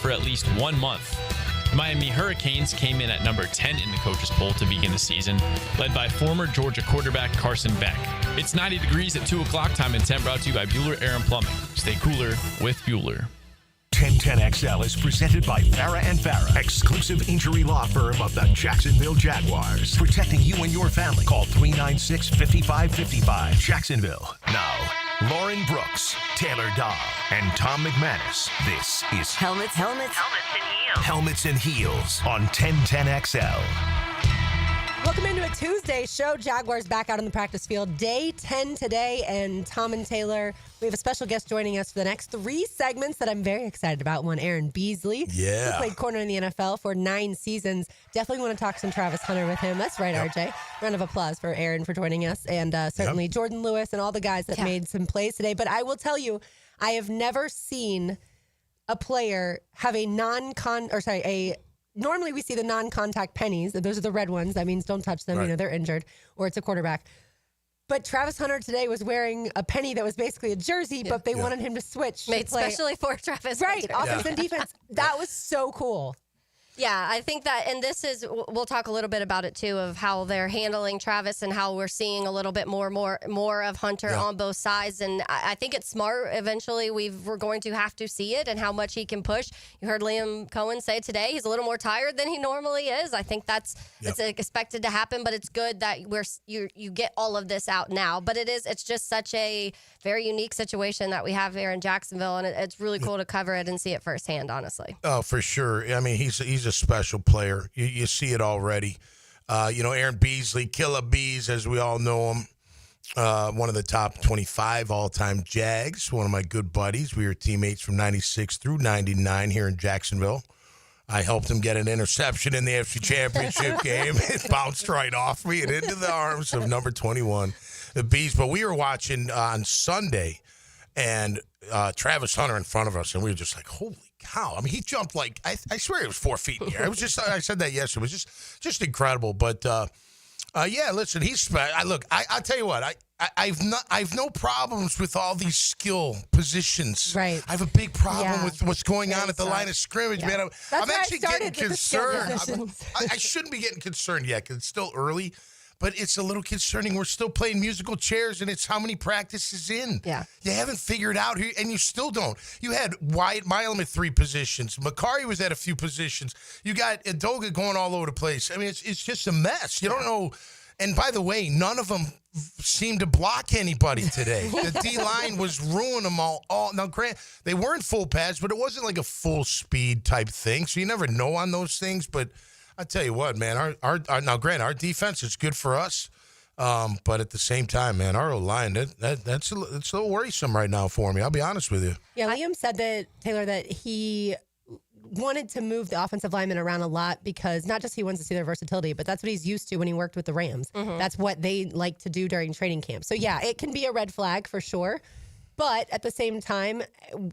for at least 1 month. The Miami Hurricanes came in at number 10 in the coaches poll to begin the season, led by former Georgia quarterback Carson Beck. It's 90 degrees at 2 o'clock, time in 10, brought to you by Bueller Air and Plumbing. Stay cooler with Bueller. 1010XL is presented by Farah and Farah, exclusive injury law firm of the Jacksonville Jaguars. Protecting you and your family. Call 396-5555. Jacksonville. Now, Lauren Brooks, Taylor Dahl, and Tom McManus. This is Helmets and Heels. Helmets and Heels on 1010XL. Welcome into a Tuesday show. Jaguars back out on the practice field. Day 10 today, and Tom and Taylor, we have a special guest joining us for the next 3 segments that I'm very excited about. One, Aaron Beasley. Yeah. He played corner in the NFL for 9 seasons. Definitely want to talk some Travis Hunter with him. That's right, RJ. Round of applause for Aaron for joining us, and certainly Jordan Lewis and all the guys that made some plays today. But I will tell you, I have never seen a player have normally we see the non-contact pennies. Those are the red ones. That means don't touch them. Right. They're injured, or it's a quarterback. But Travis Hunter today was wearing a penny that was basically a jersey, but they wanted him to switch. Made especially for Travis Right, Hunter. offense and defense. That was so cool. Yeah, I think that, and this is, we'll talk a little bit about it too, of how they're handling Travis and how we're seeing a little bit more of Hunter on both sides. And I think it's smart. Eventually, we're going to have to see it and how much he can push. You heard Liam Coen say today he's a little more tired than he normally is. I think it's expected to happen, but it's good that you get all of this out now. But it's just such a very unique situation that we have here in Jacksonville, and it's really cool to cover it and see it firsthand, honestly. Oh, for sure. I mean, he's a special player. You see it already. Aaron Beasley, Killer Bees, as we all know him, one of the top 25 all-time Jags, one of my good buddies. We were teammates from 96 through 99 here in Jacksonville. I helped him get an interception in the AFC Championship game. It bounced right off me and into the arms of number 21, the Bees. But we were watching on Sunday, and Travis Hunter in front of us, and we were just like, holy cow. I mean, he jumped like, I swear it was 4 feet in the air. It was just, I said that yesterday. It was just incredible. But, listen, I'll tell you what, I've no problems with all these skill positions. Right. I have a big problem with what's going on at the line of scrimmage, man. I'm actually getting concerned. I shouldn't be getting concerned yet because it's still early. But it's a little concerning. We're still playing musical chairs, and it's how many practices in. Yeah. You haven't figured out, and you still don't. You had Wyatt Milam at 3 positions. Makari was at a few positions. You got Adoga going all over the place. I mean, it's just a mess. You don't know. And by the way, none of them seemed to block anybody today. The D-line was ruining them all. Now, Grant, they weren't full pads, but it wasn't like a full speed type thing. So you never know on those things, but I tell you what, man. Now, Grant, our defense is good for us, but at the same time, man, our O-line that's a little worrisome right now for me. I'll be honest with you. Yeah, Liam said that, Taylor, that he wanted to move the offensive linemen around a lot because not just he wants to see their versatility, but that's what he's used to when he worked with the Rams. Mm-hmm. That's what they like to do during training camp. So yeah, it can be a red flag for sure. But at the same time,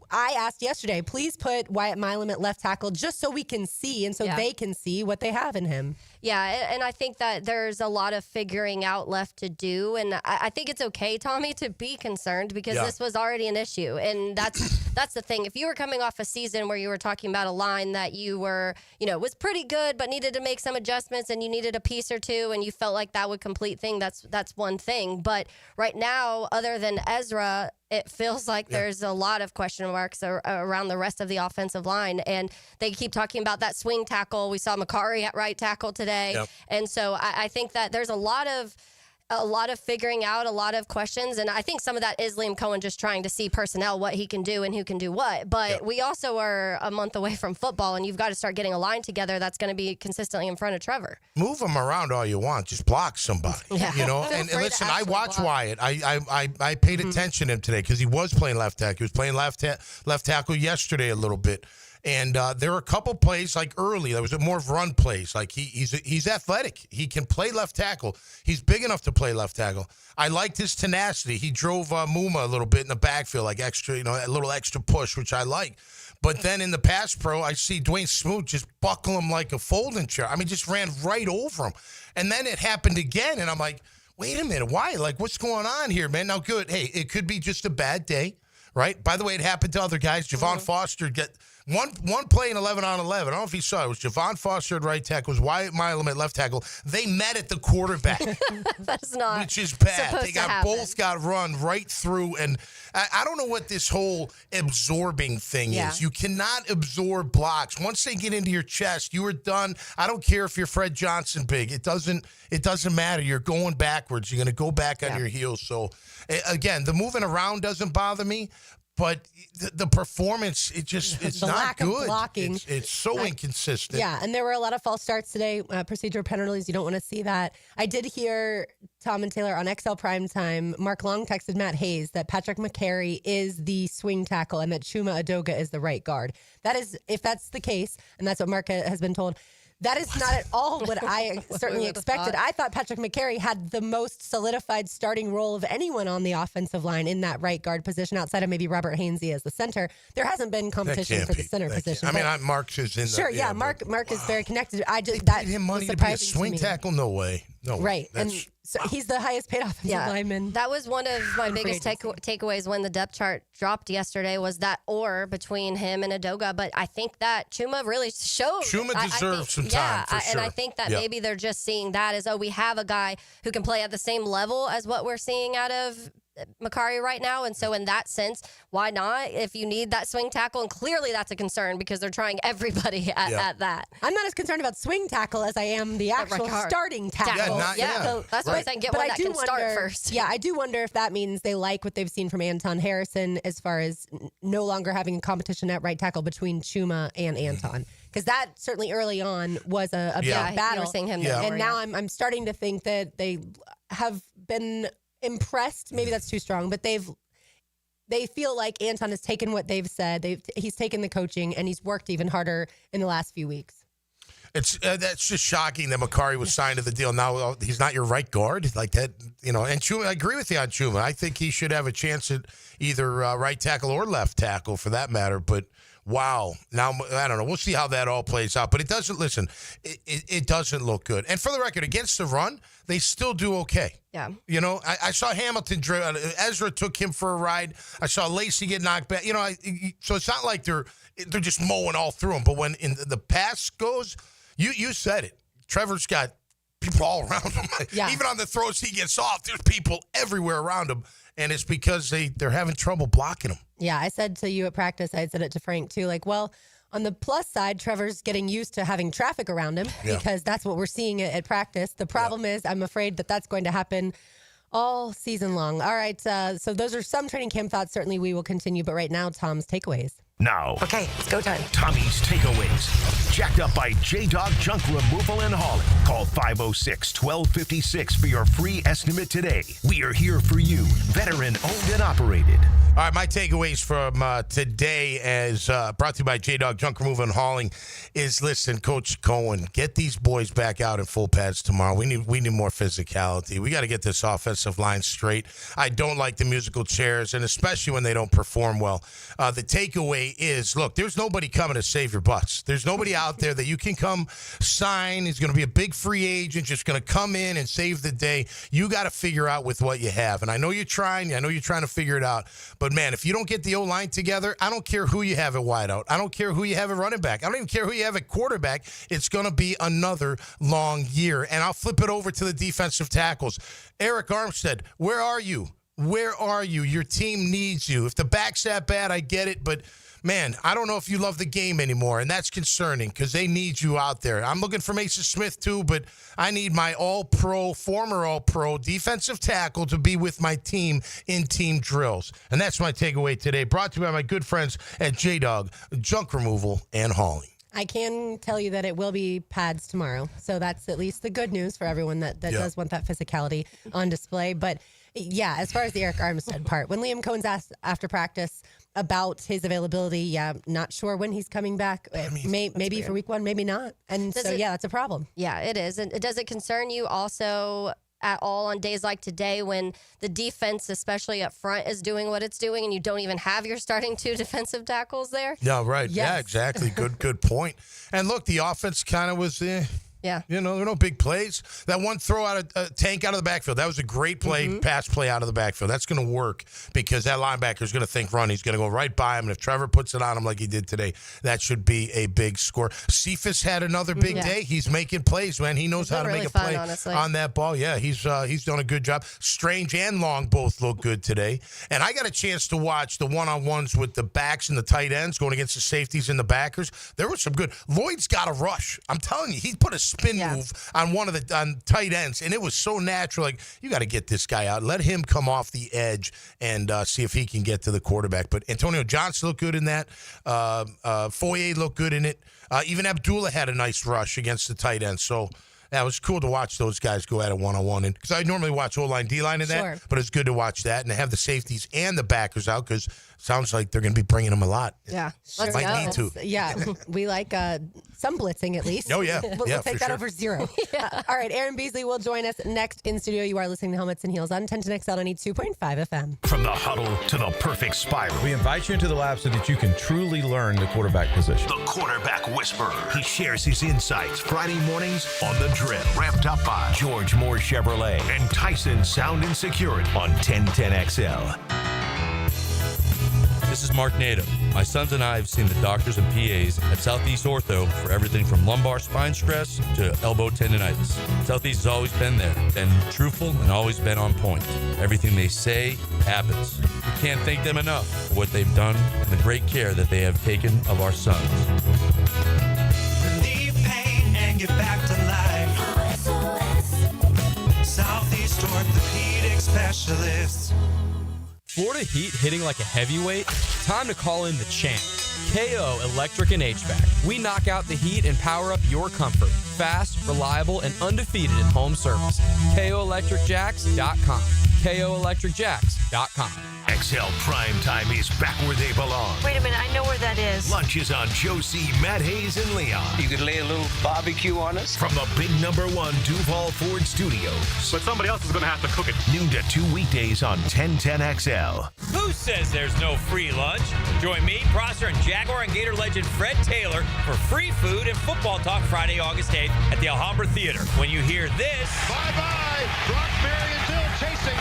I asked yesterday, please put Wyatt Milam at left tackle just so we can see and so they can see what they have in him. Yeah, and I think that there's a lot of figuring out left to do. And I think it's okay, Tommy, to be concerned because this was already an issue. And that's the thing. If you were coming off a season where you were talking about a line that you were, was pretty good but needed to make some adjustments and you needed a piece or two and you felt like that would complete thing, that's one thing. But right now, other than Ezra, it feels like there's a lot of question marks around the rest of the offensive line. And they keep talking about that swing tackle. We saw Makari at right tackle today. Yep. And so I think that there's a lot of figuring out, a lot of questions. And I think some of that is Liam Coen just trying to see personnel, what he can do and who can do what. But we also are a month away from football, and you've got to start getting a line together that's going to be consistently in front of Trevor. Move them around all you want. Just block somebody. And listen, I watched Wyatt. I paid attention to him today because he was playing left tackle. He was playing left tackle yesterday a little bit. And there were a couple plays like early. There was more of run plays. Like he's athletic. He can play left tackle. He's big enough to play left tackle. I liked his tenacity. He drove Muma a little bit in the backfield, like extra, a little extra push, which I like. But then in the pass pro, I see Dwayne Smoot just buckle him like a folding chair. I mean, just ran right over him. And then it happened again, and I'm like, wait a minute, why? Like, what's going on here, man? Now, good. Hey, it could be just a bad day, right? By the way, it happened to other guys. Javon Foster One play in 11 on 11. I don't know if you saw it. It was Javon Foster at right tackle. It was Wyatt Milam at left tackle. They met at the quarterback. That's not which is bad. They happen. both got run right through. And I don't know what this whole absorbing thing is. You cannot absorb blocks. Once they get into your chest, you are done. I don't care if you're Fred Johnson big. It doesn't matter. You're going backwards. You're going to go back on your heels. So, again, the moving around doesn't bother me. But the performance, it's the not lack good. Of blocking. It's so inconsistent. Yeah, and there were a lot of false starts today. Procedural penalties, you don't want to see that. I did hear Tom and Taylor on XL Primetime. Mark Long texted Matt Hayes that Patrick McCary is the swing tackle and that Chuma Adoga is the right guard. That is, if that's the case, and that's what Mark has been told, that is not at all what I certainly expected. I thought Patrick McCary had the most solidified starting role of anyone on the offensive line in that right guard position, outside of maybe Robert Hainsey as the center. There hasn't been competition for the center position. Mark's is in sure, the... Mark is very connected. They paid him money to be a swing tackle? No way. No way. Right. And so he's the highest paid offensive lineman. That was one of my biggest takeaways when the depth chart dropped yesterday, was that or between him and Adoga. But I think that Chuma really showed. Chuma deserves some time, for sure. And I think that maybe they're just seeing that as, we have a guy who can play at the same level as what we're seeing out of McCary right now. And so in that sense, why not? If you need that swing tackle, and clearly that's a concern because they're trying everybody at that. I'm not as concerned about swing tackle as I am the actual starting tackle. So that's what I'm saying. Get one that can start first. Yeah, I do wonder if that means they like what they've seen from Anton Harrison as far as no longer having a competition at right tackle between Chuma and Anton. Because that certainly early on was a big battle. You were seeing him and now I'm starting to think that they have been impressed. Maybe that's too strong, but they feel like Anton has taken what they've said. He's taken the coaching and he's worked even harder in the last few weeks. That's just shocking that McCary was signed to the deal. Now he's not your right guard like that, And Chuma, I agree with you on Chuma. I think he should have a chance at either right tackle or left tackle for that matter. But wow, now I don't know. We'll see how that all plays out. But it doesn't. Listen, it doesn't look good. And for the record, against the run, they still do okay. Yeah. I saw Hamilton Ezra took him for a ride. I saw Lacey get knocked back. So it's not like they're just mowing all through them. But when in the pass goes, you said it. Trevor's got people all around him. Yeah. Even on the throws he gets off, there's people everywhere around him. And it's because they're having trouble blocking him. Yeah, I said to you at practice, I said it to Frank too, on the plus side, Trevor's getting used to having traffic around him because that's what we're seeing at practice. The problem is I'm afraid that that's going to happen all season long. All right, so those are some training camp thoughts. Certainly we will continue, but right now, Tom's takeaways. Now, okay, it's go time. Tommy's takeaways. Jacked up by J-Dog Junk Removal and Hauling. Call 506-1256 for your free estimate today. We are here for you. Veteran owned and operated. All right, my takeaways from today, as brought to you by J-Dog Junk Removal and Hauling, is listen, Coach Coen, get these boys back out in full pads tomorrow. We need more physicality. We got to get this offensive line straight. I don't like the musical chairs, and especially when they don't perform well. The takeaway is, look, there's nobody coming to save your butts. There's nobody out there that you can come sign. He's going to be a big free agent, just going to come in and save the day. You got to figure out with what you have. And I know you're trying. I know you're trying to figure it out. But, man, if you don't get the O-line together, I don't care who you have at wideout. I don't care who you have at running back. I don't even care who you have at quarterback. It's going to be another long year. And I'll flip it over to the defensive tackles. Eric Armstead, where are you? Where are you? Your team needs you. If the back's that bad, I get it. But, man, I don't know if you love the game anymore, and that's concerning because they need you out there. I'm looking for Mason Smith too, but I need my all-pro, former all-pro defensive tackle to be with my team in team drills. And that's my takeaway today, brought to you by my good friends at J-Dog Junk Removal and Hauling. I can tell you that it will be pads tomorrow, so that's at least the good news for everyone that does want that physicality on display. But, yeah, as far as the Eric Armstead part, when Liam Coen's asked after practice about his availability, not sure when he's coming back. Maybe for week one, maybe not. And that's a problem. Yeah, it is. And does it concern you also at all on days like today when the defense, especially up front, is doing what it's doing and you don't even have your starting two defensive tackles there? Yeah, right. Yes. Yeah, exactly. Good point. And look, the offense kind of was Yeah. There were no big plays. That one throw out a tank out of the backfield, that was a great play, pass play out of the backfield. That's going to work because that linebacker is going to think run. He's going to go right by him, and if Trevor puts it on him like he did today, that should be a big score. Cephas had another big day. He's making plays, man. He knows how to make a play on that ball. Yeah, he's done a good job. Strange and Long both look good today. And I got a chance to watch the one-on-ones with the backs and the tight ends going against the safeties and the backers. There was some good. Lloyd's got a rush. I'm telling you, he put a spin move on one of the tight ends, and it was so natural. Like, you got to get this guy out. Let him come off the edge and see if he can get to the quarterback. But Antonio Johnson looked good in that. Foye looked good in it. Even Abdullah had a nice rush against the tight end. So yeah, it was cool to watch those guys go at it one-on-one. Because I normally watch O-line, D-line in that, but it's good to watch that. And to have the safeties and the backers out because it sounds like they're going to be bringing them a lot. Yeah. Let's Might need to. Yeah, we like some blitzing at least. Oh, yeah. We'll take that over 0. All right, Aaron Beasley will join us next in studio. You are listening to Helmets and Heels on 1010XL 92.5 FM. From the huddle to the perfect spiral. We invite you into the lab so that you can truly learn the quarterback position. The quarterback whisperer. He shares his insights Friday mornings on The Drill. Wrapped up by George Moore Chevrolet and Tyson Sound and Security on 1010XL. This is Mark Nato. My sons and I have seen the doctors and PAs at Southeast Ortho for everything from lumbar spine stress to elbow tendonitis. Southeast has always been there, been truthful, and always been on point. Everything they say happens. We can't thank them enough for what they've done and the great care that they have taken of our sons. Relieve pain and get back to life. Southeast Orthopedic Specialists. Florida Heat hitting like a heavyweight? Time to call in the champ. KO Electric and HVAC. We knock out the heat and power up your comfort. Fast, reliable, and undefeated in home service. KOElectricJacks.com. KOElectricJacks.com. XL Prime Time is back where they belong. Wait a minute, I know where that is. Lunch is on Josie, Matt Hayes, and Leon. You could lay a little barbecue on us? From the big #1 Duval Ford Studios. But somebody else is going to have to cook it. Noon to 2 weekdays on 1010XL. Who says there's no free lunch? Join me, Prosser, and Jaguar and Gator legend Fred Taylor for free food and football talk Friday, August 8th at the Alhambra Theater. When you hear this... Bye-bye! Brock Berry and Bill chasing a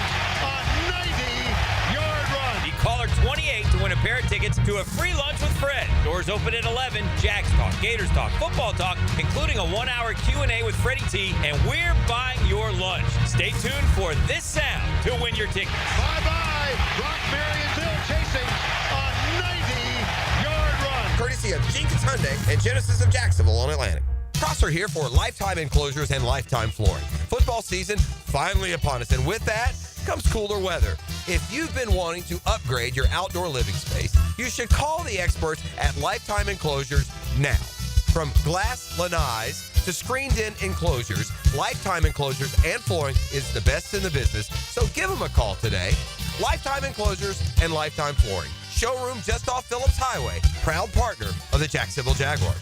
90-yard run. You caller 28 to win a pair of tickets to a free lunch with Fred. Doors open at 11. Jags talk, Gators talk, football talk, including a 1-hour Q&A with Freddie T, and we're buying your lunch. Stay tuned for this sound to win your tickets. Bye-bye! Brock Berry and Bill chasing a 90-yard run. Courtesy of Jenkins Hyundai and Genesis of Jacksonville on Atlantic. Prosser here for Lifetime Enclosures and Lifetime Flooring. Football season finally upon us, and with that comes cooler weather. If you've been wanting to upgrade your outdoor living space, you should call the experts at Lifetime Enclosures now. From glass lanais to screened-in enclosures, Lifetime Enclosures and Flooring is the best in the business, so give them a call today. Lifetime Enclosures and Lifetime Flooring. Showroom just off Phillips Highway, proud partner of the Jacksonville Jaguars.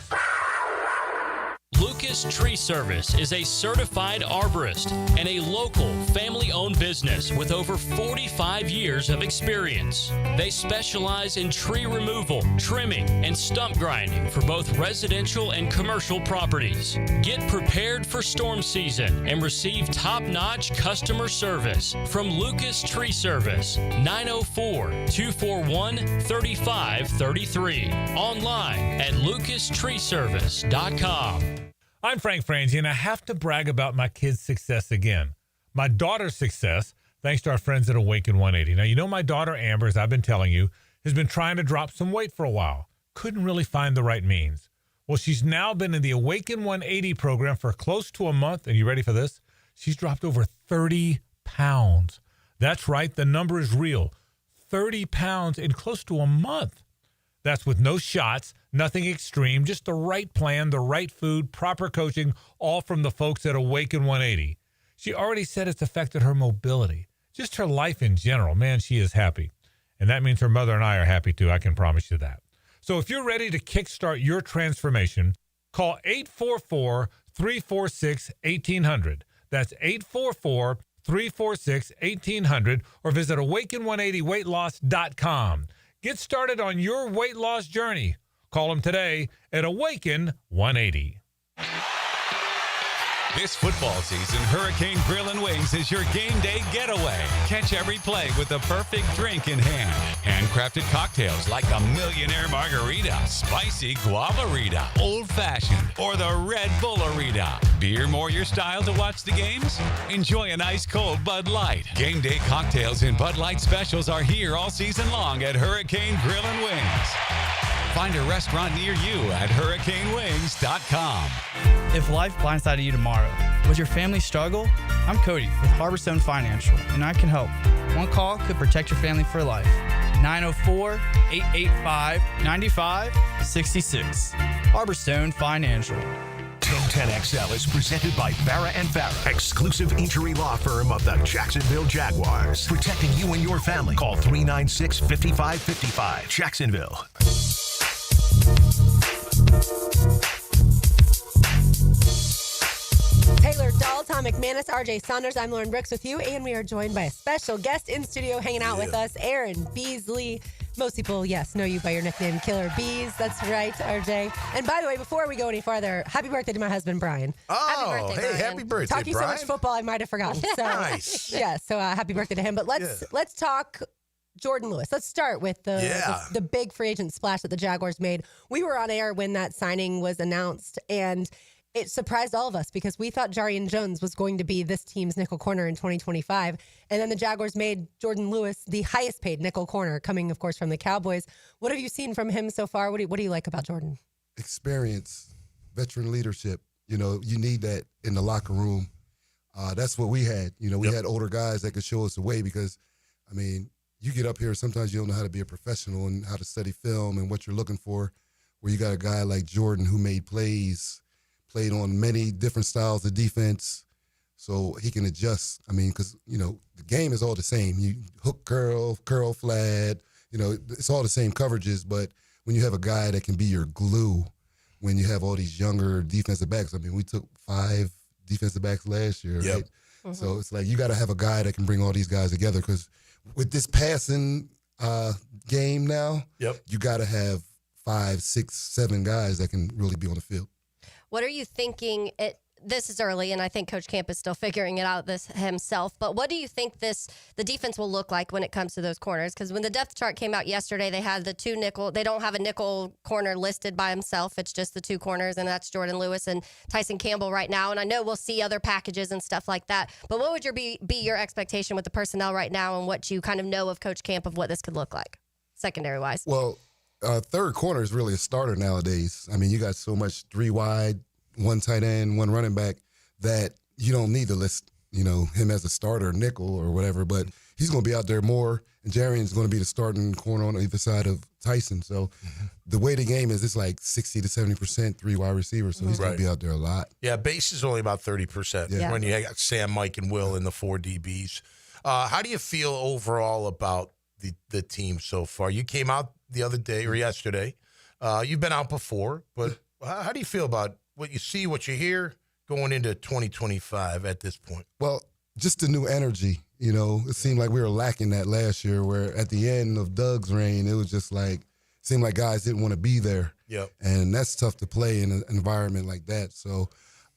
Lucas Tree Service is a certified arborist and a local family-owned business with over 45 years of experience. They specialize in tree removal, trimming, and stump grinding for both residential and commercial properties. Get prepared for storm season and receive top-notch customer service from Lucas Tree Service, 904-241-3533. Online at lucastreeservice.com. I'm Frank Frangie, and I have to brag about my kids' success again. My daughter's success, thanks to our friends at Awaken 180. Now, you know my daughter Amber, as I've been telling you, has been trying to drop some weight for a while. Couldn't really find the right means. Well, she's now been in the Awaken 180 program for close to a month, and you ready for this? She's dropped over 30 pounds. That's right, the number is real. 30 pounds in close to a month. That's with no shots, nothing extreme, just the right plan, the right food, proper coaching, all from the folks at Awaken 180. She already said it's affected her mobility, just her life in general. Man, she is happy. And that means her mother and I are happy too, I can promise you that. So if you're ready to kickstart your transformation, call 844-346-1800. That's 844-346-1800 or visit awaken180weightloss.com. Get started on your weight loss journey. Call them today at Awaken 180. This football season, Hurricane Grill and Wings is your game day getaway. Catch every play with the perfect drink in hand. Handcrafted cocktails like a millionaire margarita, spicy guavarita, old-fashioned, or the Red Bullerita. Beer more your style to watch the games? Enjoy an ice-cold Bud Light. Game day cocktails and Bud Light specials are here all season long at Hurricane Grill and Wings. Find a restaurant near you at hurricanewings.com. If life blindsided you tomorrow, would your family struggle? I'm Cody with Harborstone Financial, and I can help. One call could protect your family for life. 904-885-9566. Harborstone Financial. Team 10XL is presented by Farah and Farah, exclusive injury law firm of the Jacksonville Jaguars. Protecting you and your family. Call 396-5555. Jacksonville. Taylor Dahl, Tom McManus, RJ Saunders. I'm Lauren Brooks with you, and we are joined by a special guest in studio hanging out with us, Aaron Beasley. Most people, yes, know you by your nickname, Killer Bees. That's right, RJ. And by the way, before we go any farther, happy birthday to my husband, Brian. Oh, happy birthday, hey, Brian. happy birthday, Talking Brian. so much football, I might have forgotten. So, Nice. Yeah, so happy birthday to him. But let's talk Jordan Lewis. Let's start with the big free agent splash that the Jaguars made. We were on air when that signing was announced, and it surprised all of us because we thought Jarian Jones was going to be this team's nickel corner in 2025. And then the Jaguars made Jordan Lewis the highest paid nickel corner, coming, of course, from the Cowboys. What have you seen from him so far? What do you like about Jordan? Experience, veteran leadership. You know, you need that in the locker room. That's what we had. You know, we had older guys that could show us the way because, I mean, you get up here, sometimes you don't know how to be a professional and how to study film and what you're looking for, where you got a guy like Jordan who made plays, played on many different styles of defense, so he can adjust. I mean, because, you know, the game is all the same. You hook, curl, flat, you know, it's all the same coverages, but when you have a guy that can be your glue, when you have all these younger defensive backs, I mean, we took 5 defensive backs last year, right? Mm-hmm. So it's like you got to have a guy that can bring all these guys together because with this passing game now, you got to have 5, 6, 7 guys that can really be on the field. What are you thinking? This is early, and I think Coach Camp is still figuring it out himself. But what do you think the defense will look like when it comes to those corners? Because when the depth chart came out yesterday, they had the 2 nickel. They don't have a nickel corner listed by himself. It's just the 2 corners, and that's Jordan Lewis and Tyson Campbell right now. And I know we'll see other packages and stuff like that. But what would be your expectation with the personnel right now and what you kind of know of Coach Camp of what this could look like, secondary-wise? Well, third corner is really a starter nowadays. I mean, you got so much 3 wide, 1 tight end, 1 running back that you don't need to list, you know, him as a starter nickel or whatever, but he's going to be out there more, and Jarian's going to be the starting corner on either side of Tyson. So the way the game is, it's like 60 to 70% 3 wide receivers, so he's going to be out there a lot. Yeah, base is only about 30% when you got Sam, Mike, and Will in the 4 DBs. How do you feel overall about the team so far? You came out the other day or yesterday. You've been out before, but how do you feel about what you see, what you hear going into 2025 at this point? Well, just the new energy. You know, it seemed like we were lacking that last year where at the end of Doug's reign, it was just like, seemed like guys didn't want to be there. Yep. And that's tough to play in an environment like that. So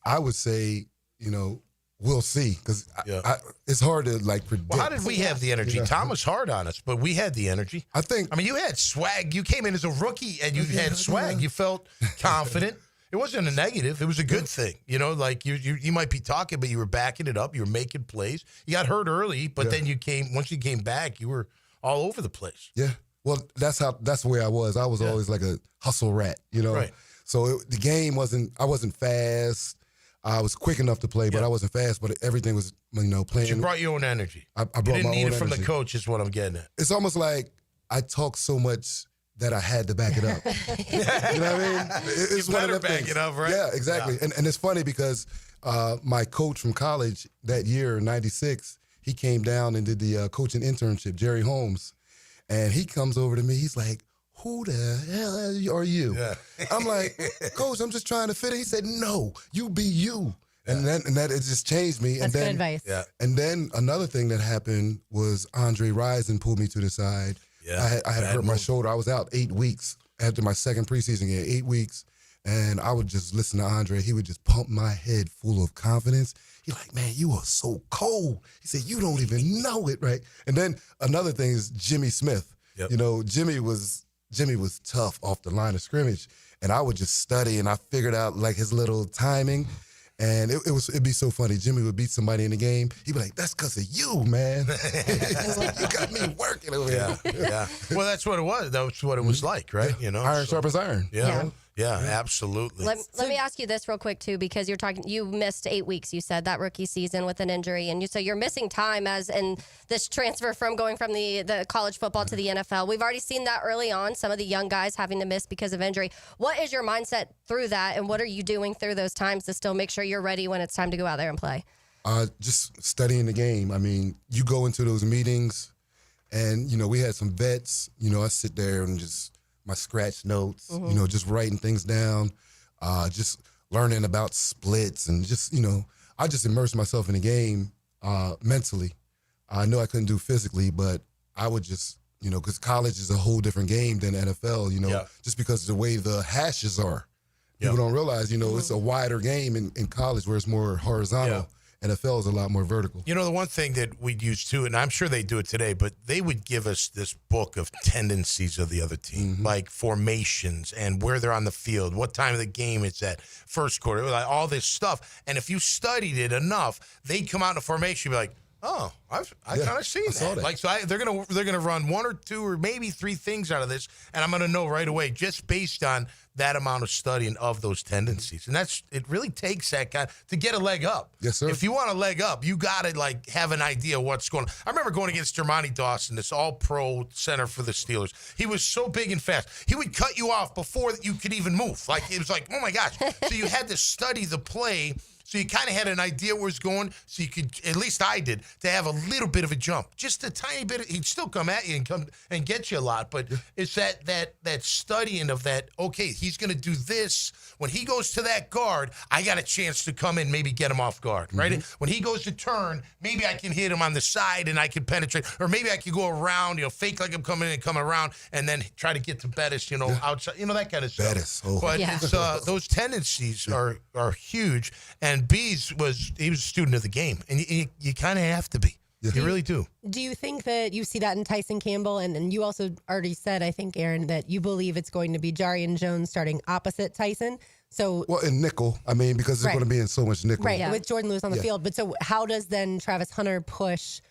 I would say, you know, we'll see because it's hard to like predict. Well, how did we have the energy? Tom was hard on us, but we had the energy. I mean, you had swag. You came in as a rookie and you had swag. You felt confident. It wasn't a negative. It was a good thing. You know, like you might be talking, but you were backing it up. You were making plays. You got hurt early, but then once you came back, you were all over the place. Yeah. Well, that's the way I was. I was always like a hustle rat, you know. Right. So the game I wasn't fast. I was quick enough to play, but I wasn't fast. But everything was, you know, playing. But you brought your own energy. I brought you didn't my need own it from energy. the coach is what I'm getting at. It's almost like I talk so much that I had to back it up. You know what I mean? It's you one better of them back things. it up, right? Yeah, exactly. Yeah. And it's funny because my coach from college that year, in 96, he came down and did the coaching internship, Jerry Holmes. And he comes over to me. He's like, who the hell are you? Yeah. I'm like, Coach, I'm just trying to fit in. He said, no, you be you. Yeah. And that it just changed me. That's and then, good advice. Yeah. And then another thing that happened was Andre Rison pulled me to the side. Yeah. I had hurt my shoulder. I was out 8 weeks after my second preseason game, 8 weeks. And I would just listen to Andre. He would just pump my head full of confidence. He's like, man, you are so cold. He said, you don't even know it, right? And then another thing is Jimmy Smith. Yep. You know, Jimmy was tough off the line of scrimmage. And I would just study, and I figured out, like, his little timing. And it'd be so funny. Jimmy would beat somebody in the game. He'd be like, that's because of you, man. It's like, you got me working over here. Yeah. Well, that's what it was. That's what it was like, right? You know, Iron sharpens iron. Yeah, absolutely. Let me ask you this real quick too, because you missed 8 weeks. You said that rookie season with an injury, and so you're missing time as in this transfer from going from the college football to the NFL. We've already seen that early on. Some of the young guys having to miss because of injury. What is your mindset through that, and what are you doing through those times to still make sure you're ready when it's time to go out there and play? Just studying the game. I mean, you go into those meetings, and we had some vets. I sit there and just my scratch notes, just writing things down, just learning about splits, and just, I just immersed myself in the game mentally. I know I couldn't do physically, but I would just, because college is a whole different game than NFL, just because of the way the hashes are. People don't realize, it's a wider game in college where it's more horizontal. NFL is a lot more vertical. The one thing that we'd use too, and I'm sure they do it today, but they would give us this book of tendencies of the other team, like formations and where they're on the field, what time of the game it's at, first quarter, like all this stuff. And if you studied it enough, they'd come out in a formation and be like, oh, I've kind of seen that. Like, so they're gonna run one or two or maybe three things out of this, and I'm gonna know right away just based on that amount of studying of those tendencies. And it really takes that guy to get a leg up. Yes, sir. If you want a leg up, you gotta have an idea what's going on. I remember going against Jermani Dawson, this all-pro center for the Steelers. He was so big and fast. He would cut you off before you could even move. Like, it was like, oh my gosh. So you had to study the play. So you kind of had an idea where it's going, so you could, at least I did, to have a little bit of a jump. Just a tiny bit. He'd still come at you and come and get you a lot, but it's that studying of that, okay, he's going to do this. When he goes to that guard, I got a chance to come in, maybe get him off guard, right? When he goes to turn, maybe I can hit him on the side and I can penetrate, or maybe I can go around, fake like I'm coming in and coming around, and then try to get to Bettis, outside, that kind of stuff. Bettis. Oh. But it's, those tendencies are huge, and Bees he was a student of the game, and you kind of have to be. You really do. Do you think that you see that in Tyson Campbell? And you also already said, I think, Aaron, that you believe it's going to be Jarian Jones starting opposite Tyson. So, well, in nickel, because they're going to be in so much nickel. Right, with Jordan Lewis on the field. But so how does then Travis Hunter push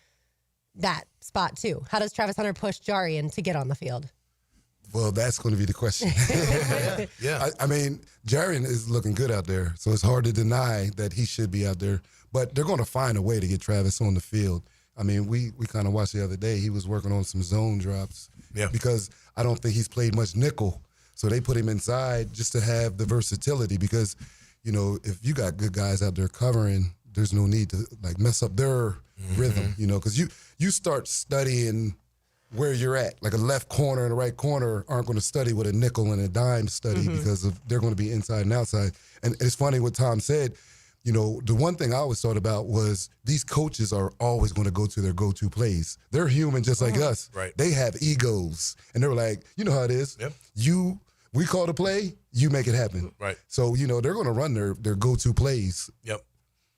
that spot too? How does Travis Hunter push Jarian to get on the field? Well, that's going to be the question. Jarian is looking good out there, so it's hard to deny that he should be out there. But they're going to find a way to get Travis on the field. We kind of watched the other day. He was working on some zone drops because I don't think he's played much nickel. So they put him inside just to have the versatility because, if you got good guys out there covering, there's no need to mess up their rhythm, because you start studying where you're at. Like a left corner and a right corner aren't going to study what a nickel and a dime study because they're going to be inside and outside. And it's funny what Tom said. The one thing I always thought about was these coaches are always going to go to their go-to plays. They're human just like us. Right. They have egos. And they're like, you know how it is. Yep. We call the play, you make it happen. Right. So, they're going to run their go-to plays. Yep.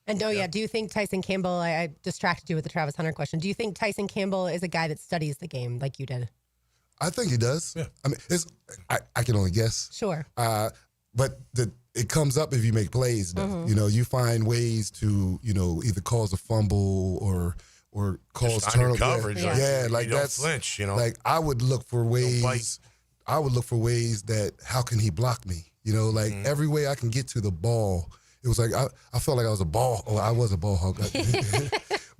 And do you think Tyson Campbell, I distracted you with the Travis Hunter question. Do you think Tyson Campbell is a guy that studies the game like you did? I think he does. Yeah. I can only guess. Sure. But it comes up if you make plays, though. You find ways to, either cause a fumble or cause turnover. Coverage. Yeah, like that's flinch, Like I would look for ways. I would look for ways that how can he block me? Every way I can get to the ball. It was like I felt like I was a ball. Oh, I was a ball hawk.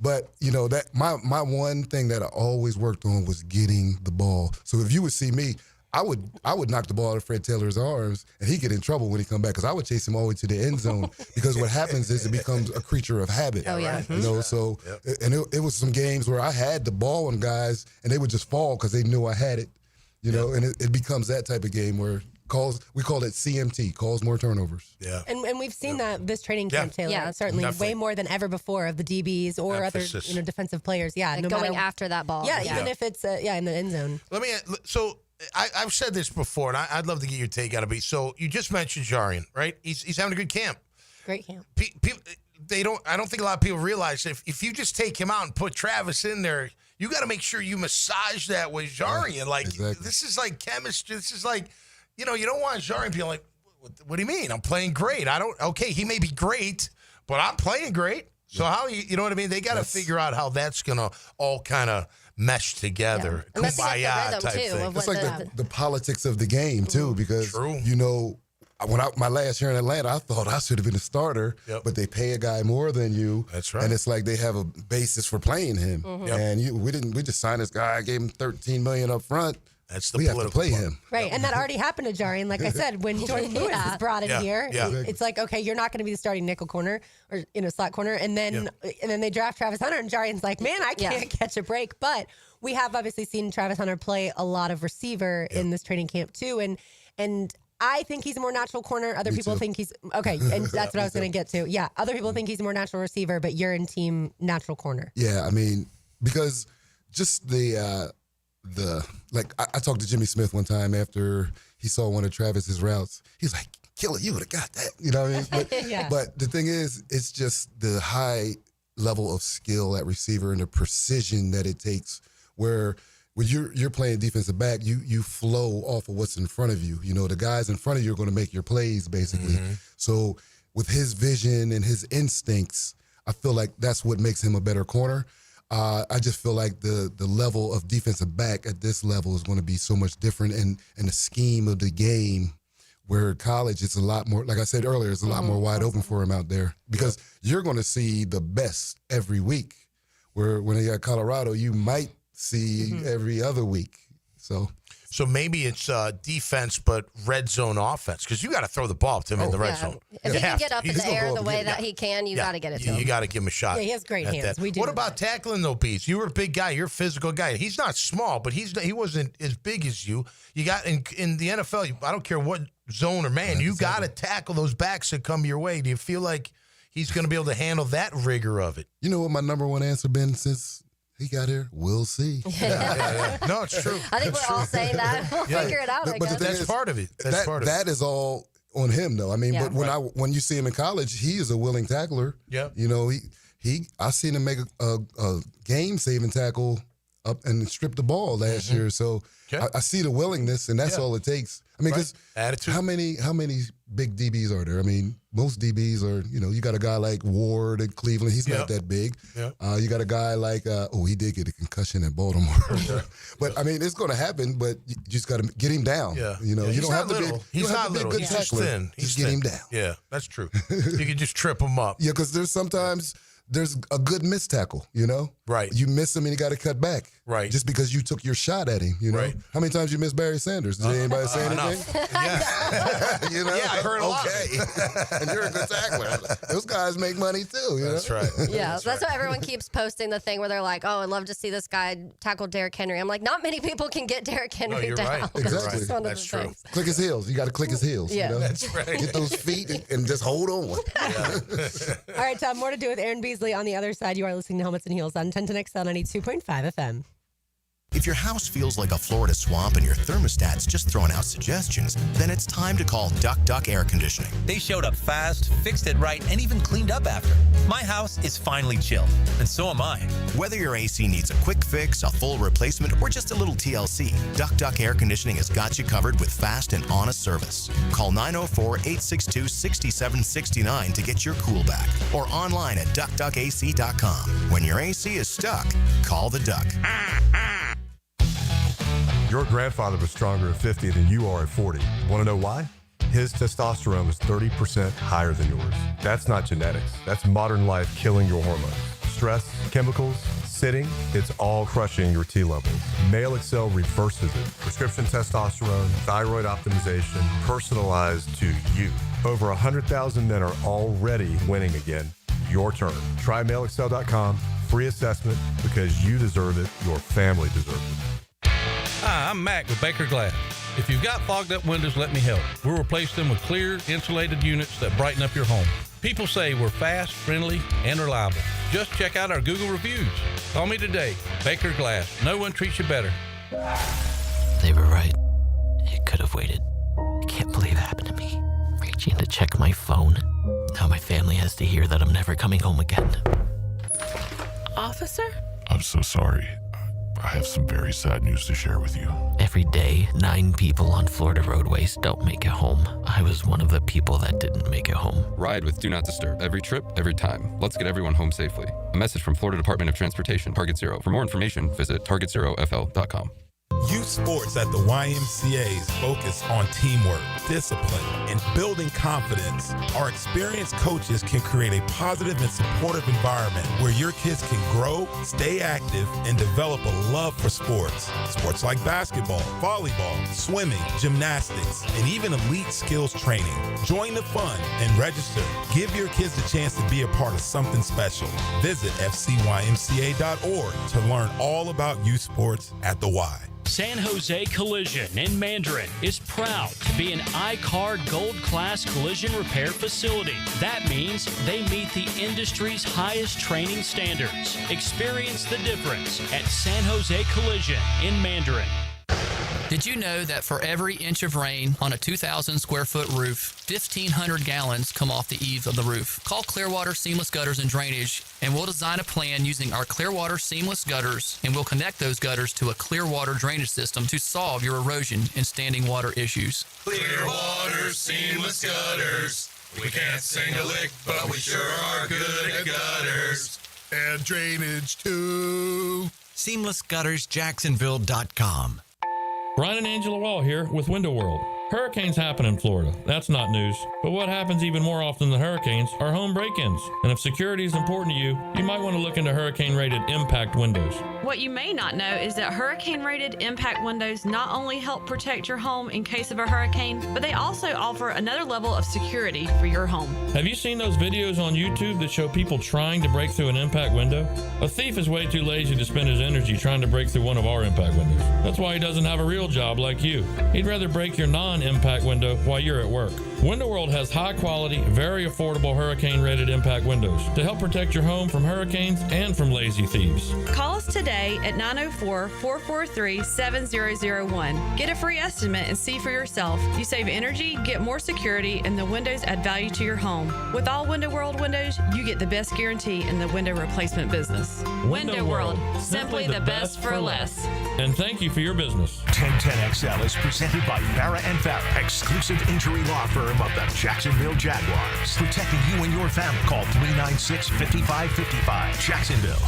But that my one thing that I always worked on was getting the ball. So if you would see me, I would knock the ball out of Fred Taylor's arms, and he'd get in trouble when he come back because I would chase him all the way to the end zone. Because what happens is it becomes a creature of habit. Oh yeah. So and it was some games where I had the ball on guys, and they would just fall because they knew I had it. And it becomes that type of game where we call it CMT, calls more turnovers. Yeah. And we've seen that this training camp, Taylor. Yeah, certainly definitely. way more than ever before of the DBs or Emphasis. other defensive players. Yeah, Like going after that ball. Yeah, even if it's in the end zone. So I've said this before, and I'd love to get your take on it. So you just mentioned Jarian, right? He's having a good camp. Great camp. I don't think a lot of people realize if you just take him out and put Travis in there, you got to make sure you massage that with Jarian. This is like chemistry. This is like, you don't want Jarian being like, what do you mean? I'm playing great. Okay, he may be great, but I'm playing great. So how, you know what I mean? They got to figure out how that's going to all kind of mesh together. Yeah. Kumbaya type thing. It's like the politics of the game, too, because, when my last year in Atlanta, I thought I should have been a starter, but they pay a guy more than you. That's right. And it's like they have a basis for playing him. Mm-hmm. And we just signed this guy, gave him $13 million up front. That's the we have to play him. Right, and that already happened to Jarian. Like I said, when Jordan Lewis was brought in here, it's like, okay, you're not going to be the starting nickel corner or slot corner, and then they draft Travis Hunter, and Jarian's like, man, I can't catch a break. But we have obviously seen Travis Hunter play a lot of receiver in this training camp too, and I think he's a more natural corner. Other people think he's okay, and that's what I was going to get to. Yeah, other people think he's a more natural receiver, but you're in team natural corner. Yeah, I mean, because just I talked to Jimmy Smith one time after he saw one of Travis's routes. He's like, "Killer, you would have got that." You know what I mean? But the thing is, it's just the high level of skill at receiver and the precision that it takes. Where when you're playing defensive back, you flow off of what's in front of you. The guys in front of you are going to make your plays, basically. Mm-hmm. So with his vision and his instincts, I feel like that's what makes him a better corner. I just feel like the level of defensive back at this level is going to be so much different, and the scheme of the game, where college is a lot more, like I said earlier, it's a lot more wide open for him out there, because you're going to see the best every week, where when you're at Colorado, you might see every other week. So maybe it's defense, but red zone offense, because you got to throw the ball to him in the red zone. If he can get up in the air the way that he can, you got to get it to him. You got to give him a shot. Yeah, he has great hands. What about tackling though, Beats? You were a big guy. You're a physical guy. He's not small, but he wasn't as big as you. You got in the NFL. I don't care what zone or man. You got to tackle those backs that come your way. Do you feel like he's going to be able to handle that rigor of it? You know what my number one answer been since he got here? We'll see. No, it's true. I think we're all saying that. We'll figure it out. But that's part of it. That is all on him, though. I mean, but when you see him in college, he is a willing tackler. Yeah. I seen him make a game-saving tackle up and strip the ball last year. So I see the willingness, and that's all it takes. I mean, because attitude. How many big DBs are there? I mean, most DBs are, you got a guy like Ward at Cleveland. He's not that big. Yeah. You got a guy like, he did get a concussion at Baltimore. But, I mean, it's going to happen, but you just got to get him down. Yeah. You don't have to be, he's not little. Good He's tackler. just thin. Just get him down. Yeah, that's true. You can just trip him up. Yeah, because there's a good missed tackle, Right. You miss him and you got to cut back. Right. Just because you took your shot at him, Right. How many times you missed Barry Sanders? Did anybody say anything? Yeah. Yeah, I heard a lot. Okay. And you're a good tackler. Those guys make money too, That's right. Yeah, that's why everyone keeps posting the thing where they're like, "Oh, I'd love to see this guy tackle Derrick Henry." I'm like, not many people can get Derrick Henry you're down. right. Exactly. That's, That's true. things. Click his heels. You got to click his heels. Yeah. That's right. Get those feet and just hold on. All right, Tom, more to do with Aaron Beasley on the other side. You are listening to Helmets and Heels on 1010XL 92.5 FM. If your house feels like a Florida swamp and your thermostat's just throwing out suggestions, then it's time to call Duck Duck Air Conditioning. They showed up fast, fixed it right, and even cleaned up after. My house is finally chilled, and so am I. Whether your AC needs a quick fix, a full replacement, or just a little TLC, Duck Duck Air Conditioning has got you covered with fast and honest service. Call 904-862-6769 to get your cool back, or online at duckduckac.com. When your AC is stuck, call the Duck. Your grandfather was stronger at 50 than you are at 40. Want to know why? His testosterone was 30% higher than yours. That's not genetics. That's modern life killing your hormones. Stress, chemicals, sitting, it's all crushing your T levels. Male Excel reverses it. Prescription testosterone, thyroid optimization, personalized to you. Over 100,000 men are already winning again. Your turn. Try MaleExcel.com. Free assessment, because you deserve it. Your family deserves it. Hi, I'm Mac with Baker Glass. If you've got fogged up windows, let me help. We'll replace them with clear, insulated units that brighten up your home. People say we're fast, friendly, and reliable. Just check out our Google reviews. Call me today. Baker Glass. No one treats you better. They were right. could have waited. I can't believe it happened to me. Reaching to check my phone. Now my family has to hear that I'm never coming home again. Officer? I'm so sorry. I have some very sad news to share with you. Every day, 9 people on Florida roadways don't make it home. I was one of the people that didn't make it home. Ride with Do Not Disturb. Every trip, every time. Let's get everyone home safely. A message from Florida Department of Transportation, Target Zero. For more information, visit targetzerofl.com. Youth sports at the YMCA's focus on teamwork, discipline, and building confidence. Our experienced coaches can create a positive and supportive environment where your kids can grow, stay active, and develop a love for sports. Sports like basketball, volleyball, swimming, gymnastics, and even elite skills training. Join the fun and register. Give your kids a chance to be a part of something special. Visit fcymca.org to learn all about youth sports at the Y. San Jose Collision in Mandarin is proud to be an I-CAR Gold Class collision repair facility. That means they meet the industry's highest training standards. Experience the difference at San Jose Collision in Mandarin. Did you know that for every inch of rain on a 2,000 square foot roof, 1,500 gallons come off the eaves of the roof? Call Clearwater Seamless Gutters and Drainage, and we'll design a plan using our Clearwater Seamless Gutters, and we'll connect those gutters to a Clearwater drainage system to solve your erosion and standing water issues. Clearwater Seamless Gutters. We can't sing a lick, but we sure are good at gutters. And drainage, too. SeamlessGuttersJacksonville.com. Brian and Angela Wall here with Window World. Hurricanes happen in Florida. That's not news. But what happens even more often than hurricanes are home break-ins. And if security is important to you, you might want to look into hurricane-rated impact windows. What you may not know is that hurricane-rated impact windows not only help protect your home in case of a hurricane, but they also offer another level of security for your home. Have you seen those videos on YouTube that show people trying to break through an impact window? A thief is way too lazy to spend his energy trying to break through one of our impact windows. That's why he doesn't have a real job like you. He'd rather break your non-impact window while you're at work. Window World has high-quality, very affordable hurricane-rated impact windows to help protect your home from hurricanes and from lazy thieves. Call us today at 904-443-7001. Get a free estimate and see for yourself. You save energy, get more security, and the windows add value to your home. With all Window World windows, you get the best guarantee in the window replacement business. Window World, simply the best for less. And thank you for your business. 1010XL is presented by Farah and Farah, exclusive injury law firm of the Jacksonville Jaguars. Protecting you and your family. Call 396-5555. Jacksonville.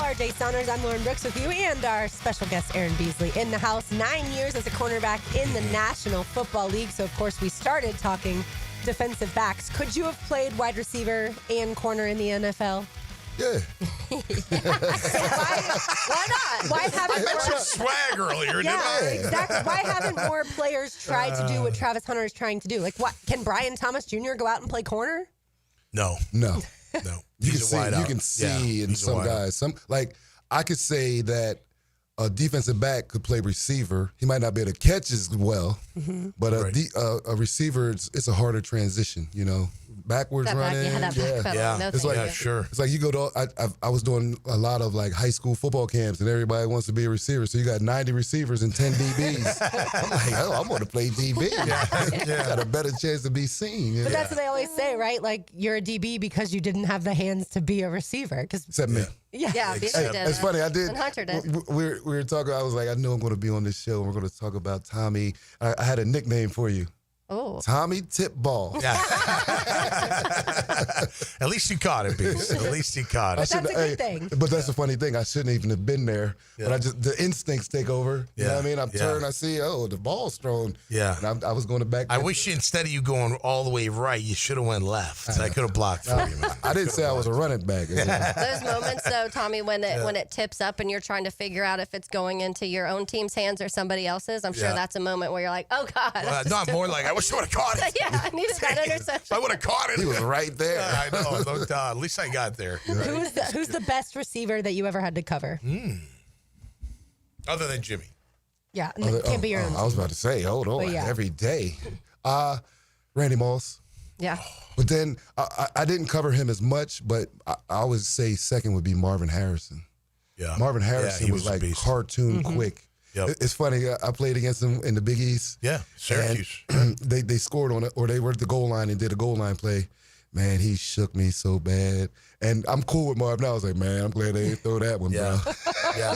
RJ Saunders, I'm Lauren Brooks with you, and our special guest, Aaron Beasley, in the house. 9 years as a cornerback in the National Football League. So, of course, we started talking defensive backs. Could you have played wide receiver and corner in the NFL? Yeah. Why not? Why haven't I mentioned swag earlier, didn't I? Exactly. Why haven't more players tried to do what Travis Hunter is trying to do? Like, what can Brian Thomas Jr. go out and play corner? No. No. You He's a wideout. You can see in some guys. I could say that a defensive back could play receiver. He might not be able to catch as well, but a receiver, it's a harder transition. You know, backwards running. It's like sure. It's like you go to. I was doing a lot of like high school football camps, and everybody wants to be a receiver. So you got 90 receivers and 10 DBs. I'm like, I'm going to play DB. Got a better chance to be seen. But that's what they always say, right? Like you're a DB because you didn't have the hands to be a receiver. Except me. Yeah, Beasley did. It's funny. I did. And Hunter did. We were talking. I was like, I know I'm going to be on this show, and we're going to talk about Tommy. I had a nickname for you. Oh. Tommy Tip Ball. Yeah. At least you caught it, Beast. At least you caught it. But that's a good thing. But that's the funny thing. I shouldn't even have been there. Yeah. But the instincts take over. You know what I mean? I turn, I see, the ball's thrown. Yeah. And I was going to back. I wish instead of you going all the way right, you should have went left. I could have blocked for you, man. I didn't say I was a running back. Those moments, though, Tommy, when it tips up and you're trying to figure out if it's going into your own team's hands or somebody else's, I'm sure that's a moment where you're like, oh, God. Not more like, I wish I would have caught it. Yeah, I needed that interception. I would have caught it. He was right there. I know. At least I got there. Who's the best receiver that you ever had to cover? Other than Jimmy. Yeah, can't be your own. I was about to say, hold on, every day. Randy Moss. Yeah. But then I didn't cover him as much, but I would say second would be Marvin Harrison. Yeah. Marvin Harrison he was a like beast. cartoon quick. Yep. It's funny. I played against him in the Big East. Yeah, Syracuse. And they scored on it, or they were at the goal line and did a goal line play. Man, he shook me so bad. And I'm cool with Marvin now. I was like, man, I'm glad they didn't throw that one, bro. Yeah.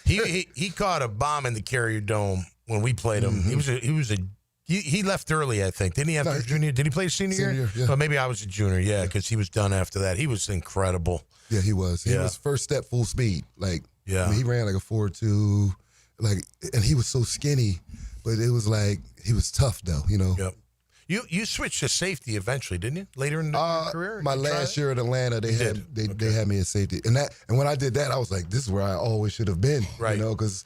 He caught a bomb in the Carrier Dome when we played him. He left early, I think. Didn't he after junior? Did he play senior year? Yeah. Well, maybe I was a junior, yeah, because he was done after that. He was incredible. Yeah, he was. He was first step full speed. Like, I mean, he ran like a 4.2, like, and he was so skinny, but it was like he was tough though, you know. Yep. You switched to safety eventually, didn't you? Later in your career. My last year at Atlanta, they had me as safety, and when I did that, I was like, this is where I always should have been, right? You know, because.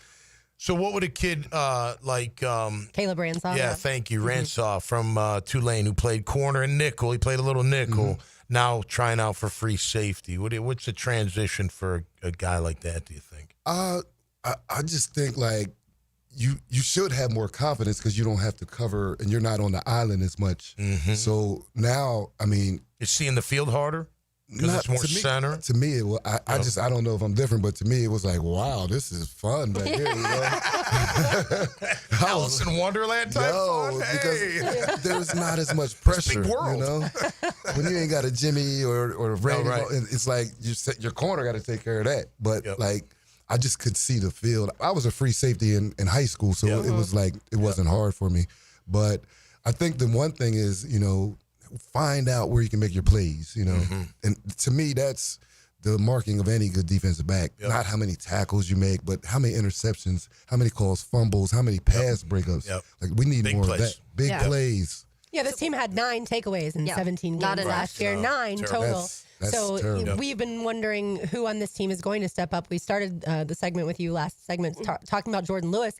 So what would a kid like Caleb Ransaw? Yeah, thank you, Ransaw from Tulane, who played corner and nickel. He played a little nickel. Now trying out for free safety. What's the transition for a guy like that, do you think? I just think like you should have more confidence because you don't have to cover and you're not on the island as much. So now, I mean, you're seeing the field harder because it's more center. To me, it was, I don't know if I'm different, but to me, it was like, wow, this is fun back here. You know? Alice in Wonderland type fun? Because there's not as much pressure. Big world. You know, when you ain't got a Jimmy or a Ray, it's like your corner got to take care of that. But like. I just could see the field. I was a free safety in high school, so it was like it wasn't hard for me. But I think the one thing is, you know, find out where you can make your plays, you know. And to me, that's the marking of any good defensive back. Not how many tackles you make, but how many interceptions, how many calls fumbles, how many pass breakups. Like we need more of that. Big plays. Yeah, this team had 9 takeaways in 17 Not games enough. last year. 9 total. That's so terrible. we've been wondering who on this team is going to step up. We started the segment with you last segment talking about Jordan Lewis.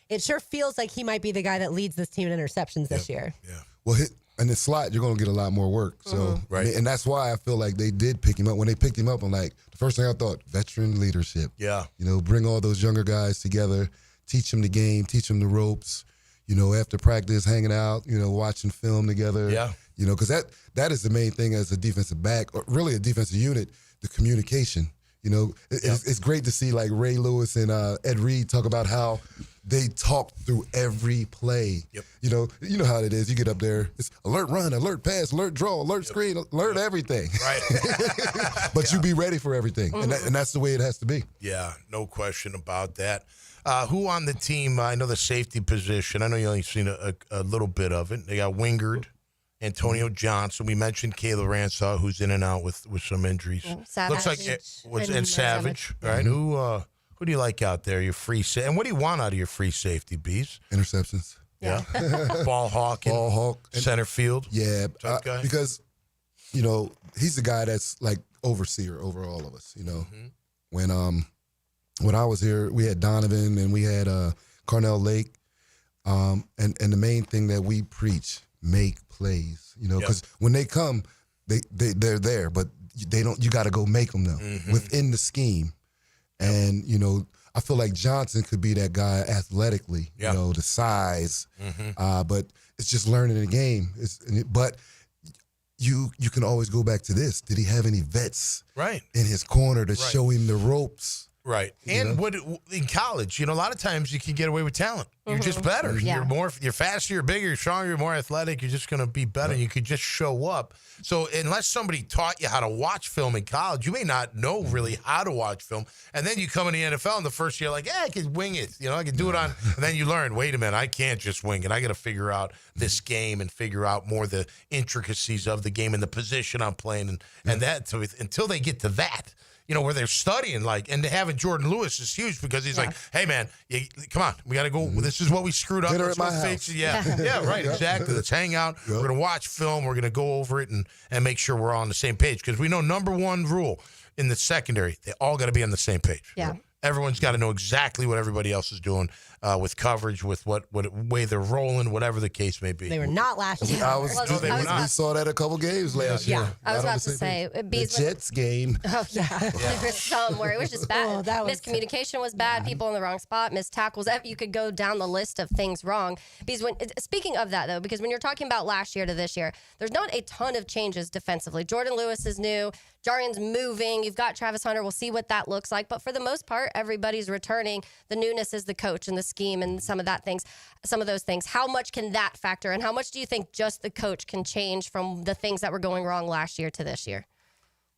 It sure feels like he might be the guy that leads this team in interceptions this year. Yeah. Well, in the slot, you're going to get a lot more work. So, and that's why I feel like they did pick him up. When they picked him up, I'm like, the first thing I thought, veteran leadership. Yeah. You know, bring all those younger guys together, teach them the game, teach them the ropes. You know, after practice, hanging out, you know, watching film together. Yeah. You know, because that is the main thing as a defensive back, or really a defensive unit, the communication. You know, it's great to see like Ray Lewis and Ed Reed talk about how they talk through every play. You know how it is. You get up there, it's alert run, alert pass, alert draw, alert screen, alert everything. Right. But you be ready for everything, and that's the way it has to be. Yeah, no question about that. Who on the team? I know the safety position. I know you only seen a little bit of it. They got Wingard, Antonio Johnson. We mentioned Caleb Ransaw, who's in and out with some injuries. Savage. Looks like and Savage, right? Who do you like out there? Your free safety, and what do you want out of your free safety, Bees? Interceptions. Yeah. Ball hawk, center field. Yeah, type guy? because you know he's the guy that's like overseer over all of us. You know, when I was here, we had Donovan and we had Carnell Lake, and the main thing that we preach: make plays. You know, because when they come, they're there, but they don't. You got to go make them though within the scheme. And you know, I feel like Johnson could be that guy athletically. You know, the size, but it's just learning the game. But you can always go back to this. Did he have any vets in his corner to show him the ropes? Right. And what in college, you know, a lot of times you can get away with talent. You're just better. Yeah. You're faster, you're bigger, you're stronger, you're more athletic. You're just going to be better. You could just show up. So unless somebody taught you how to watch film in college, you may not know really how to watch film. And then you come in the NFL and the first year, like, I can wing it. You know, I can do it on. And then you learn, wait a minute, I can't just wing it. I got to figure out this game and figure out more the intricacies of the game and the position I'm playing. And that, so until they get to that, you know, where they're studying, like, and having Jordan Lewis is huge because he's like, hey, man, come on, we got to go. This is what we screwed up. Dinner at my house. Yeah, right, exactly. Let's hang out. We're going to watch film. We're going to go over it and make sure we're all on the same page because we know number one rule in the secondary, they all got to be on the same page. Yeah. Everyone's got to know exactly what everybody else is doing with coverage, with what way they're rolling, whatever the case may be. They were not last year. We saw that a couple games last year. Yeah, I was about to say. The Jets game. Oh, yeah. There was some where it was just bad. Miscommunication was bad. People in the wrong spot, missed tackles. You could go down the list of things wrong. Because speaking of that, though, because when you're talking about last year to this year, there's not a ton of changes defensively. Jordan Lewis is new. Jarian's moving. You've got Travis Hunter. We'll see what that looks like. But for the most part, everybody's returning. The newness is the coach and the scheme and some of those things. How much can that factor? And how much do you think just the coach can change from the things that were going wrong last year to this year?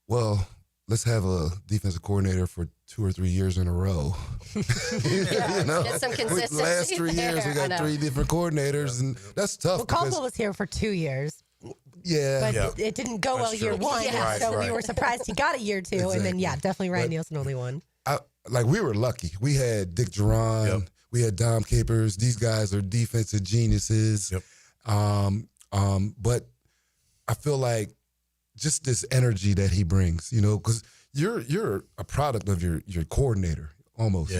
Well, let's have a defensive coordinator for 2 or 3 years in a row. Get some consistency. The last 3 years, we got 3 different coordinators, and that's tough. Well, Caldwell was here for 2 years. Yeah. But it didn't go well year one, so we were surprised he got a year 2. Exactly. And then, definitely Ryan Nielsen only won. We were lucky. We had Dick Duran. We had Dom Capers. These guys are defensive geniuses. But I feel like just this energy that he brings, because you're a product of your coordinator almost,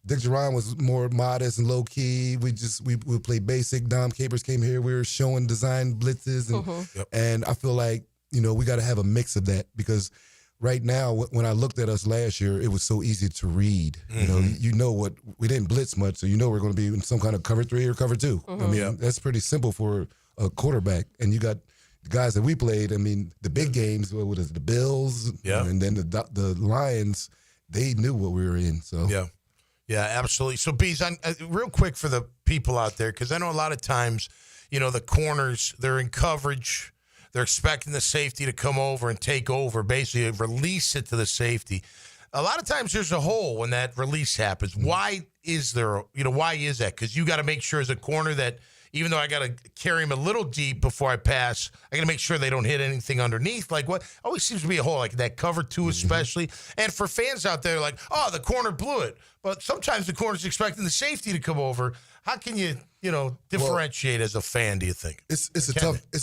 Dick Duran was more modest and low key. We played basic. Dom Capers came here. We were showing design blitzes, and I feel like we got to have a mix of that, because right now, when I looked at us last year, it was so easy to read. What we didn't blitz much, so we're going to be in some kind of cover 3 or cover 2. I mean, that's pretty simple for a quarterback. And you got the guys that we played. I mean, the big games, what is it, the Bills, and then the Lions. They knew what we were in. So yeah, absolutely. So, Bees, real quick for the people out there, because I know a lot of times, the corners, they're in coverage. They're expecting the safety to come over and take over, basically release it to the safety. A lot of times there's a hole when that release happens. Why is there, why is that? Because you got to make sure as a corner that even though I got to carry him a little deep before I pass, I got to make sure they don't hit anything underneath. Like what always seems to be a hole, like that cover 2 especially. And for fans out there, like, oh, the corner blew it. But sometimes the corner's expecting the safety to come over. How can you, differentiate as a fan, do you think? It's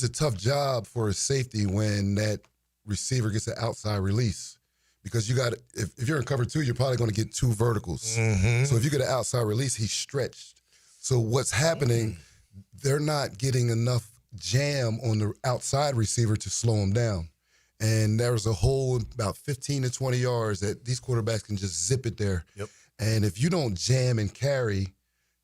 a tough job for a safety when that receiver gets an outside release, because you got if you're in cover 2, you're probably going to get 2 verticals. So if you get an outside release, he's stretched. So what's happening? They're not getting enough jam on the outside receiver to slow him down. And there's a hole about 15 to 20 yards that these quarterbacks can just zip it there. And if you don't jam and carry,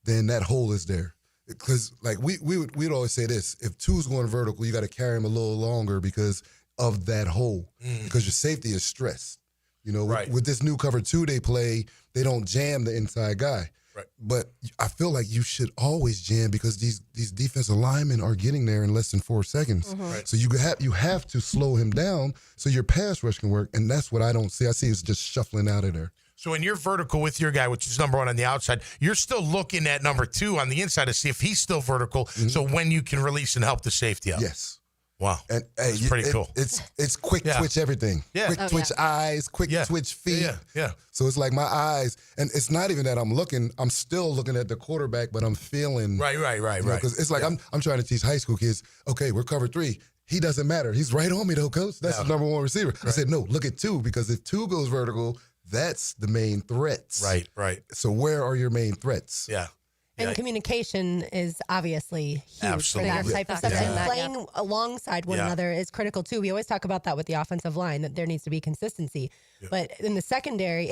then that hole is there. Because we'd always say this: if 2's going vertical, you got to carry him a little longer because of that hole. Because your safety is stressed. With this new cover 2 they play, they don't jam the inside guy. Right. But I feel like you should always jam, because these defensive linemen are getting there in less than 4 seconds. Right. So you have to slow him down so your pass rush can work, and that's what I don't see. I see it's just shuffling out of there. So when you're vertical with your guy, which is number 1 on the outside, you're still looking at number 2 on the inside to see if he's still vertical, so when you can release and help the safety out. Yes. Wow. And that's pretty cool. It's quick twitch everything. Yeah. Quick twitch eyes, quick twitch feet. Yeah. So it's like my eyes, and it's not even that I'm still looking at the quarterback, but I'm feeling. Right. Because it's like I'm trying to teach high school kids, okay, we're cover 3. He doesn't matter. He's right on me though, coach. That's the number 1 receiver. Right. I said, no, look at 2, because if 2 goes vertical, that's the main threats. Right. So where are your main threats? Yeah. And communication is obviously huge for that type of stuff. And playing alongside one another is critical too. We always talk about that with the offensive line, that there needs to be consistency. But in the secondary,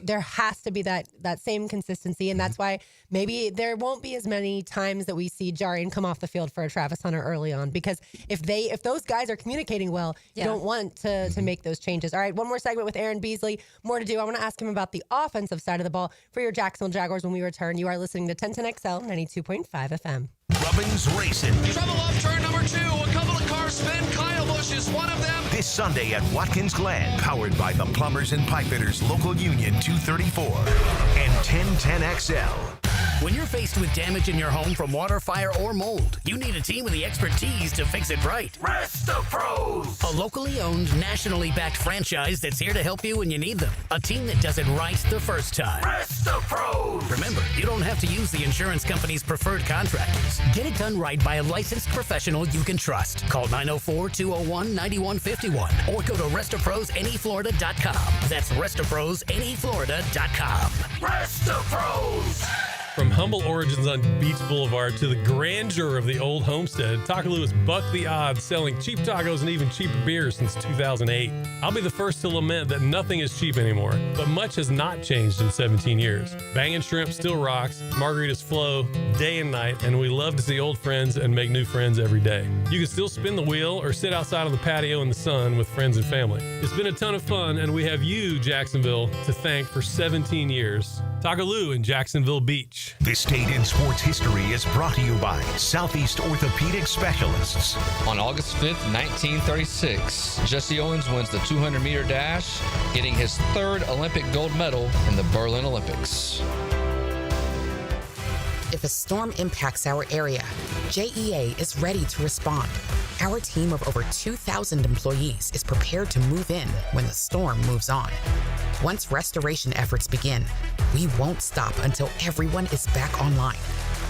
there has to be that same consistency. And that's why maybe there won't be as many times that we see Jarian come off the field for a Travis Hunter early on. Because if those guys are communicating well, you don't want to make those changes. All right, one more segment with Aaron Beasley. More to do. I want to ask him about the offensive side of the ball for your Jacksonville Jaguars when we return. You are listening to 1010XL 92.5 FM. Rubbins Racing. Trouble off turn number 2. A couple of cars spin. Kyle Busch is one of them. This Sunday at Watkins Glen. Powered by the Plumbers and Pipefitters Local Union 234 and 1010XL. When you're faced with damage in your home from water, fire, or mold, you need a team with the expertise to fix it right. Rest-A-Pros! A locally owned, nationally backed franchise that's here to help you when you need them. A team that does it right the first time. Rest-A-Pros! Remember, you don't have to use the insurance company's preferred contractors. Get it done right by a licensed professional you can trust. Call 904-201-9151 or go to RestAProsNEFlorida.com. That's RestAProsNEFlorida.com. Rest-A-Pros! From humble origins on Beach Boulevard to the grandeur of the old homestead, Taco Lou has bucked the odds, selling cheap tacos and even cheaper beers since 2008. I'll be the first to lament that nothing is cheap anymore, but much has not changed in 17 years. Bangin' Shrimp still rocks, margaritas flow day and night, and we love to see old friends and make new friends every day. You can still spin the wheel or sit outside on the patio in the sun with friends and family. It's been a ton of fun, and we have you, Jacksonville, to thank for 17 years. Taco Lou in Jacksonville Beach. This Date in Sports History is brought to you by Southeast Orthopedic Specialists. On August 5th, 1936, Jesse Owens wins the 200-meter dash, getting his third Olympic gold medal in the Berlin Olympics. If a storm impacts our area, JEA is ready to respond. Our team of over 2,000 employees is prepared to move in when the storm moves on. Once restoration efforts begin, we won't stop until everyone is back online.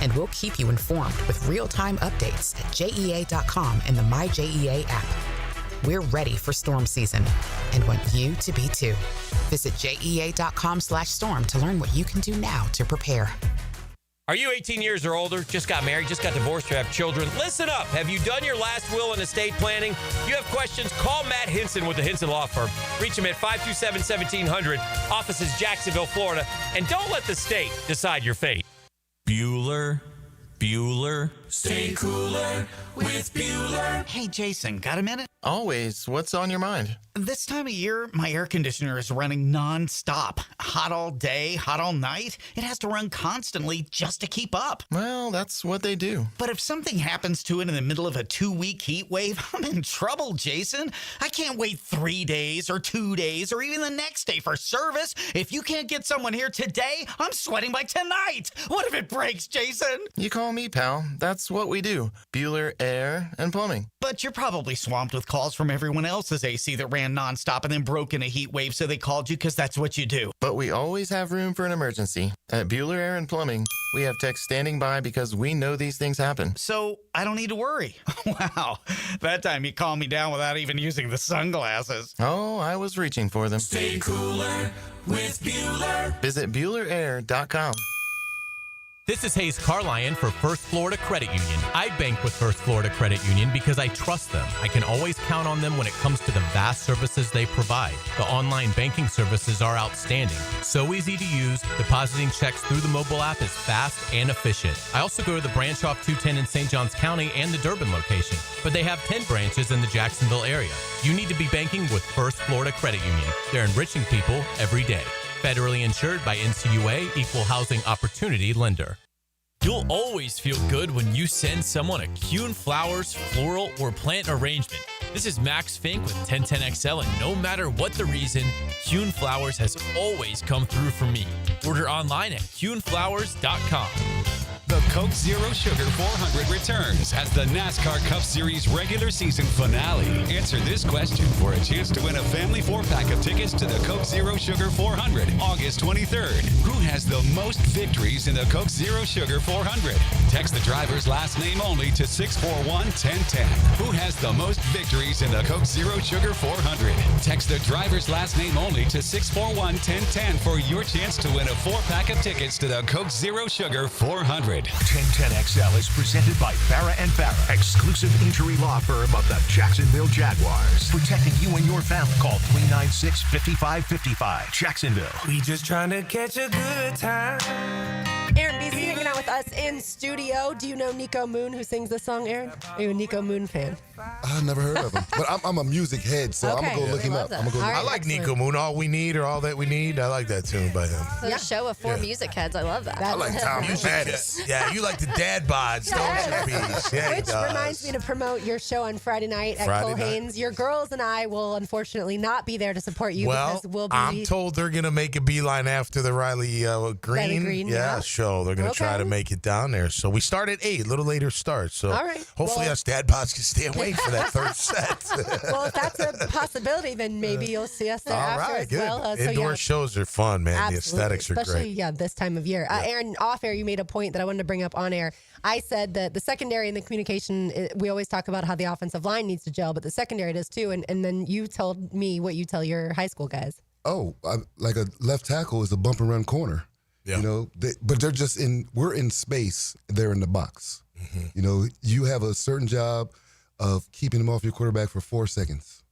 And we'll keep you informed with real-time updates at JEA.com and the MyJEA app. We're ready for storm season and want you to be too. Visit JEA.com/storm to learn what you can do now to prepare. Are you 18 years or older, just got married, just got divorced, or have children? Listen up. Have you done your last will and estate planning? If you have questions, call Matt Hinson with the Hinson Law Firm. Reach him at 527-1700. Office is Jacksonville, Florida. And don't let the state decide your fate. Bueller. Stay cooler with Bueller. Hey, Jason, got a minute? Always. What's on your mind? This time of year, my air conditioner is running non-stop. Hot all day, hot all night. It has to run constantly just to keep up. Well, that's what they do. But if something happens to it in the middle of a 2-week heat wave, I'm in trouble, Jason. I can't wait 3 days or 2 days or even the next day for service. If you can't get someone here today, I'm sweating by tonight. What if it breaks, Jason? You call me, pal. That's what we do. Bueller Air and Plumbing. But you're probably swamped with calls from everyone else's AC that ran nonstop and then broke in a heat wave, so they called you because that's what you do. But we always have room for an emergency. At Bueller Air and Plumbing, we have techs standing by because we know these things happen. So I don't need to worry. Wow. That time you calmed me down without even using the sunglasses. Oh, I was reaching for them. Stay cooler with Bueller. Visit BuellerAir.com. This is Hayes Carlion for First Florida Credit Union. I bank with First Florida Credit Union because I trust them. I can always count on them when it comes to the vast services they provide. The online banking services are outstanding. So easy to use. Depositing checks through the mobile app is fast and efficient. I also go to the branch off 210 in St. Johns County and the Durbin location, but they have 10 branches in the Jacksonville area. You need to be banking with First Florida Credit Union. They're enriching people every day. Federally insured by NCUA, Equal Housing Opportunity Lender. You'll always feel good when you send someone a Coen Flowers, floral, or plant arrangement. This is Max Fink with 1010XL, and no matter what the reason, Coen Flowers has always come through for me. Order online at CoenFlowers.com. The Coke Zero Sugar 400 returns as the NASCAR Cup Series regular season finale. Answer this question for a chance to win a family 4-pack of tickets to the Coke Zero Sugar 400, August 23rd. Who has the most victories in the Coke Zero Sugar 400? Text the driver's last name only to 641-1010. Who has the most victories in the Coke Zero Sugar 400? Text the driver's last name only to 641-1010 for your chance to win a 4-pack of tickets to the Coke Zero Sugar 400. 1010XL is presented by Farah & Farah, exclusive injury law firm of the Jacksonville Jaguars. Protecting you and your family. Call 396-5555. Jacksonville. We just trying to catch a good time. Aaron Beasley hanging out with us in studio. Do you know Nico Moon, who sings this song, Aaron? Are you a Nico Moon fan? I've never heard of him, but I'm a music head, so I'm gonna go look him up. I like Nico Moon. All We Need or All That We Need. I like that tune by him. So a show of 4 music heads. I love that. I like Tom Pettis. Yeah, you like the dad bods, don't you, Peace? Yeah, Which reminds me to promote your show on Friday night at Cole Haynes. Your girls and I will unfortunately not be there to support you because we'll be. I'm told they're going to make a beeline after the Riley Green, show. They're going to try to make it down there. So we start at 8, a little later start. So hopefully us dad bods can stay awake for that third set. Well, if that's a possibility, then maybe you'll see us there after as well. Indoor shows are fun, man. Absolutely. The aesthetics are Especially, great. this time of year. Aaron, off air, you made a point that I wanted to bring up on air. I said that the secondary and the communication, we always talk about how the offensive line needs to gel, but the secondary does too. And then you told me what you tell your high school guys. Oh, like a left tackle is a bump and run corner. Yeah. You know, but they're just we're in space. They're in the box. Mm-hmm. You know, you have a certain job of keeping them off your quarterback for 4 seconds.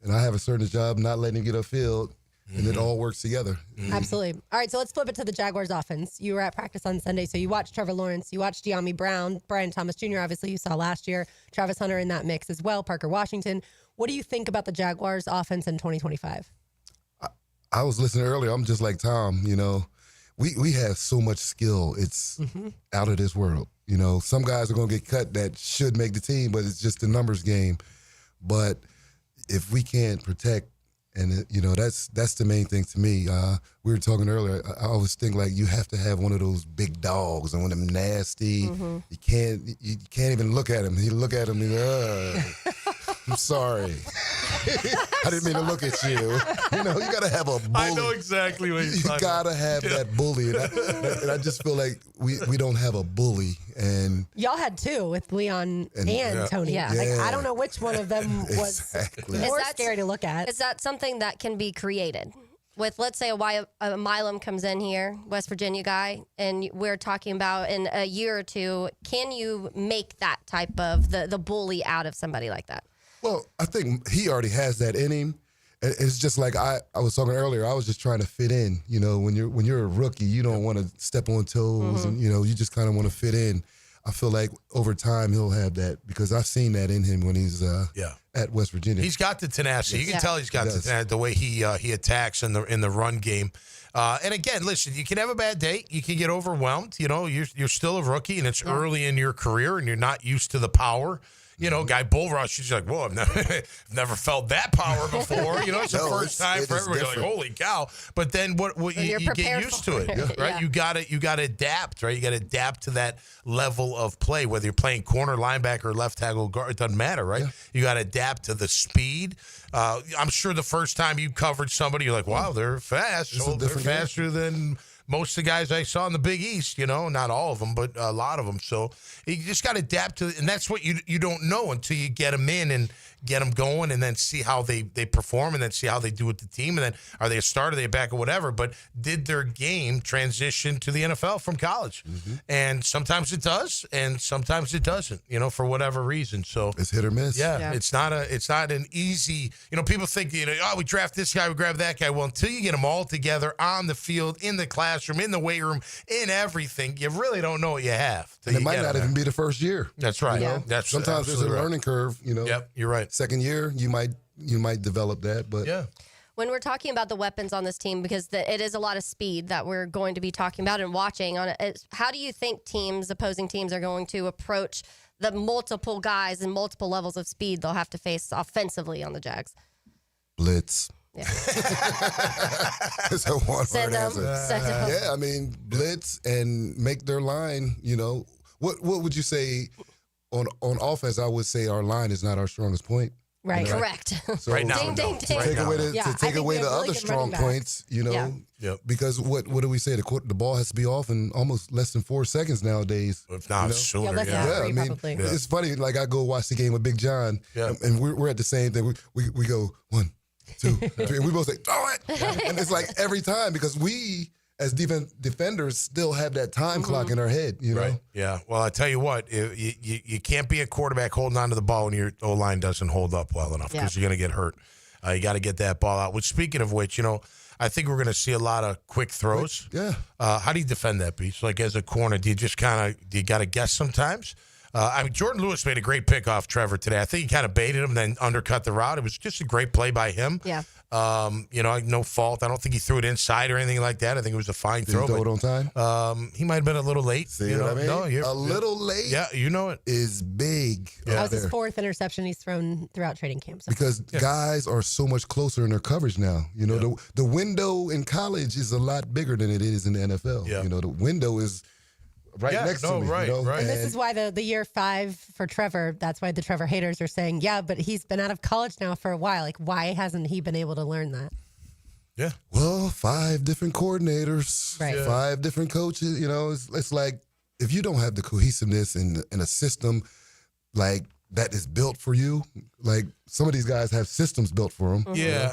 And I have a certain job not letting him get upfield, and it all works together. Mm-hmm. Absolutely. All right, so let's flip it to the Jaguars offense. You were at practice on Sunday, so you watched Trevor Lawrence, you watched De'Ami Brown, Brian Thomas Jr., obviously you saw last year, Travis Hunter in that mix as well, Parker Washington. What do you think about the Jaguars offense in 2025? I was listening earlier. I'm just like Tom, you know. We have so much skill. It's out of this world. You know, some guys are going to get cut that should make the team, but it's just a numbers game. But if we can't protect, and you know, that's the main thing to me. We were talking earlier. I always think like you have to have one of those big dogs and one of them nasty. You can't even look at him. You look at him and I'm sorry. I didn't mean to look at you. You know, you got to have a bully. I know exactly what you're talking about. You got to have that bully. And I just feel like we don't have a bully. And y'all had two with Leon and Tony. Yeah. Like, I don't know which one of them was more scary to look at. Is that something that can be created? With, let's say, a Milam comes in here, West Virginia guy, and we're talking about in a year or two, can you make that type of the bully out of somebody like that? Well, I think he already has that in him. It's just like I was talking earlier. I was just trying to fit in. You know, when you're a rookie, you don't want to step on toes, and you know, you just kind of want to fit in. I feel like over time he'll have that because I've seen that in him when he's at West Virginia. He's got the tenacity. You can tell he's got the way he attacks in the run game. And again, listen, you can have a bad day. You can get overwhelmed. You know, you're still a rookie, and it's early in your career, and you're not used to the power. You know, guy bull rush, he's like, whoa, I've never felt that power before. You know, it's the first time for everybody. Like, holy cow. But then what you get used to it, right? You gotta adapt, right? You gotta adapt to that level of play, whether you're playing corner, linebacker, or left tackle, guard, it doesn't matter, right? Yeah. You gotta adapt to the speed. I'm sure the first time you covered somebody, you're like, wow, they're fast. They're faster than most of the guys I saw in the Big East, you know, not all of them, but a lot of them. So you just got to adapt to it. And that's what you don't know until you get them in and get them going and then see how they perform and then see how they do with the team. And then are they a starter, are they a back, or whatever. But did their game transition to the NFL from college? And sometimes it does and sometimes it doesn't, you know, for whatever reason. So it's hit or miss. Yeah. It's not an easy, you know, people think, you know, we draft this guy, we grab that guy. Well, until you get them all together on the field, in the classroom, in the weight room, in everything, you really don't know what you have. And it might not even be the first year. That's right. You know? That's sometimes there's a learning curve, you know. Yep, you're right. Second year, you might develop that, but when we're talking about the weapons on this team, because it is a lot of speed that we're going to be talking about and watching on it, how do you think opposing teams are going to approach the multiple guys and multiple levels of speed they'll have to face offensively on the Jags? Blitz. Yeah. It's a one-word answer. Yeah, I mean, blitz and make their line, you know. What would you say on offense? I would say our line is not our strongest point. Right. Correct. So right now, ding, ding, ding. To take away the other strong points, you know, because what do we say? The ball has to be off in almost less than 4 seconds nowadays. If not sooner, I mean, it's funny. Like I go watch the game with Big John, and we're at the same thing. We go 1, 2, 3, and we both say throw it, and it's like every time because we, as defenders, still have that time clock in our head, you know? Right. Yeah. Well, I tell you what, you can't be a quarterback holding on to the ball when your O-line doesn't hold up well enough because you're going to get hurt. You got to get that ball out. Which, speaking of which, you know, I think we're going to see a lot of quick throws. Yeah. How do you defend that, Beast? Like as a corner, do you got to guess sometimes? Jordan Lewis made a great pick off Trevor today. I think he kind of baited him, then undercut the route. It was just a great play by him. Yeah. No fault. I don't think he threw it inside or anything like that. I think it was a fine Did throw. he throw it on time? He might have been a little late. See what I mean? No, a little late. Yeah, you know it is big. That was his 4th interception he's thrown throughout training camp. So. Because guys are so much closer in their coverage now. You know, the window in college is a lot bigger than it is in the NFL. Yeah. You know, the window is next to me. Right, you know? right. And this is why the year 5 for Trevor, that's why the Trevor haters are saying, yeah, but he's been out of college now for a while. Like, why hasn't he been able to learn that? Yeah. Well, 5 different coordinators, right. 5 different coaches. You know, it's like if you don't have the cohesiveness in a system like that is built for you, like some of these guys have systems built for them. Yeah. You know?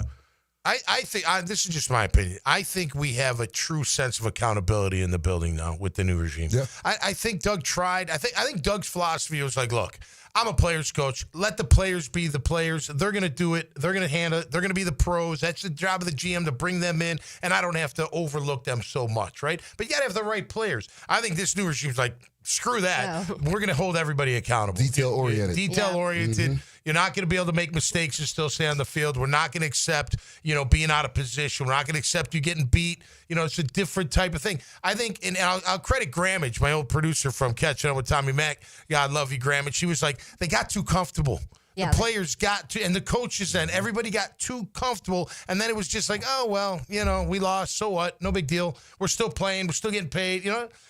I think this is just my opinion. I think we have a true sense of accountability in the building now with the new regime. Yeah. I think Doug tried. I think Doug's philosophy was like, look, I'm a players coach. Let the players be the players. They're going to do it. They're going to handle it. They're going to be the pros. That's the job of the GM to bring them in, and I don't have to overlook them so much, right? But you got to have the right players. I think this new regime's like, screw that. No. We're going to hold everybody accountable. Detail-oriented. Detail-oriented. Mm-hmm. You're not going to be able to make mistakes and still stay on the field. We're not going to accept, being out of position. We're not going to accept you getting beat. It's a different type of thing. I think, and I'll credit Grammage, my old producer from Catching Up with Tommy Mack. God, I love you, Grammage. She was like, they got too comfortable. Yeah. The players got to, and the coaches and everybody got too comfortable. And then it was just like, oh, well, we lost. So what? No big deal. We're still playing. We're still getting paid.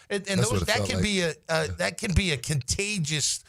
That can be a contagious,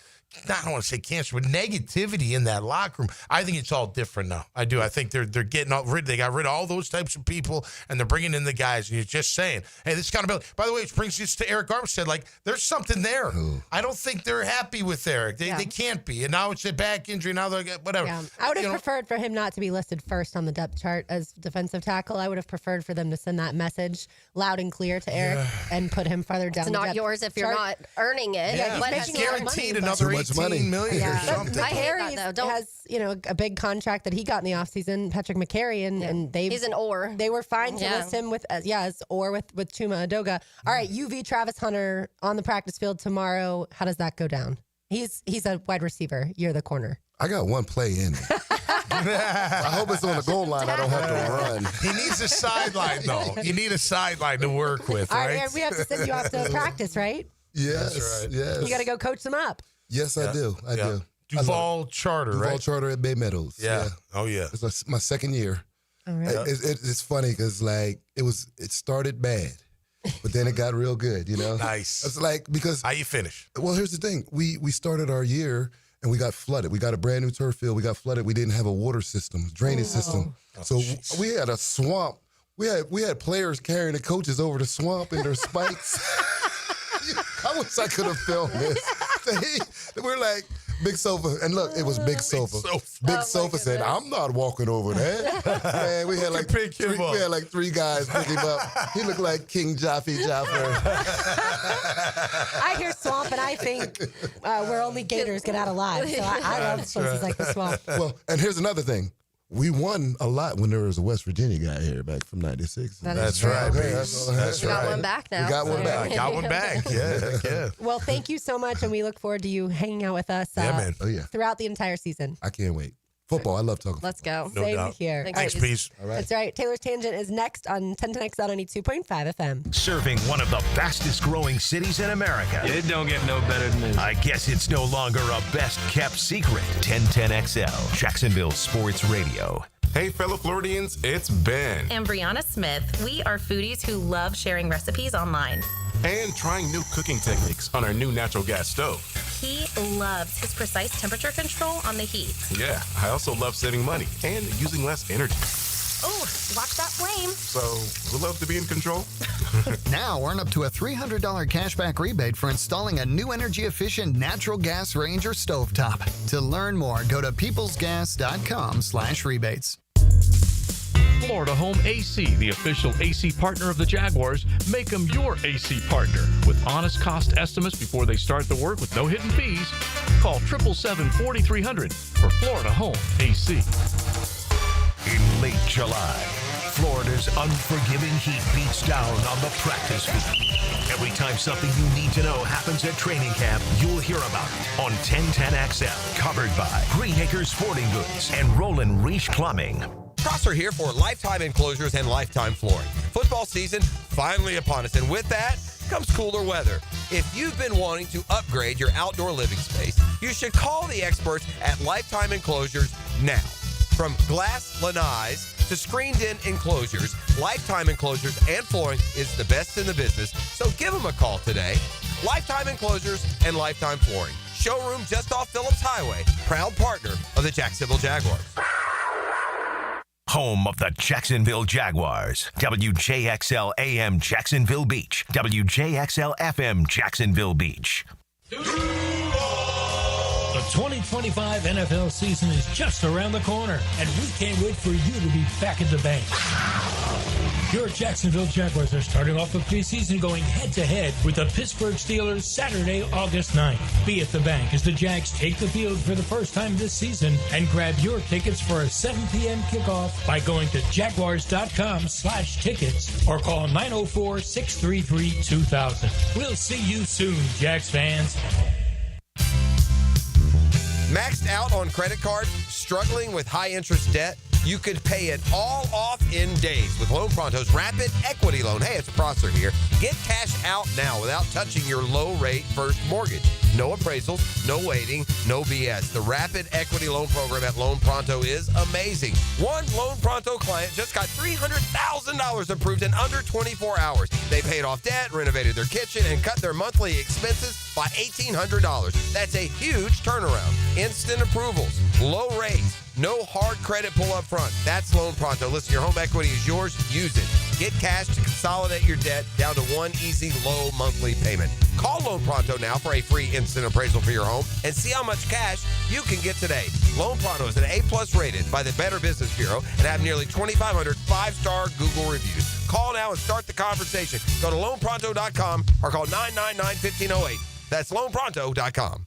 I don't want to say cancer, but negativity in that locker room. I think it's all different now. I do. I think they're getting they got rid of all those types of people, and they're bringing in the guys. And you're just saying, hey, this accountability. By the way, it brings us to Eric Armstead. Like, there's something there. Ooh. I don't think they're happy with Eric. They can't be. And now it's a back injury. Now they're whatever. Yeah. I would have preferred for him not to be listed first on the depth chart as defensive tackle. I would have preferred for them to send that message loud and clear to Eric and put him farther down. It's the not depth yours if you're chart. not earning it. Yeah, But he's making guaranteed a lot of another Too much $18 million or something. I hate Harry that, though. has a big contract that he got in the offseason, Patrick McCary, and he's an or. They were fine to list him with as or with Chuma Adoga. All right, UV Travis Hunter on the practice field tomorrow. How does that go down? He's a wide receiver. You're the corner. I got one play in. I hope it's on the goal line. I don't have to run. He needs a sideline, though. You need a sideline to work with, All right? right, we have to send you off to practice, right? Yes, That's right. yes. You got to go coach them up. Yes, I do. I do. Duval Charter, right? Duval Charter at Bay Meadows. Yeah. Oh, yeah. It's my second year. All right. It's funny because it started bad, but then it got real good. Nice. It's like because how you finish? Well, here's the thing: we started our year and we got flooded. We got a brand new turf field. We got flooded. We didn't have a water system, drainage system. So we had a swamp. We had players carrying the coaches over the swamp in their spikes. I wish I could have filmed this. We're like, Big Sofa, and look, it was Big Sofa. Big Sofa said, "I'm not walking over there." Man, we had like three guys pick him up. He looked like King Jaffe Jaffer. I hear swamp and I think where only gators get out alive. So I love places like the swamp. Well, and here's another thing. We won a lot when there was a West Virginia guy here back from '96. That's right, Okay, Beast. that's We right. got one back now. We got one back. Got one back. Yeah, yeah. Well, thank you so much, and we look forward to you hanging out with us man. Oh, yeah. throughout the entire season. I can't wait. Football, I love talking. Let's go. No Same doubt. here. Thanks, Beast. All right. That's right. Taylor's Tangent is next on 1010X on 92.5 FM. Serving one of the fastest growing cities in America. It don't get no better than this. I guess it's no longer a best kept secret. 1010XL, Jacksonville Sports Radio. Hey, fellow Floridians, it's Ben. And Brianna Smith. We are foodies who love sharing recipes online. And trying new cooking techniques on our new natural gas stove. He loves his precise temperature control on the heat. Yeah, I also love saving money and using less energy. Oh, watch that flame. So, who loves to be in control? Now earn up to a $300 cashback rebate for installing a new energy-efficient natural gas range or stovetop. To learn more, go to peoplesgas.com/rebates. Florida Home AC, the official AC partner of the Jaguars. Make them your AC partner. With honest cost estimates before they start the work with no hidden fees. Call 777-4300 for Florida Home AC. In late July, Florida's unforgiving heat beats down on the practice field. Every time something you need to know happens at training camp, you'll hear about it on 1010XL. Covered by Green Acres Sporting Goods and Roland Reach Plumbing. Prosser here for Lifetime Enclosures and Lifetime Flooring. Football season finally upon us, and with that comes cooler weather. If you've been wanting to upgrade your outdoor living space, you should call the experts at Lifetime Enclosures now. From glass lanais to screened-in enclosures, Lifetime Enclosures and Flooring is the best in the business, so give them a call today. Lifetime Enclosures and Lifetime Flooring. Showroom just off Phillips Highway. Proud partner of the Jacksonville Jaguars. Home of the Jacksonville Jaguars. WJXL AM Jacksonville Beach. WJXL FM Jacksonville Beach. The 2025 NFL season is just around the corner, and we can't wait for you to be back at the bank. Your Jacksonville Jaguars are starting off the preseason going head-to-head with the Pittsburgh Steelers Saturday, August 9th. Be at the bank as the Jags take the field for the first time this season, and grab your tickets for a 7 p.m. kickoff by going to jaguars.com/tickets or call 904-633-2000. We'll see you soon, Jags fans. Maxed out on credit cards, struggling with high interest debt? You could pay it all off in days with Loan Pronto's Rapid Equity Loan. Hey, it's Prosser here. Get cash out now without touching your low-rate first mortgage. No appraisals, no waiting, no BS. The Rapid Equity Loan program at Loan Pronto is amazing. One Loan Pronto client just got $300,000 approved in under 24 hours. They paid off debt, renovated their kitchen, and cut their monthly expenses by $1,800. That's a huge turnaround. Instant approvals, low rates, no hard credit pull up front. That's Loan Pronto. Listen, your home equity is yours. Use it. Get cash to consolidate your debt down to one easy, low monthly payment. Call Loan Pronto now for a free instant appraisal for your home and see how much cash you can get today. Loan Pronto is an A+ rated by the Better Business Bureau and have nearly 2,500 5-star Google reviews. Call now and start the conversation. Go to loanpronto.com or call 999-1508. That's loanpronto.com.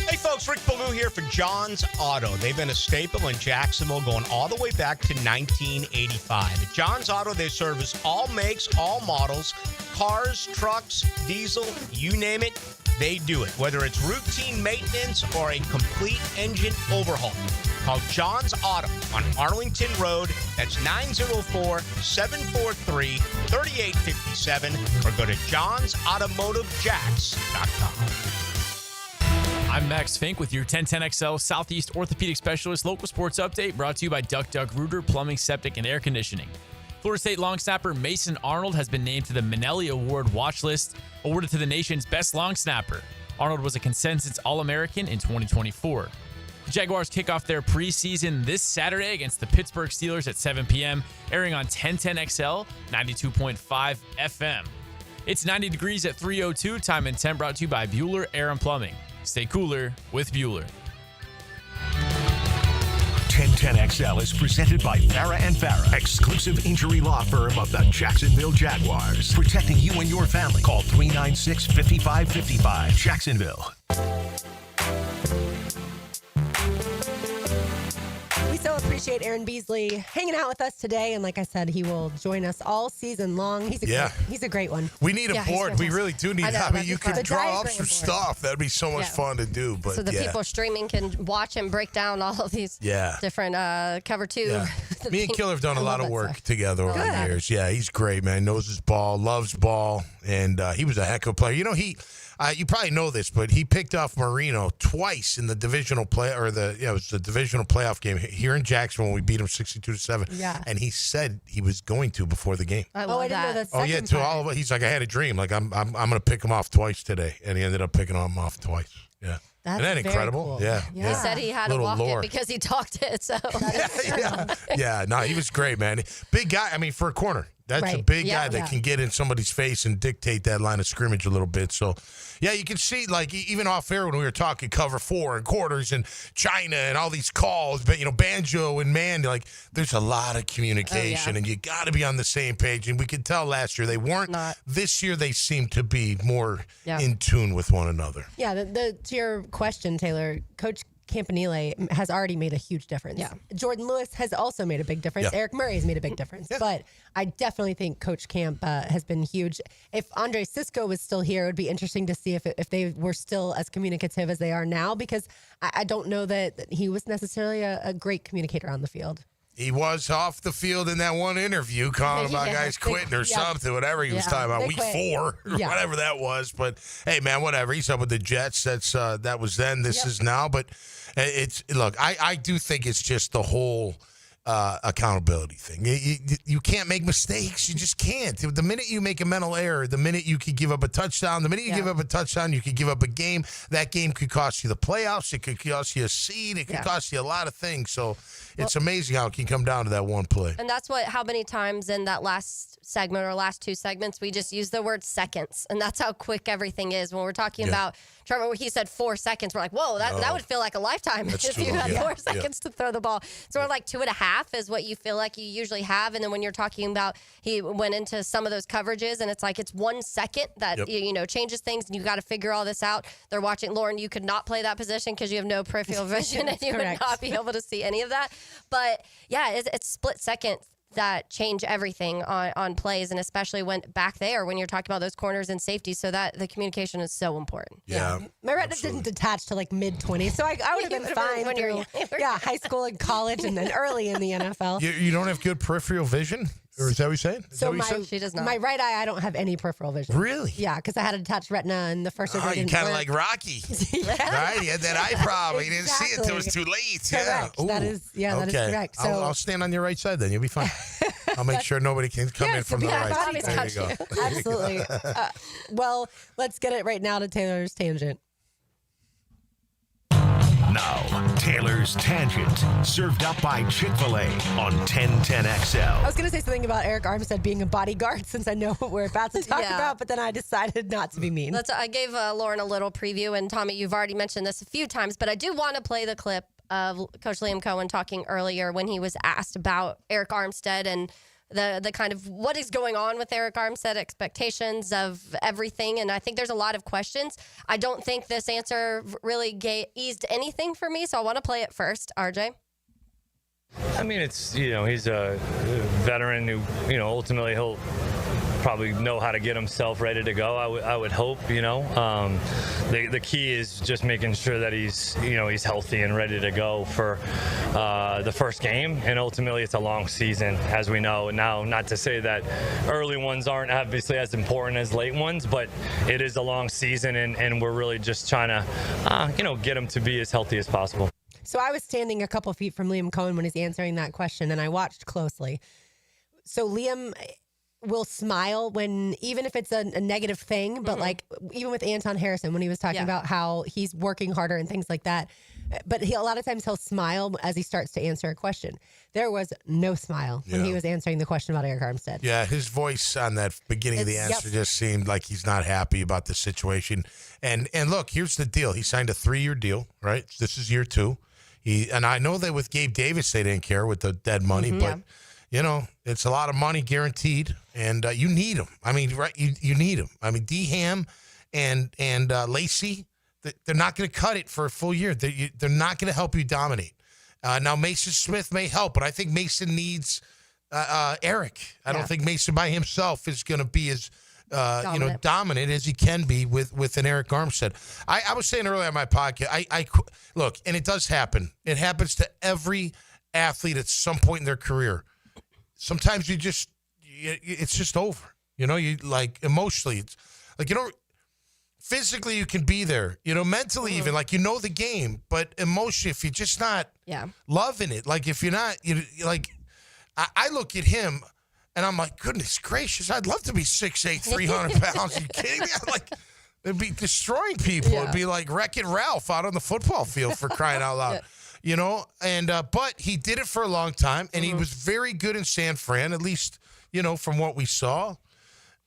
Hey folks, Rick Ballou here for John's Auto. They've been a staple in Jacksonville going all the way back to 1985. At John's Auto, they service all makes, all models, cars, trucks, diesel, you name it, they do it. Whether it's routine maintenance or a complete engine overhaul. Call John's Auto on Arlington Road. That's 904-743-3857 or go to johnsautomotivejacks.com. I'm Max Fink with your 1010XL Southeast Orthopedic Specialist local sports update brought to you by Duck Duck Rooter Plumbing, Septic, and Air Conditioning. Florida State long snapper Mason Arnold has been named to the Minnelli Award watch list, awarded to the nation's best long snapper. Arnold was a consensus All-American in 2024. The Jaguars kick off their preseason this Saturday against the Pittsburgh Steelers at 7 p.m., airing on 1010XL, 92.5 FM. It's 90 degrees at 3:02, time and temp brought to you by Bueller Air and Plumbing. Stay cooler with Bueller. 1010XL is presented by Farah and Farah, exclusive injury law firm of the Jacksonville Jaguars. Protecting you and your family. Call 396-5555. Jacksonville. We so appreciate Aaron Beasley hanging out with us today. And like I said, he will join us all season long. He's a great one. We need a board. We really do need that. I mean, you could draw up some board. stuff. That'd be so much fun to do. But so the people streaming can watch and break down all of these different cover two. Yeah. Me and Killer have done a lot of work together over the years. Yeah, he's great, man. Knows his ball, loves ball, and he was a heck of a player. You know, you probably know this, but he picked off Marino twice in the divisional it was the divisional playoff game here in Jacksonville when we beat him 62-7. Yeah. And he said he was going to before the game. I didn't know that. Oh yeah, to all of it. He's like, I had a dream. Like I'm going to pick him off twice today, and he ended up picking him off twice. Yeah. That's Isn't that incredible? Cool. Yeah. He said he had to walk lore. it because he talked it. So No, he was great, man. Big guy. I mean, for a corner. That's a big guy that can get in somebody's face and dictate that line of scrimmage a little bit. So, yeah, you can see, like, even off air when we were talking cover 4 and quarters and China and all these calls, but, Banjo and Mandy, like, there's a lot of communication and you got to be on the same page. And we could tell last year they weren't. This year they seem to be more in tune with one another. Yeah, to your question, Taylor, Coach Campanile has already made a huge difference. Yeah. Jordan Lewis has also made a big difference. Yeah. Eric Murray has made a big difference. But I definitely think Coach Camp has been huge. If Andre Sisco was still here, it would be interesting to see if they were still as communicative as they are now, because I don't know that he was necessarily a great communicator on the field. He was off the field in that one interview, calling about guys quitting or something, whatever he was talking about, week 4, or whatever that was. But hey, man, whatever. He's up with the Jets. That was then. This is now. But look. I do think it's just the whole accountability thing. You can't make mistakes. You just can't. The minute you make a mental error, the minute you could give up a touchdown, the minute you give up a touchdown, you could give up a game. That game could cost you the playoffs. It could cost you a seed. It could cost you a lot of things. So it's amazing how it can come down to that one play. And that's how many times in that last segment or last 2 segments, we just use the word seconds. And that's how quick everything is. When we're talking about Trevor, he said 4 seconds. We're like, whoa, that would feel like a lifetime if you had 4 seconds to throw the ball. So we're like 2.5 is what you feel like you usually have. And then when you're talking about, he went into some of those coverages, and it's like it's 1 second that changes things, and you got to figure all this out. They're watching. Lauren, you could not play that position because you have no peripheral vision, and you would not be able to see any of that. But yeah, it's split seconds that change everything on plays, and especially when back there when you're talking about those corners and safety, so that the communication is so important. Yeah. My retina didn't detach to like mid-20s, so I would have been fine when you're high school and college and then early in the NFL. You don't have good peripheral vision? Or is that what you're saying? She does not. My right eye, I don't have any peripheral vision. Really? Yeah, because I had a detached retina in the first surgery. Oh, you're kind of like Rocky. Right? He had that eye problem. He didn't see it until it was too late. Correct. Yeah. That is correct. So I'll stand on your right side then. You'll be fine. I'll make sure nobody can come in from the right. There you go. Absolutely. Well, let's get it right now to Taylor's Tangent. Now, Taylor's Tangent, served up by Chick-fil-A on 1010XL. I was going to say something about Eric Armstead being a bodyguard, since I know what we're about to talk about, but then I decided not to be mean. I gave Lauren a little preview, and Tommy, you've already mentioned this a few times, but I do want to play the clip of Coach Liam Coen talking earlier when he was asked about Eric Armstead and the kind of what is going on with Eric Armstead, expectations of everything. And I think there's a lot of questions. I don't think this answer really eased anything for me, so I want to play it first. RJ? I mean, it's, he's a veteran who, ultimately he'll probably know how to get himself ready to go. I would hope, the key is just making sure that he's healthy and ready to go for the first game. And ultimately it's a long season, as we know. Now, not to say that early ones aren't obviously as important as late ones, but it is a long season, and we're really just trying to, get him to be as healthy as possible. So I was standing a couple feet from Liam Coen when he's answering that question, and I watched closely. So Liam will smile even if it's a negative thing, but like even with Anton Harrison, when he was talking about how he's working harder and things like that, but a lot of times he'll smile as he starts to answer a question. There was no smile when he was answering the question about Eric Armstead. Yeah, his voice on that beginning of the answer just seemed like he's not happy about the situation. And look, here's the deal. He signed a 3-year deal, right? This is year 2. And I know that with Gabe Davis, they didn't care with the dead money, but it's a lot of money guaranteed, and you need them. I mean, right? You need them. I mean, D-Ham and Lacey, they're not going to cut it for a full year. They're not going to help you dominate. Now, Mason Smith may help, but I think Mason needs Eric. I don't think Mason by himself is going to be as dominant as he can be with an Eric Armstead. I was saying earlier on my podcast, I look, and it does happen. It happens to every athlete at some point in their career. Sometimes it's just over. You like emotionally, it's like, physically you can be there, mentally even, like, the game, but emotionally, if you're just not loving it, like if you're not, I look at him and I'm like, goodness gracious, I'd love to be 6'8", 300 pounds. Are you kidding me? Like, it'd be destroying people. It'd be like Wreck-It Ralph out on the football field, for crying out loud. But he did it for a long time, and he was very good in San Fran, at least, from what we saw.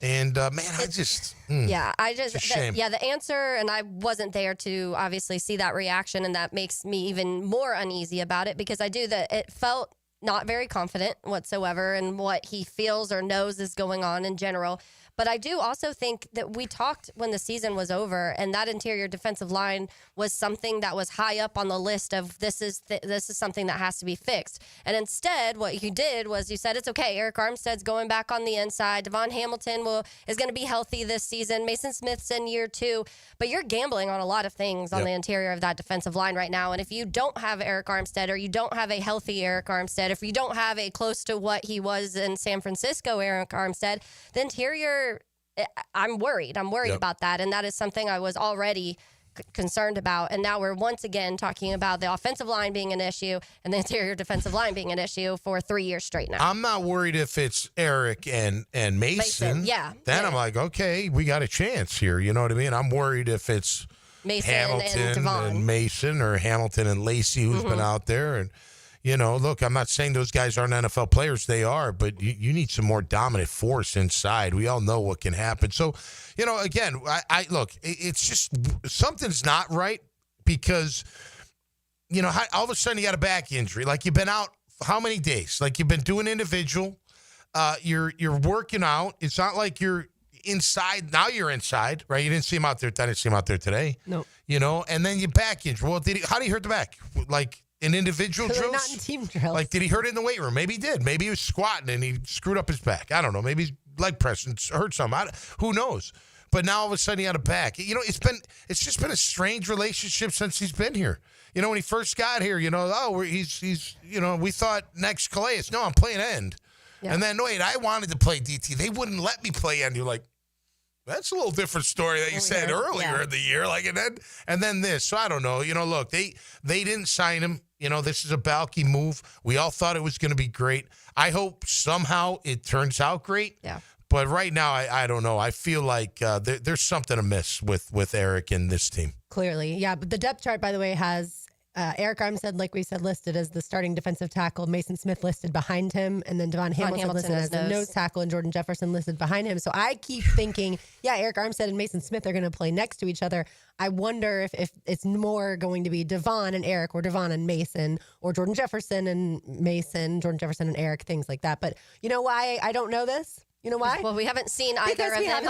And, it's a shame. The answer, and I wasn't there to obviously see that reaction, and that makes me even more uneasy about it, because it felt not very confident whatsoever in what he feels or knows is going on in general. But I do also think that we talked when the season was over, and that interior defensive line was something that was high up on the list of this is something that has to be fixed. And instead, what you did was you said, it's okay, Eric Armstead's going back on the inside. Devon Hamilton is going to be healthy this season. Mason Smith's in year 2. But you're gambling on a lot of things on the interior of that defensive line right now. And if you don't have Eric Armstead, or you don't have a healthy Eric Armstead, if you don't have a close to what he was in San Francisco Eric Armstead, the interior, I'm worried. I'm worried about that. And that is something I was already concerned about. And now we're once again talking about the offensive line being an issue and the interior defensive line being an issue for 3 years straight now. I'm not worried if it's Eric and Mason. Yeah. Then I'm like, okay, we got a chance here. You know what I mean? I'm worried if it's Mason Hamilton and Devon. Mason, or Hamilton and Lacey, who's been out there. And, look, I'm not saying those guys aren't NFL players. They are, but you need some more dominant force inside. We all know what can happen. So, again, I look, it's just something's not right because, all of a sudden you got a back injury. Like, you've been out how many days? Like, you've been doing individual. You're working out. It's not like you're inside. Now you're inside, right? You didn't see him out there. I didn't see him out there today. No. And then your back injury. Well, how did he hurt the back? Like, in individual drills? Not in team drills. Like, did he hurt it in the weight room? Maybe he did. Maybe he was squatting and he screwed up his back. I don't know. Maybe he's leg pressing hurt something. Who knows? But now all of a sudden he had a back. It's just been a strange relationship since he's been here. When he first got here, he's we thought next Calais. No, I'm playing end. Yeah. And then, wait, I wanted to play DT. They wouldn't let me play end. You're like, that's a little different story that you said earlier in the year. Like, and then this. So I don't know. Look, they didn't sign him. This is a Balky move. We all thought it was going to be great. I hope somehow it turns out great. Yeah. But right now, I don't know. I feel like there's something amiss with Eric and this team. Clearly, yeah. But the depth chart, by the way, has Eric Armstead, like we said, listed as the starting defensive tackle. Mason Smith listed behind him. And then Devon Hamilton listed as the nose tackle, and Jordan Jefferson listed behind him. So I keep thinking, Eric Armstead and Mason Smith are going to play next to each other. I wonder if it's more going to be Devon and Eric, or Devon and Mason, or Jordan Jefferson and Mason, Jordan Jefferson and Eric, things like that. But you know why I don't know this? You know why? Well, we haven't seen either of them.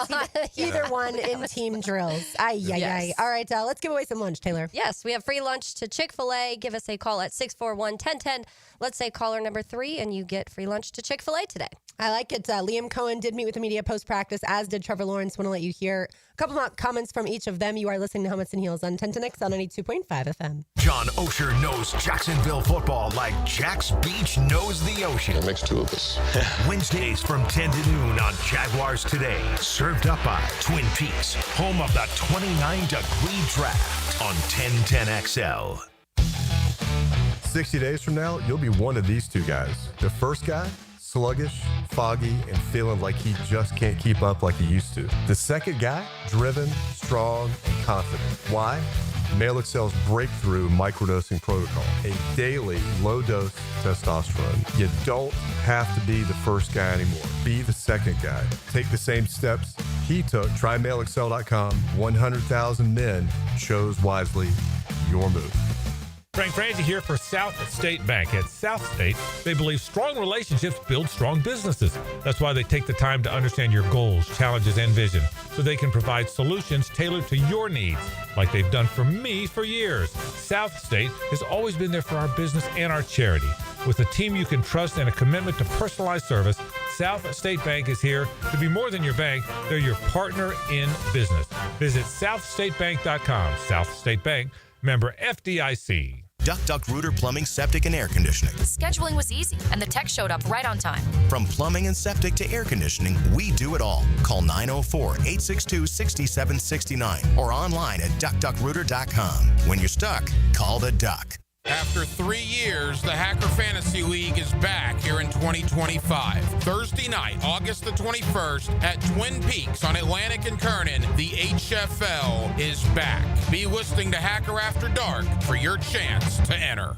Either one in team drills. Ay. All right, let's give away some lunch, Taylor. Yes, we have free lunch to Chick-fil-A. Give us a call at 641-1010. Let's say caller number 3, and you get free lunch to Chick-fil-A today. I like it. Liam Coen did meet with the media post-practice, as did Trevor Lawrence. Want to let you hear a couple of comments from each of them. You are listening to Helmets and Heels on 1010X on 92.5 FM. John Osher knows Jacksonville football like Jack's Beach knows the ocean. That makes 2 of us. Wednesdays from 10 to noon on Jaguars Today. Served up by Twin Peaks, home of the 29-degree draft on 1010XL. 60 days from now, you'll be one of these 2 guys. The first guy, sluggish, foggy, and feeling like he just can't keep up like he used to. The second guy, driven, strong, and confident. Why? Male Excel's breakthrough microdosing protocol, a daily low-dose testosterone. You don't have to be the first guy anymore. Be the second guy. Take the same steps he took. Try MaleExcel.com. 100,000 men chose wisely. Your move. Frank Frangie here for South State Bank. At South State, they believe strong relationships build strong businesses. That's why they take the time to understand your goals, challenges, and vision, so they can provide solutions tailored to your needs, like they've done for me for years. South State has always been there for our business and our charity. With a team you can trust and a commitment to personalized service, South State Bank is here to be more than your bank. They're your partner in business. Visit southstatebank.com. South State Bank, member FDIC. Duck Rooter Plumbing, Septic, and Air Conditioning. Scheduling was easy, and the tech showed up right on time. From plumbing and septic to air conditioning, we do it all. Call 904-862-6769 or online at duckduckrooter.com. When you're stuck, call the Duck. After 3 years, the Hacker Fantasy League is back here in 2025. Thursday night, August the 21st at Twin Peaks on Atlantic and Kernan, the HFL is back. Be listening to Hacker After Dark for your chance to enter.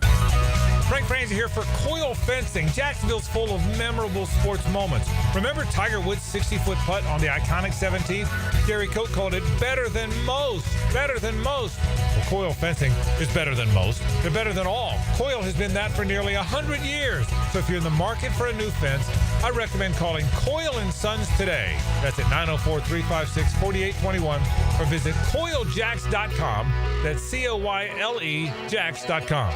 Frank Franzi here for Coil Fencing. Jacksonville's full of memorable sports moments. Remember Tiger Woods' 60-foot putt on the iconic 17th? Gary Coat called it better than most. Better than most. Well, Coil Fencing is better than most. They're better than all. Coil has been that for nearly 100 years. So if you're in the market for a new fence, I recommend calling Coil & Sons today. That's at 904-356-4821 or visit coiljacks.com. That's C-O-Y-L-E Jacks.com.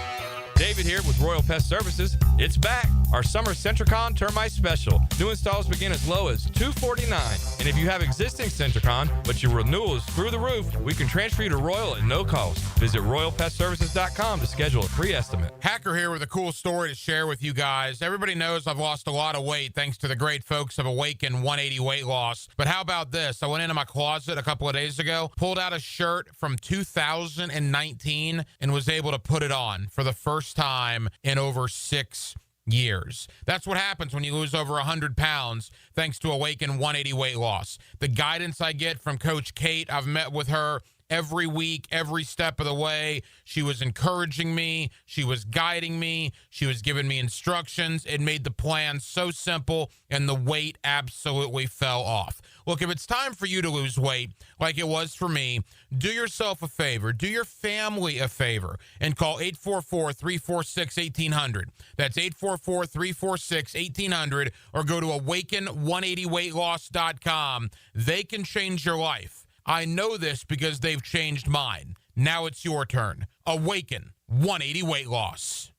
David here with Royal Pest Services. It's back. Our summer Centricon Termite Special. New installs begin as low as $249. And if you have existing Centricon, but your renewal is through the roof, we can transfer you to Royal at no cost. Visit RoyalPestServices.com to schedule a free estimate. Hacker here with a cool story to share with you guys. Everybody knows I've lost a lot of weight thanks to the great folks of Awaken 180 Weight Loss. But how about this? I went into my closet a couple of days ago, pulled out a shirt from 2019, and was able to put it on for the first time in over 6 years. That's what happens when you lose over 100 pounds thanks to Awaken 180 Weight Loss. The guidance I get from Coach Kate, I've met with her every week, every step of the way. She was encouraging me. She was guiding me. She was giving me instructions. It made the plan so simple, and the weight absolutely fell off. Look, if it's time for you to lose weight, like it was for me, do yourself a favor. Do your family a favor and call 844-346-1800. That's 844-346-1800, or go to awaken180weightloss.com. They can change your life. I know this because they've changed mine. Now it's your turn. Awaken 180 Weight Loss.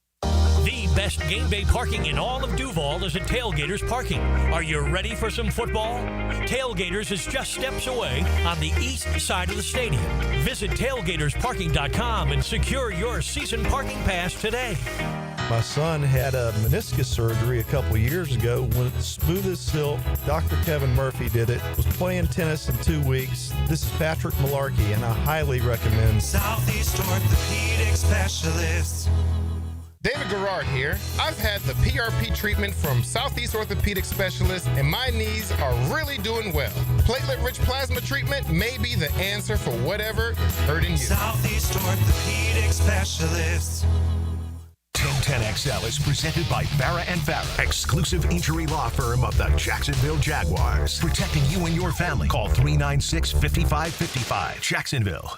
The best game day parking in all of Duval is at Tailgaters Parking. Are you ready for some football? Tailgaters is just steps away on the east side of the stadium. Visit tailgatorsparking.com and secure your season parking pass today. My son had a meniscus surgery a couple years ago. When it's smooth as silk, Dr. Kevin Murphy did it. Was playing tennis in 2 weeks. This is Patrick Malarkey, and I highly recommend Southeast Orthopedic Specialists. David Garrard here. I've had the PRP treatment from Southeast Orthopedic Specialists, and my knees are really doing well. Platelet-rich plasma treatment may be the answer for whatever is hurting you. Southeast Orthopedic Specialists. 1010XL is presented by Farah & Farah, exclusive injury law firm of the Jacksonville Jaguars. Protecting you and your family. Call 396-5555. Jacksonville.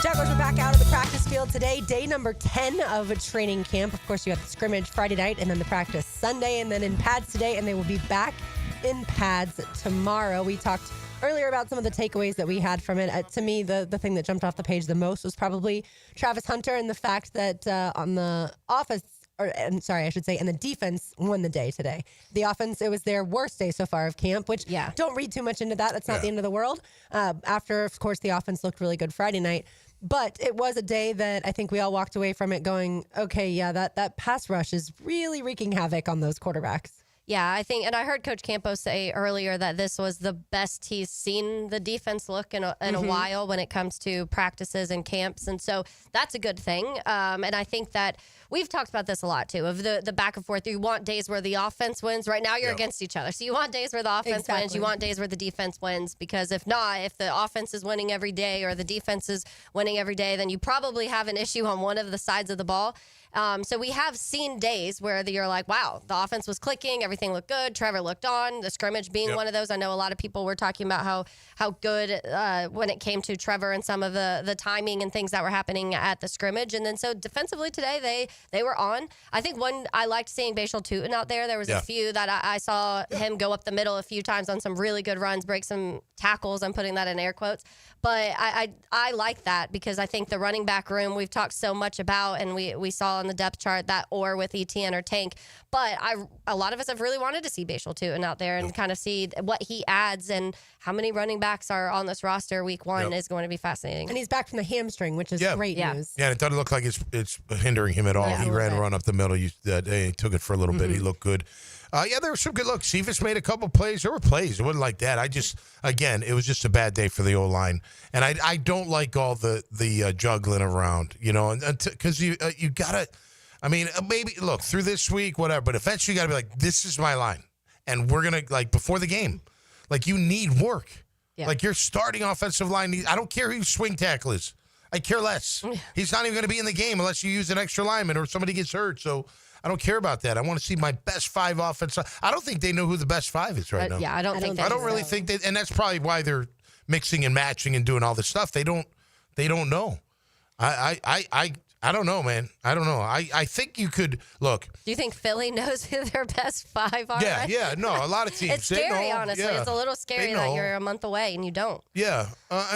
Jaguars are back out of the practice field today, day number 10 of a training camp. Of course, you got the scrimmage Friday night and then the practice Sunday and then in pads today, and they will be back in pads tomorrow. We talked earlier about some of the takeaways that we had from it. To me, the thing that jumped off the page the most was probably Travis Hunter and the fact that on the offense, and the defense won the day today. The offense, it was their worst day so far of camp, which don't read too much into that. That's not the end of the world. After, of course, the offense looked really good Friday night. But it was a day that I think we all walked away from it going, okay, yeah, that pass rush is really wreaking havoc on those quarterbacks. Yeah, I think, and I heard Coach Campos say earlier that this was the best he's seen the defense look in a while when it comes to practices and camps. And so that's a good thing. And I think that we've talked about this a lot, too, of the back and forth. You want days where the offense wins. Right now, you're against each other. So you want days where the offense wins. You want days where the defense wins. Because if not, if the offense is winning every day or the defense is winning every day, then you probably have an issue on one of the sides of the ball. So we have seen days where you're like, wow, the offense was clicking, everything looked good, Trevor looked on, the scrimmage being one of those. I know a lot of people were talking about how good when it came to Trevor and some of the timing and things that were happening at the scrimmage. And then so defensively today, they were on. I think I liked seeing Bashal Tootin out there. There was a few that I saw him go up the middle a few times on some really good runs, break some tackles. I'm putting that in air quotes. But I like that because I think the running back room we've talked so much about, and we saw on the depth chart that or with Etienne or Tank. But a lot of us have really wanted to see Bashal Tootin out there and kind of see what he adds, and how many running backs are on this roster week one is going to be fascinating. And he's back from the hamstring, which is great news. Yeah, it doesn't look like it's hindering him at all. He ran a run up the middle. He took it for a little bit. He looked good. There were some good looks. Cephas made a couple plays. There were plays. It wasn't like that. It was just a bad day for the O-line. And I don't like all the juggling around, because you got to, maybe, look, through this week, whatever, but eventually you got to be like, this is my line. And we're going to, before the game, you need work. Yeah. Like your starting offensive line, I don't care who your swing tackle is. I care less. He's not even going to be in the game unless you use an extra lineman or somebody gets hurt. So I don't care about that. I want to see my best 5 offensive. I don't think they know who the best 5 is right now. Yeah, I don't think I don't really think that, and that's probably why they're mixing and matching and doing all this stuff. They don't know. I don't know, man. I don't know. I think you could look. Do you think Philly knows who their best 5 are? Yeah. No, a lot of teams. It's scary, know, honestly. yeah, It's a little scary that you're a month away and you don't. Yeah.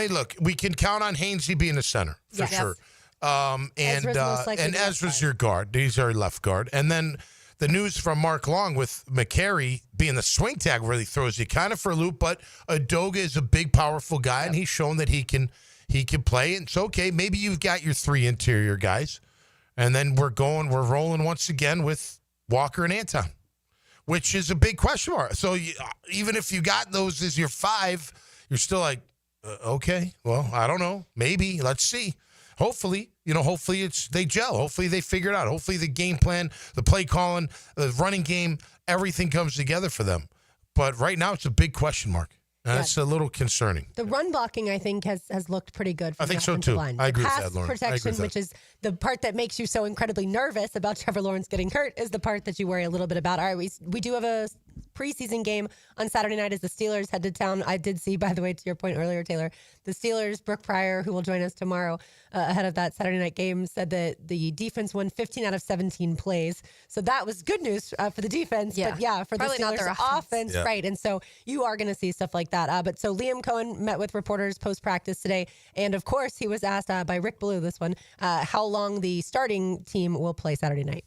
Look, we can count on Hainsey being the center for sure. And Ezra's your guard. He's our left guard. And then the news from Mark Long with McCary being the swing tag really throws you kind of for a loop. But Adoga is a big, powerful guy, and he's shown that he can play. And it's okay. Maybe you've got your 3 interior guys. And then we're rolling once again with Walker and Anton, which is a big question mark. So even if you got those as your 5, you're still like, okay, well, I don't know. Maybe. Let's see. Hopefully they gel. Hopefully they figure it out. Hopefully the game plan, the play calling, the running game, everything comes together for them. But right now it's a big question mark. That's a little concerning. The run blocking, I think, has looked pretty good. I think so, too. Line. I agree with pass that, Lauren. protection, which is the part that makes you so incredibly nervous about Trevor Lawrence getting hurt, is the part that you worry a little bit about. All right, we do have a preseason game on Saturday night as the Steelers head to town. I did see, by the way, to your point earlier, Taylor, the Steelers, Brooke Pryor, who will join us tomorrow ahead of that Saturday night game, said that the defense won 15 out of 17 plays. So that was good news for the defense. Yeah. But for probably the Steelers not their offense, right? And so you are going to see stuff like that. But so Liam Coen met with reporters post-practice today. And of course, he was asked by Rick Ballou, this one, how long the starting team will play Saturday night.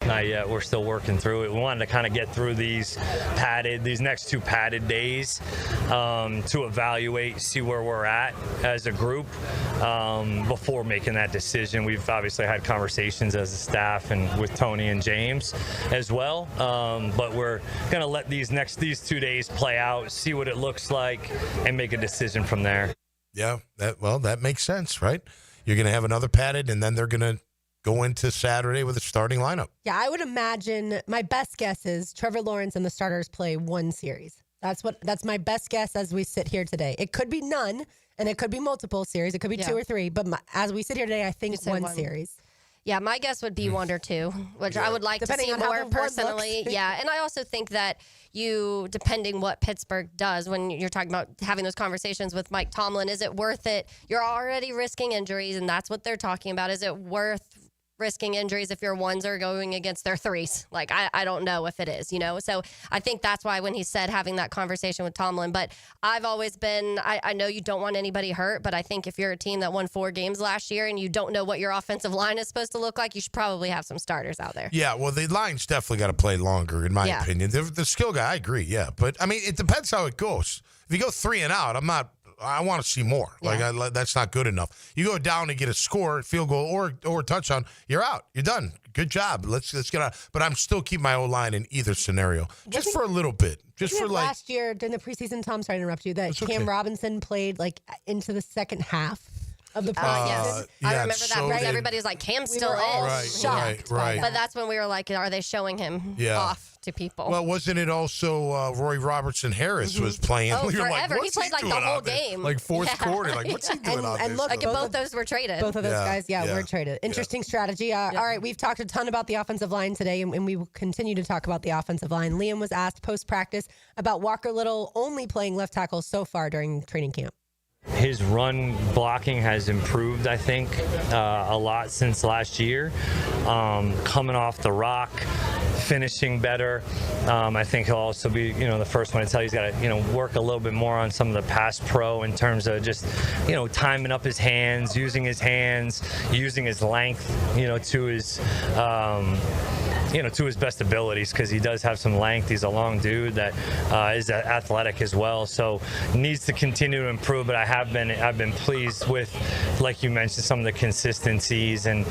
Not yet. We're still working through it. We wanted to kind of get through these next 2 padded days to evaluate, see where we're at as a group before making that decision. We've obviously had conversations as a staff and with Tony and James as well. But we're going to let these 2 days play out, see what it looks like, and make a decision from there. Yeah, that makes sense, right? You're going to have another padded, and then they're going to go into Saturday with a starting lineup. Yeah, I would imagine my best guess is Trevor Lawrence and the starters play 1 series. That's my best guess as we sit here today. It could be none, and it could be multiple series. It could be 2 or 3, but as we sit here today, I think 1 series. Yeah, my guess would be 1 or 2, which I would like Depending to see on how more the board personally. looks. Yeah, and I also think that depending what Pittsburgh does, when you're talking about having those conversations with Mike Tomlin, is it worth it? You're already risking injuries, and that's what they're talking about. Is it worth risking injuries if your 1s are going against their 3s? Like, I don't know if it is, So I think that's why when he said having that conversation with Tomlin, but I've always been, I know you don't want anybody hurt, but I think if you're a team that won 4 games last year and you don't know what your offensive line is supposed to look like, you should probably have some starters out there. Yeah, well, the line's definitely got to play longer, in my opinion. The skill guy, I agree, yeah. But, I mean, it depends how it goes. If you go 3 and out, I want to see more. Like that's not good enough. You go down and get a score, field goal, or touchdown, you're out. You're done. Good job. Let's get out. But I'm still keeping my O-line in either scenario, just for a little bit. Just for last year during the preseason, Tom, sorry to interrupt you, that Cam Robinson played like into the second half of the preseason. Yes. I remember that. Right? Everybody was like, Cam's still in. Shocked. Right. But that's when we were like, are they showing him off to people? Well, wasn't it also Roy Robertson Harris was playing? Oh, You're forever. Like, he played like the whole game. Like fourth quarter. Like, what's he doing out there? And look, both those were traded. Both of those guys, were traded. Interesting strategy. All right, we've talked a ton about the offensive line today, and we will continue to talk about the offensive line. Liam was asked post-practice about Walker Little only playing left tackle so far during training camp. His run blocking has improved, I think, a lot since last year. Coming off the rock, finishing better. I think he'll also be, the first one to tell you he's got to, work a little bit more on some of the pass pro in terms of just, timing up his hands, using his length, to his, to his best abilities, because he does have some length. He's a long dude that is athletic as well. So needs to continue to improve. But I've been pleased with, like you mentioned, some of the consistencies, and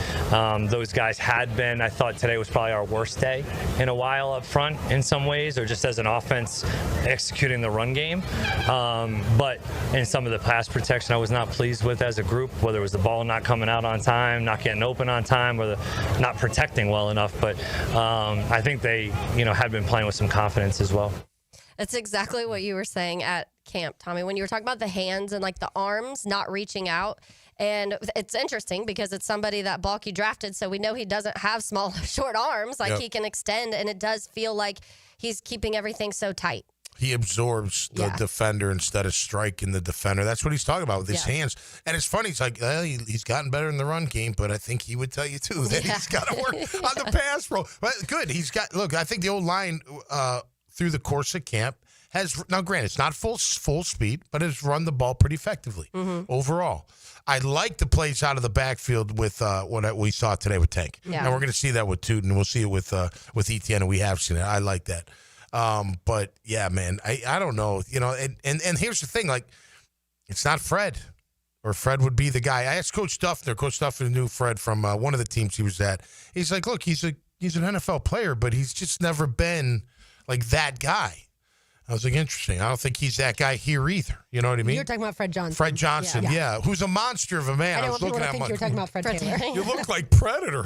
those guys had been. I thought today was probably our worst day in a while up front in some ways, or just as an offense executing the run game. But in some of the pass protection, I was not pleased with as a group, whether it was the ball not coming out on time, not getting open on time, or not protecting well enough. But I think they, had been playing with some confidence as well. It's exactly what you were saying at camp, Tommy, when you were talking about the hands and like the arms not reaching out. And it's interesting because it's somebody that Balky drafted, so we know he doesn't have small, short arms. Like he can extend, and it does feel like he's keeping everything so tight. He absorbs the defender instead of striking the defender. That's what he's talking about with his hands. And it's funny. It's like, he's gotten better in the run game, but I think he would tell you, too, that he's got to work on the pass pro. But good. He's got, look, I think the old line through the course of camp has, now granted, it's not full speed, but has run the ball pretty effectively overall. I like the plays out of the backfield with what we saw today with Tank. Yeah. And we're going to see that with Tootin. We'll see it with Etienne, and we have seen it. I like that. But, yeah, man, I don't know. You know, and here's the thing. Like, it's not Fred, or Fred would be the guy. I asked Coach Duffner. Coach Duffner knew Fred from one of the teams he was at. He's like, look, he's an NFL player, but he's just never been, like, that guy. I was like, interesting. I don't think he's that guy here either. You know what I mean? You're talking about Fred Johnson. Fred Johnson, yeah. Who's a monster of a man. I was want people looking to at him think like, you were talking about Fred Taylor. You look like Predator.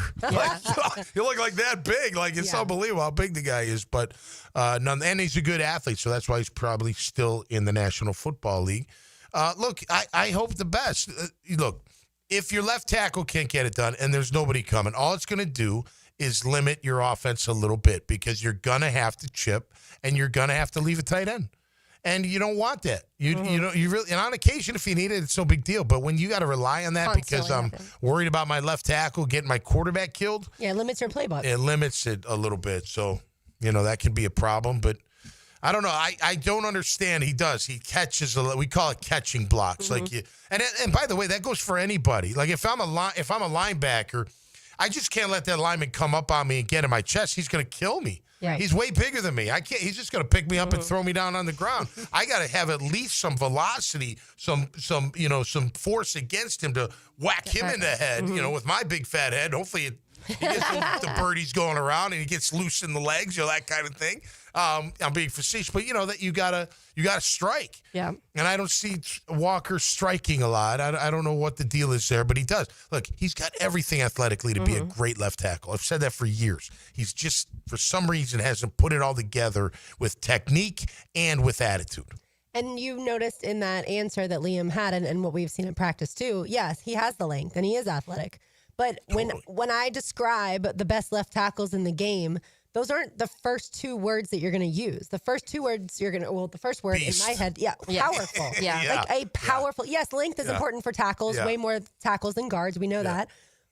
You look like that big. Like, it's unbelievable how big the guy is. But and he's a good athlete, so that's why he's probably still in the National Football League. Look, I hope the best. Look, if your left tackle can't get it done and there's nobody coming, all it's going to do is limit your offense a little bit because you're going to have to chip and you're going to have to leave a tight end. And you don't want that. You really, and on occasion, if you need it, it's no big deal. But when you got to rely on that because I'm worried about my left tackle getting my quarterback killed. Yeah, it limits your playbook. It limits it a little bit. So, that can be a problem. But I don't know. I don't understand. He does. He catches we call it catching blocks. Like and by the way, that goes for anybody. Like if I'm a linebacker, I just can't let that lineman come up on me and get in my chest. He's going to kill me. Right. He's way bigger than me. I can't. He's just going to pick me up and throw me down on the ground. I got to have at least some velocity, some force against him to whack him in the head. With my big fat head. Hopefully, he gets the birdies going around and he gets loose in the legs, that kind of thing. I'm being facetious, but that you gotta strike. Yeah. And I don't see Walker striking a lot. I don't know what the deal is there, but he does. Look, he's got everything athletically to be a great left tackle. I've said that for years. He's just, for some reason, hasn't put it all together with technique and with attitude. And you noticed in that answer that Liam had and what we've seen in practice too, yes, he has the length and he is athletic. But when I describe the best left tackles in the game, those aren't the first two words that you're going to use. The first two words the first word Beast. in my head, powerful. Like a powerful, yes, length is important for tackles, way more tackles than guards. We know that.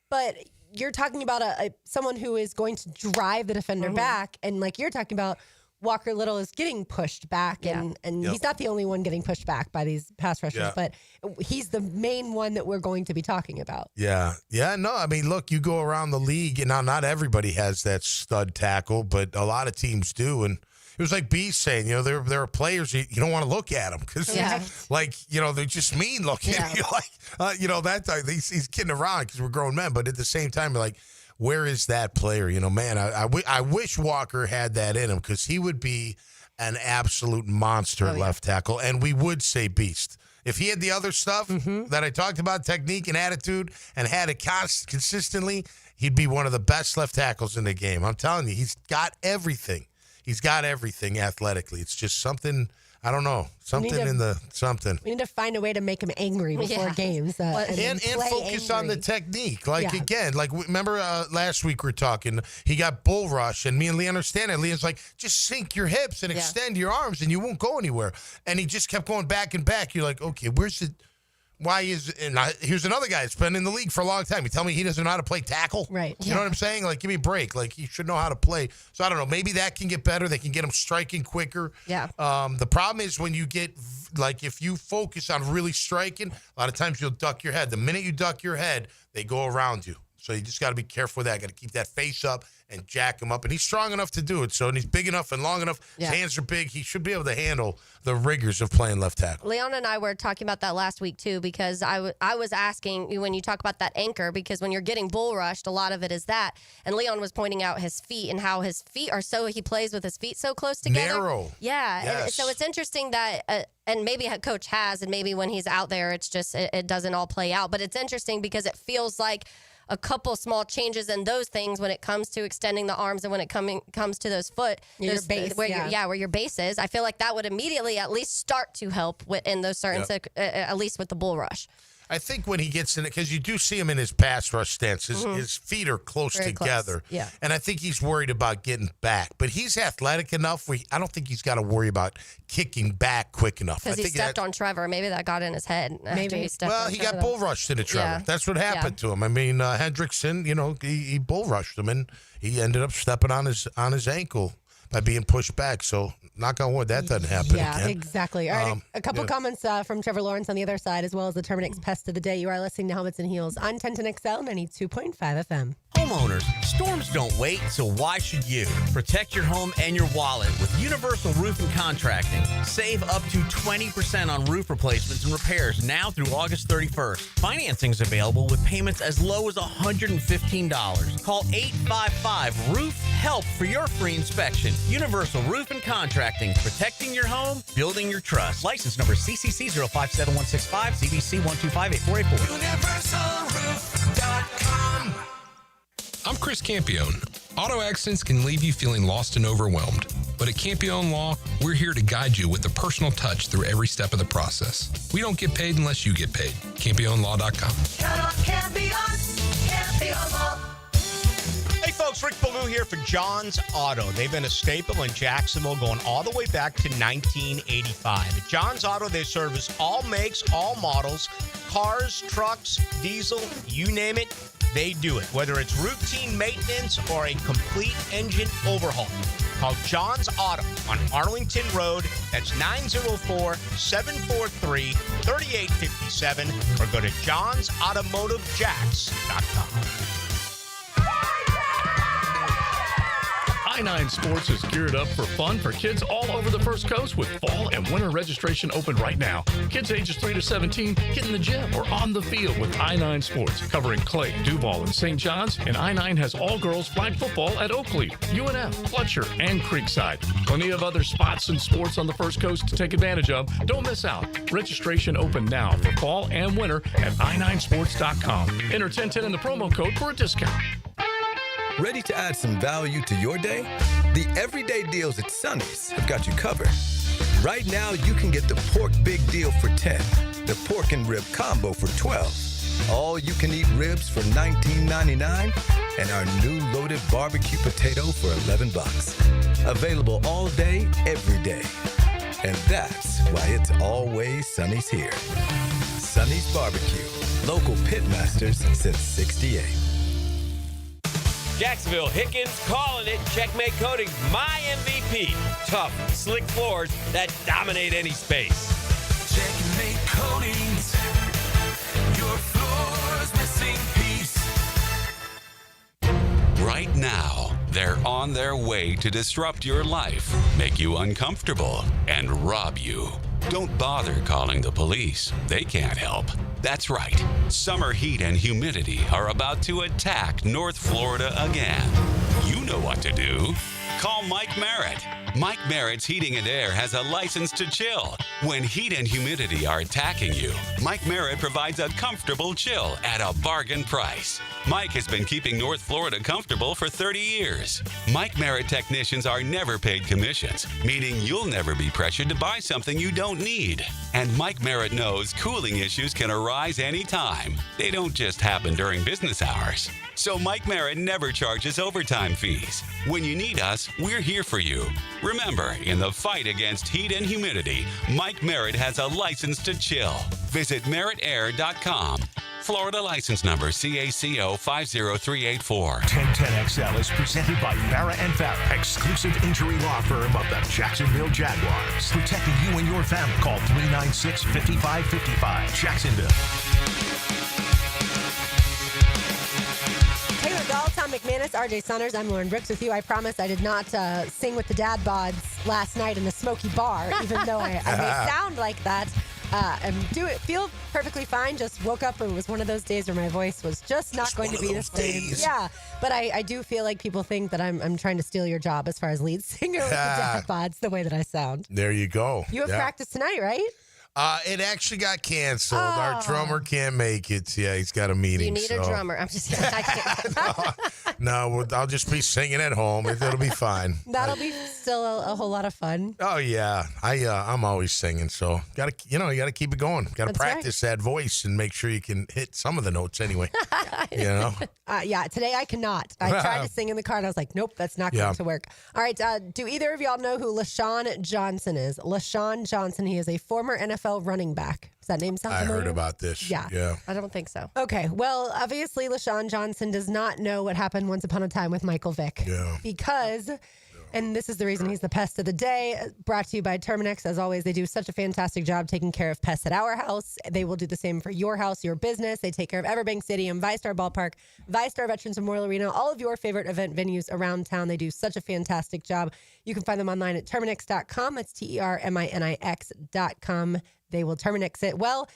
But you're talking about someone who is going to drive the defender back. And like you're talking about, Walker Little is getting pushed back, and he's not the only one getting pushed back by these pass rushers, but he's the main one that we're going to be talking about. Yeah. No, I mean, look, you go around the league, and now not everybody has that stud tackle, but a lot of teams do, and it was like B saying, there are players you don't want to look at them because, they're just mean looking. He's kidding around because we're grown men, but at the same time, you're like, where is that player? Man, I wish Walker had that in him because he would be an absolute monster at left tackle, and we would say beast. If he had the other stuff that I talked about, technique and attitude, and had it consistently, he'd be one of the best left tackles in the game. I'm telling you, he's got everything. He's got everything athletically. It's just something, I don't know, something. We need to find a way to make him angry before games. And focus on the technique. Again, remember last week we were talking, he got bull rush, and me and Leon understand it. Leon's like, just sink your hips and extend your arms, and you won't go anywhere. And he just kept going back and back. You're like, okay, here's another guy that's been in the league for a long time. You tell me he doesn't know how to play tackle? Right. You know what I'm saying? Like, give me a break. Like, he should know how to play. So, I don't know. Maybe that can get better. They can get him striking quicker. Yeah. The problem is when you get, if you focus on really striking, a lot of times you'll duck your head. The minute you duck your head, they go around you. So, you just got to be careful with that. Got to keep that face up and jack him up. And he's strong enough to do it. So, and he's big enough and long enough. His hands are big. He should be able to handle the rigors of playing left tackle. Leon and I were talking about that last week, too, because I was asking you when you talk about that anchor, because when you're getting bull rushed, a lot of it is that. And Leon was pointing out his feet and how his feet are he plays with his feet so close together. Narrow. Yeah. Yes. And so it's interesting that, and maybe a coach has, and maybe when he's out there, it's just, it doesn't all play out. But it's interesting because it feels like, a couple small changes in those things when it comes to extending the arms and when it comes to those foot, Your base, where your base is, I feel like that would immediately at least start to help in those certain, at least with the bull rush. I think when he gets in it, because you do see him in his pass rush stance, his feet are close Very together. close. Yeah. And I think he's worried about getting back. But he's athletic enough where I don't think he's got to worry about kicking back quick enough. Because he stepped on Trevor. Maybe that got in his head. Maybe he stepped on he Trevor. got bull rushed into Trevor. Yeah. That's what happened to him. I mean, Hendrickson, he bull rushed him, and he ended up stepping on his ankle by being pushed back. So, knock on wood, that doesn't happen again. Yeah, exactly. All right, a couple comments from Trevor Lawrence on the other side, as well as the Terminix Pest of the Day. You are listening to Helmets and Heels on 1010XL 92.5 FM. Homeowners, storms don't wait, so why should you? Protect your home and your wallet with Universal Roof and Contracting. Save up to 20% on roof replacements and repairs now through August 31st. Financing is available with payments as low as $115. Call 855-ROOF-HELP for your free inspection. Universal Roof and Contracting. Protecting your home, building your trust. License number CCC 057165, CBC 1258484. UniversalRoof.com. I'm Chris Campione. Auto accidents can leave you feeling lost and overwhelmed. But at Campione Law, we're here to guide you with a personal touch through every step of the process. We don't get paid unless you get paid. CampioneLaw.com. Hey folks, Rick Ballou here for John's Auto. They've been a staple in Jacksonville going all the way back to 1985. At John's Auto, they service all makes, all models, cars, trucks, diesel, you name it, they do it. Whether it's routine maintenance or a complete engine overhaul. Call John's Auto on Arlington Road. That's 904-743-3857 or go to johnsautomotivejacks.com. I-9 Sports is geared up for fun for kids all over the First Coast with fall and winter registration open right now. Kids ages 3 to 17 get in the gym or on the field with I-9 Sports, covering Clay, Duval, and St. John's. And I-9 has all-girls flag football at Oakley, UNF, Fletcher, and Creekside. Plenty of other spots and sports on the First Coast to take advantage of. Don't miss out. Registration open now for fall and winter at i9sports.com. Enter 1010 in the promo code for a discount. Ready to add some value to your day? The everyday deals at Sonny's have got you covered. Right now, you can get the pork big deal for $10, the pork and rib combo for $12, all you can eat ribs for $19.99, and our new loaded barbecue potato for $11. Available all day, every day. And that's why it's always Sonny's here. Sonny's Barbecue, local pitmasters since '68. Jacksonville, Hickens calling it. Checkmate Coating, my MVP. Tough, slick floors that dominate any space. Checkmate Coatings, your floor's missing piece. Right now, they're on their way to disrupt your life, make you uncomfortable, and rob you. Don't bother calling the police. They can't help. That's right. Summer heat and humidity are about to attack North Florida again. You know what to do. Call Mike Merritt. Mike Merritt's Heating and Air has a license to chill. When heat and humidity are attacking you, Mike Merritt provides a comfortable chill at a bargain price. Mike has been keeping North Florida comfortable for 30 years. Mike Merritt technicians are never paid commissions, meaning you'll never be pressured to buy something you don't need. And Mike Merritt knows cooling issues can arise anytime. They don't just happen during business hours. So Mike Merritt never charges overtime fees. When you need us, we're here for you. Remember, in the fight against heat and humidity, Mike Merritt has a license to chill. Visit merrittair.com. Florida license number CACO 50384. 1010XL is presented by Farah and Farah, exclusive injury law firm of the Jacksonville Jaguars. Protecting you and your family. Call 396-5555. Jacksonville. Taylor Dahl, Tom McManus, RJ Saunders. I'm Lauren Brooks with you. I promise I did not sing with the dad bods last night in a smoky bar, even though I may sound like that. And feel perfectly fine. Just woke up and it was one of those days where my voice was just not going to be the same. Yeah, but I do feel like people think that I'm trying to steal your job as far as lead singer with the dad bods, the way that I sound. There you go. You have practice tonight, right? It actually got canceled. Our drummer can't make it. Yeah, he's got a meeting. You need a drummer. I'm just kidding. I can't. No, I'll just be singing at home. It'll be fine. That'll be still a whole lot of fun. Oh yeah, I'm always singing. So you got to keep it going. Got to That's practice that voice and make sure you can hit some of the notes anyway. You know. Yeah, today I cannot. I tried to sing in the car and I was like, nope, that's not going to work. All right, do either of y'all know who LaShawn Johnson is? LaShawn Johnson, he is a former NFL running back. Does that name sound familiar? I heard about this. Yeah. I don't think so. Okay, well, obviously LaShawn Johnson does not know what happened once upon a time with Michael Vick. Yeah. Because... And this is the reason he's the pest of the day. Brought to you by Terminix. As always, they do such a fantastic job taking care of pests at our house. They will do the same for your house, your business. They take care of Everbank Stadium, ViStar Ballpark, ViStar Veterans Memorial Arena, all of your favorite event venues around town. They do such a fantastic job. You can find them online at Terminix.com. That's Terminix.com. They will Terminix it. Well,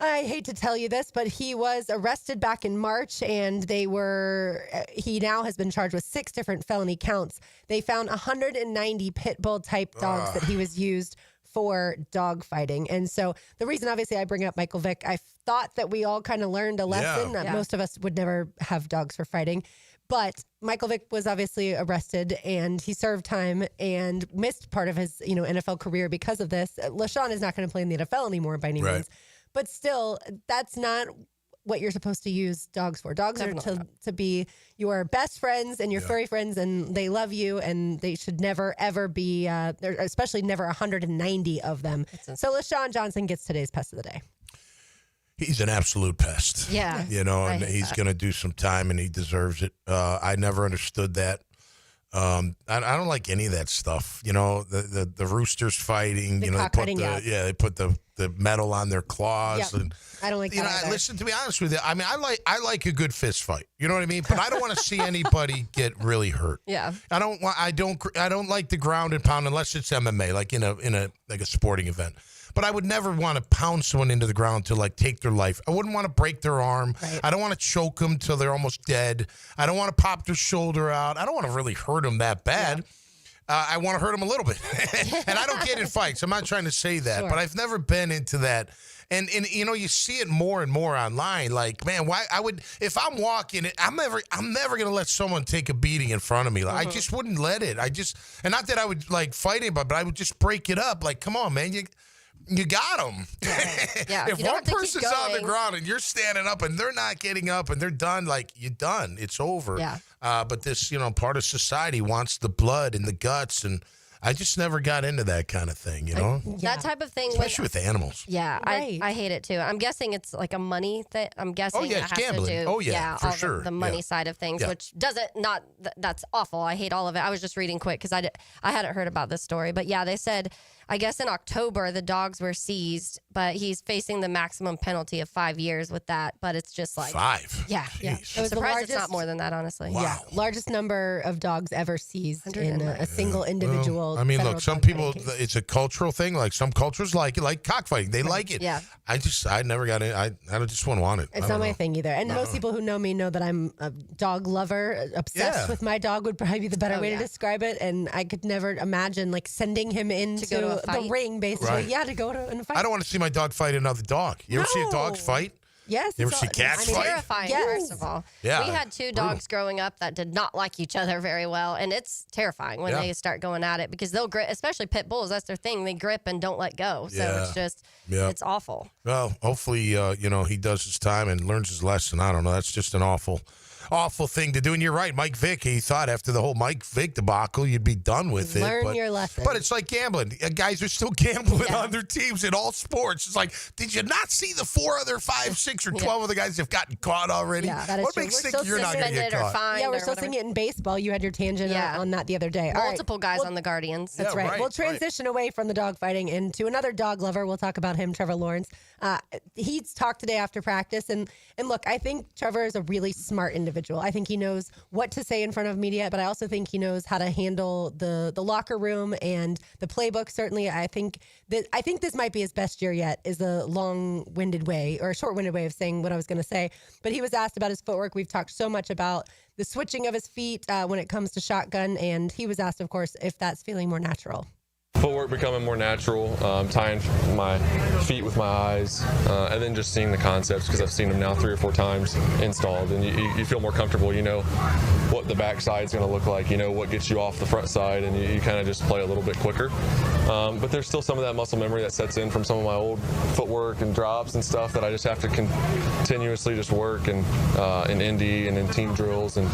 I hate to tell you this, but he was arrested back in March, and he now has been charged with 6 different felony counts. They found 190 pit bull type dogs that he was used for dog fighting. And so the reason, obviously, I bring up Michael Vick, I thought that we all kind of learned a lesson that most of us would never have dogs for fighting. But Michael Vick was obviously arrested, and he served time and missed part of his NFL career because of this. LaShawn is not going to play in the NFL anymore by any means. But still, that's not what you're supposed to use dogs for. Dogs are to be your best friends and your furry friends, and they love you, and they should never, ever be, especially never 190 of them. So LaShawn Johnson gets today's Pest of the Day. He's an absolute pest. Yeah. And he's going to do some time, and he deserves it. I never understood that. I don't like any of that stuff. The roosters fighting. They put the metal on their claws. And I don't like that. Listen, to be honest with you, I mean, I like a good fist fight. You know what I mean? But I don't want to see anybody get really hurt. Yeah. I don't like the ground and pound unless it's MMA, like in a sporting event. But I would never want to pound someone into the ground to take their life. I wouldn't want to break their arm. Right. I don't want to choke them till they're almost dead. I don't want to pop their shoulder out. I don't want to really hurt them that bad. Yeah. I want to hurt them a little bit. And I don't get in fights. I'm not trying to say that. But I've never been into that. And you see it more and more online. Like, man, why if I'm walking, I'm never gonna let someone take a beating in front of me. Like, I just wouldn't let it. And not that I would fight anybody, but I would just break it up. Like, come on, man, you got them. Yeah. If one person's on the ground and you're standing up and they're not getting up and they're done, you're done. It's over. Yeah. But this, part of society wants the blood and the guts, and I just never got into that kind of thing, That type of thing. Especially with animals. Yeah, right. I hate it too. I'm guessing it's like a money thing. I'm guessing it's it has gambling. to do For all sure. the money side of things, which that's awful. I hate all of it. I was just reading quick because I hadn't heard about this story. But yeah, they said, I guess in October, the dogs were seized, but he's facing the maximum penalty of 5 years with that. But it's just 5? Yeah. It was the Surprised largest, it's not more than that, honestly. Wow. Yeah, largest number of dogs ever seized in a single individual. Well, I mean, federal look, some dog people, fighting case. it's a cultural thing. Like, some cultures like it, like cockfighting. They like it. Yeah. I never got it. I just wouldn't want it. It's not my thing either. And most people who know me know that I'm a dog lover. Obsessed with my dog would probably be the better way to describe it. And I could never imagine sending him into the ring, basically. Right. Yeah, to go to and fight. I don't want to see my dog fight another dog. You ever see dogs fight? Yes. You ever see cats fight? Terrifying, first of all. Yeah. We had 2 dogs growing up that did not like each other very well, and it's terrifying when they start going at it because they'll grip, especially pit bulls. That's their thing. They grip and don't let go. So it's just, it's awful. Well, hopefully, he does his time and learns his lesson. I don't know. That's just an awful thing to do. And you're right, Mike Vick, he thought after the whole Mike Vick debacle, you'd be done with it. Learn your lesson. But it's like gambling. Guys are still gambling on their teams in all sports. It's like, did you not see the 4 other 5, 6, or 12 other guys have gotten caught already? Yeah, that is what true. makes think you're not going to get caught? Yeah, we're still seeing it in baseball. You had your tangent on that the other day. Multiple guys on the Guardians. That's right. We'll transition away from the dog fighting into another dog lover. We'll talk about him, Trevor Lawrence. He's talked today after practice. And look, I think Trevor is a really smart individual. I think he knows what to say in front of media, but I also think he knows how to handle the locker room and the playbook. Certainly, I think this might be his best year yet, is a long-winded way or a short-winded way of saying what I was going to say. But he was asked about his footwork. We've talked so much about the switching of his feet when it comes to shotgun, and he was asked, of course, if that's feeling more natural. footwork becoming more natural, tying my feet with my eyes, and then just seeing the concepts because I've seen them now 3 or 4 times installed, and you feel more comfortable. You know what the backside is going to look like. You know what gets you off the front side, and you kind of just play a little bit quicker. But there's still some of that muscle memory that sets in from some of my old footwork and drops and stuff that I just have to continuously just work and in Indy and in team drills, and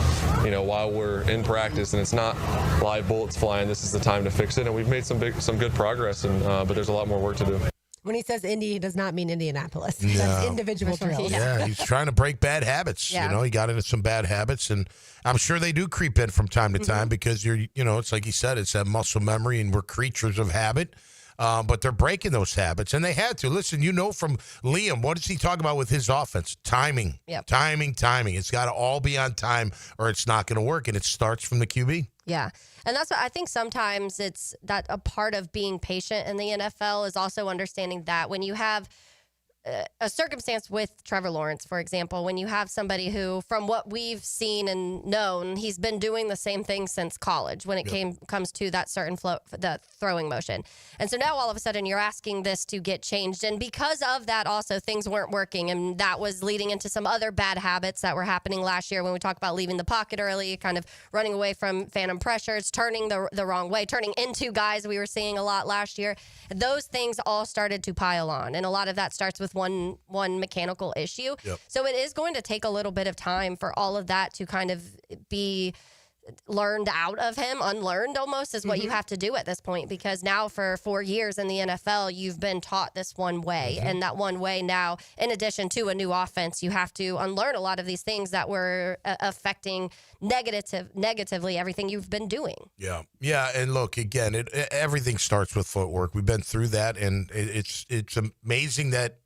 while we're in practice and it's not live bullets flying, this is the time to fix it. And we've made some good progress, and but there's a lot more work to do. When he says Indy, he does not mean Indianapolis. No. That's individual drills. Yeah, he's trying to break bad habits. Yeah. He got into some bad habits, and I'm sure they do creep in from time to time because it's like he said, it's that muscle memory, and we're creatures of habit. But they're breaking those habits, and they had to. Listen, from Liam, what does he talk about with his offense? Timing. Yep. Timing. It's got to all be on time, or it's not going to work, and it starts from the QB. Yeah. And that's what I think sometimes it's that a part of being patient in the NFL is also understanding that when you have a circumstance with Trevor Lawrence, for example, when you have somebody who, from what we've seen and known, he's been doing the same thing since college when it comes to that certain the throwing motion. And so now all of a sudden you're asking this to get changed. And because of that, also things weren't working. And that was leading into some other bad habits that were happening last year when we talk about leaving the pocket early, kind of running away from phantom pressures, turning the wrong way, turning into guys we were seeing a lot last year. Those things all started to pile on. And a lot of that starts with one mechanical issue. Yep. So it is going to take a little bit of time for all of that to kind of be learned out of him, unlearned almost is what you have to do at this point, because now for 4 years in the NFL, you've been taught this one way. And that one way now, in addition to a new offense, you have to unlearn a lot of these things that were affecting negatively everything you've been doing. Yeah. Yeah. And look, again, everything starts with footwork. We've been through that, and it's amazing that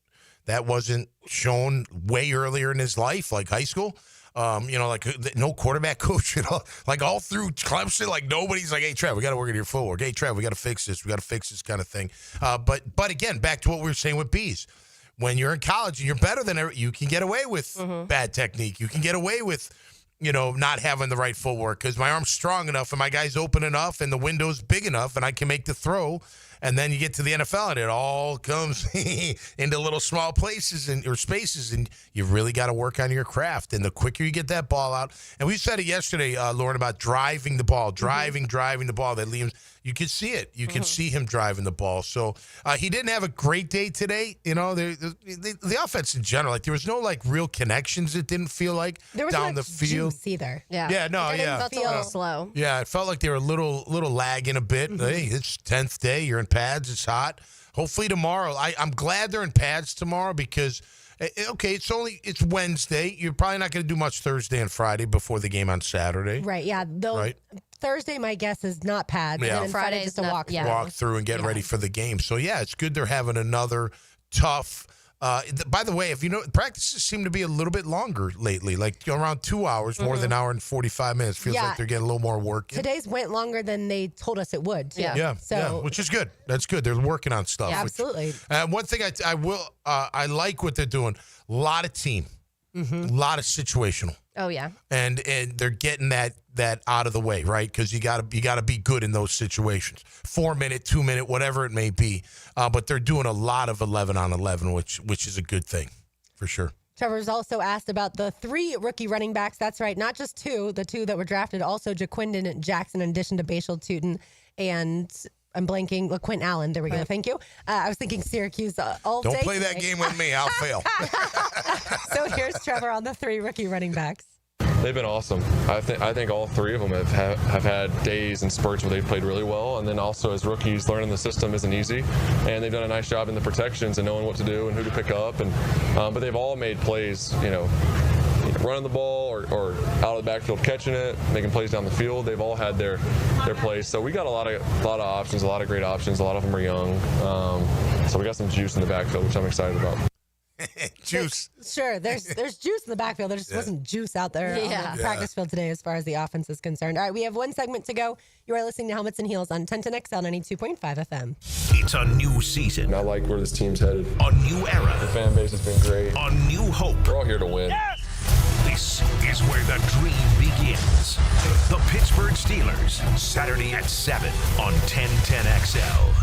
wasn't shown way earlier in his life, like high school. No quarterback coach at all. Like all through Clemson, like nobody's like, hey, Trev, we got to work on your footwork. Hey, Trev, we got to fix this. We got to fix this kind of thing. But again, back to what we were saying with Bees. When you're in college and you're better than you can get away with bad technique. You can get away with, not having the right footwork because my arm's strong enough and my guy's open enough and the window's big enough and I can make the throw. And then you get to the NFL and it all comes into little small places or spaces, and you really got to work on your craft. And the quicker you get that ball out, and we said it yesterday, Lauren, about driving the ball, driving the ball. That Liam, you could see it. You could see him driving the ball. So he didn't have a great day today. The offense in general, like there was no like real connections. It didn't feel like there was down the field either. Yeah, no, it felt a little slow. Yeah, it felt like they were a little lagging a bit. Hey, it's 10th day. You're in pads. It's hot. Hopefully tomorrow. I'm glad they're in pads tomorrow because, it's Wednesday. You're probably not going to do much Thursday and Friday before the game on Saturday. Right, yeah. Thursday, my guess, is not pads. Yeah. And then Friday just a walk through. Walk through and get ready for the game. So, yeah, it's good they're having another tough. By the way, if practices seem to be a little bit longer lately, like around 2 hours, more than an hour and 45 minutes. Feels like they're getting a little more work in. Today's went longer than they told us it would. Too. Yeah, which is good. That's good. They're working on stuff. Yeah, absolutely. One thing I like what they're doing. A lot of team, a lot of situational. Oh yeah, and they're getting that out of the way, right? Because you gotta be good in those situations. 4 minute, 2 minute, whatever it may be. But they're doing a lot of 11 on 11, which is a good thing for sure. Trevor's also asked about the 3 rookie running backs. That's right, not just 2, the 2 that were drafted, also Jaquindon Jackson in addition to Bashal Tootin and I'm blanking. Quentin Allen. There we go. Thank you. I was thinking Syracuse all day. Don't play that game with me. I'll fail. So here's Trevor on the 3 rookie running backs. They've been awesome. I think all 3 of them have had days and spurts where they've played really well, and then also as rookies, learning the system isn't easy, and they've done a nice job in the protections and knowing what to do and who to pick up, and but they've all made plays, running the ball or out of the backfield catching it, making plays down the field. They've all had their plays. So we got a lot of options, a lot of great options. A lot of them are young, so we got some juice in the backfield, which I'm excited about. Juice. Sure, there's juice in the backfield. There just wasn't juice out there on the practice field today as far as the offense is concerned. All right, we have one segment to go. You are listening to Helmets and Heels on 1010XL 92.5 FM. It's a new season. I like where this team's headed. A new era. The fan base has been great. A new hope. We're all here to win. Yes! This is where the dream begins. The Pittsburgh Steelers, Saturday at 7 on 1010XL.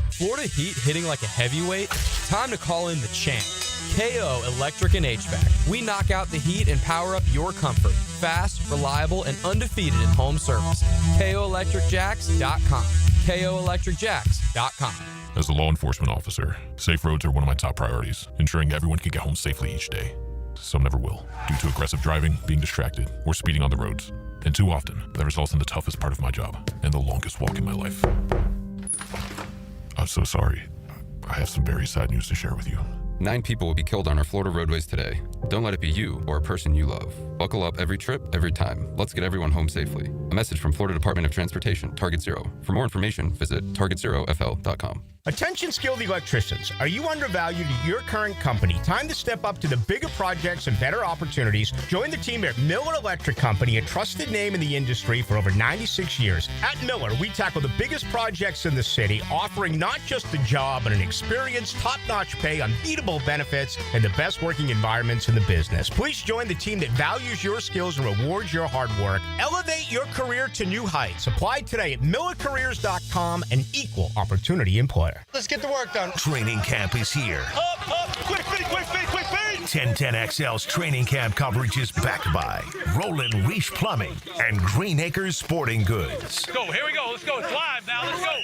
Florida Heat hitting like a heavyweight? Time to call in the champ. KO Electric and HVAC. We knock out the heat and power up your comfort. Fast, reliable, and undefeated in home service. KOElectricJax.com. KOElectricJax.com. As a law enforcement officer, safe roads are one of my top priorities, ensuring everyone can get home safely each day. Some never will, due to aggressive driving, being distracted, or speeding on the roads. And too often, that results in the toughest part of my job and the longest walk in my life. I'm so sorry. I have some very sad news to share with you. 9 people will be killed on our Florida roadways today. Don't let it be you or a person you love. Buckle up every trip, every time. Let's get everyone home safely. A message from Florida Department of Transportation, Target Zero. For more information, visit targetzerofl.com. Attention skilled electricians. Are you undervalued at your current company? Time to step up to the bigger projects and better opportunities. Join the team at Miller Electric Company, a trusted name in the industry for over 96 years. At Miller, we tackle the biggest projects in the city, offering not just a job, but an experience, top-notch pay, unbeatable benefits, and the best working environments in the business. Please join the team that values your skills and rewards your hard work. Elevate your career to new heights. Apply today at millercareers.com, an equal opportunity employer. Let's get the work done. Training camp is here. Up, quick feet, quick feet, quick feet. 1010XL's training camp coverage is backed by Roland Reach Plumbing and Green Acres Sporting Goods. Go, here we go. Let's go. It's live now. Let's go.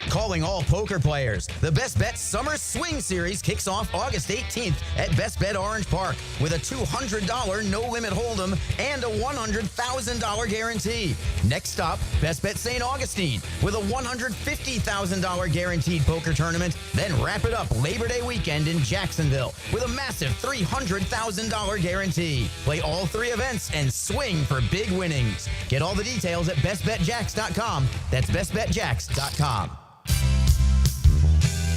Calling all poker players. The Best Bet Summer Swing Series kicks off August 18th at Best Bet Orange Park with a $200 no-limit hold'em and a $100,000 guarantee. Next stop, Best Bet St. Augustine with a $150,000 guaranteed poker tournament. Then wrap it up Labor Day weekend in Jacksonville with a massive $300,000 guarantee. Play all 3 events and swing for big winnings. Get all the details at bestbetjax.com. That's bestbetjax.com.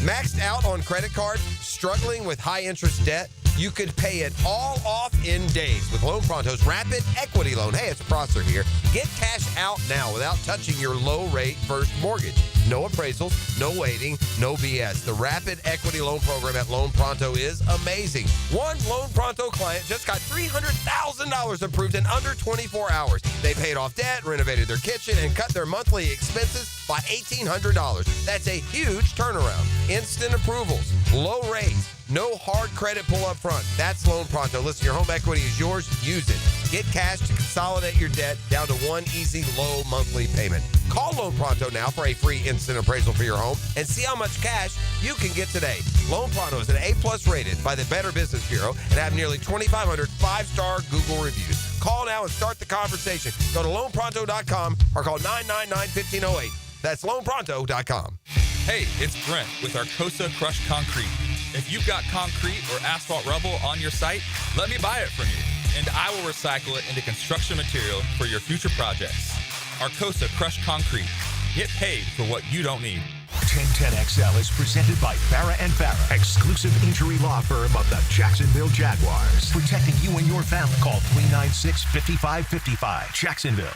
Maxed out on credit card, struggling with high interest debt? You could pay it all off in days with Loan Pronto's Rapid Equity Loan. Hey, it's Prosser here. Get cash out now without touching your low-rate first mortgage. No appraisals, no waiting, no BS. The Rapid Equity Loan Program at Loan Pronto is amazing. One Loan Pronto client just got $300,000 approved in under 24 hours. They paid off debt, renovated their kitchen, and cut their monthly expenses by $1,800. That's a huge turnaround. Instant approvals, low rates, no hard credit pull up front. That's Loan Pronto. Listen, your home equity is yours. Use it. Get cash to consolidate your debt down to one easy, low monthly payment. Call Loan Pronto now for a free instant appraisal for your home and see how much cash you can get today. Loan Pronto is an A+ rated by the Better Business Bureau and have nearly 2,500 5-star Google reviews. Call now and start the conversation. Go to loanpronto.com or call 999-1508. That's loanpronto.com. Hey, it's Brent with Arcosa Crushed Concrete. If you've got concrete or asphalt rubble on your site, let me buy it from you, and I will recycle it into construction material for your future projects. Arcosa Crushed Concrete. Get paid for what you don't need. 1010XL is presented by Farah & Farah, exclusive injury law firm of the Jacksonville Jaguars. Protecting you and your family. Call 396-5555. Jacksonville.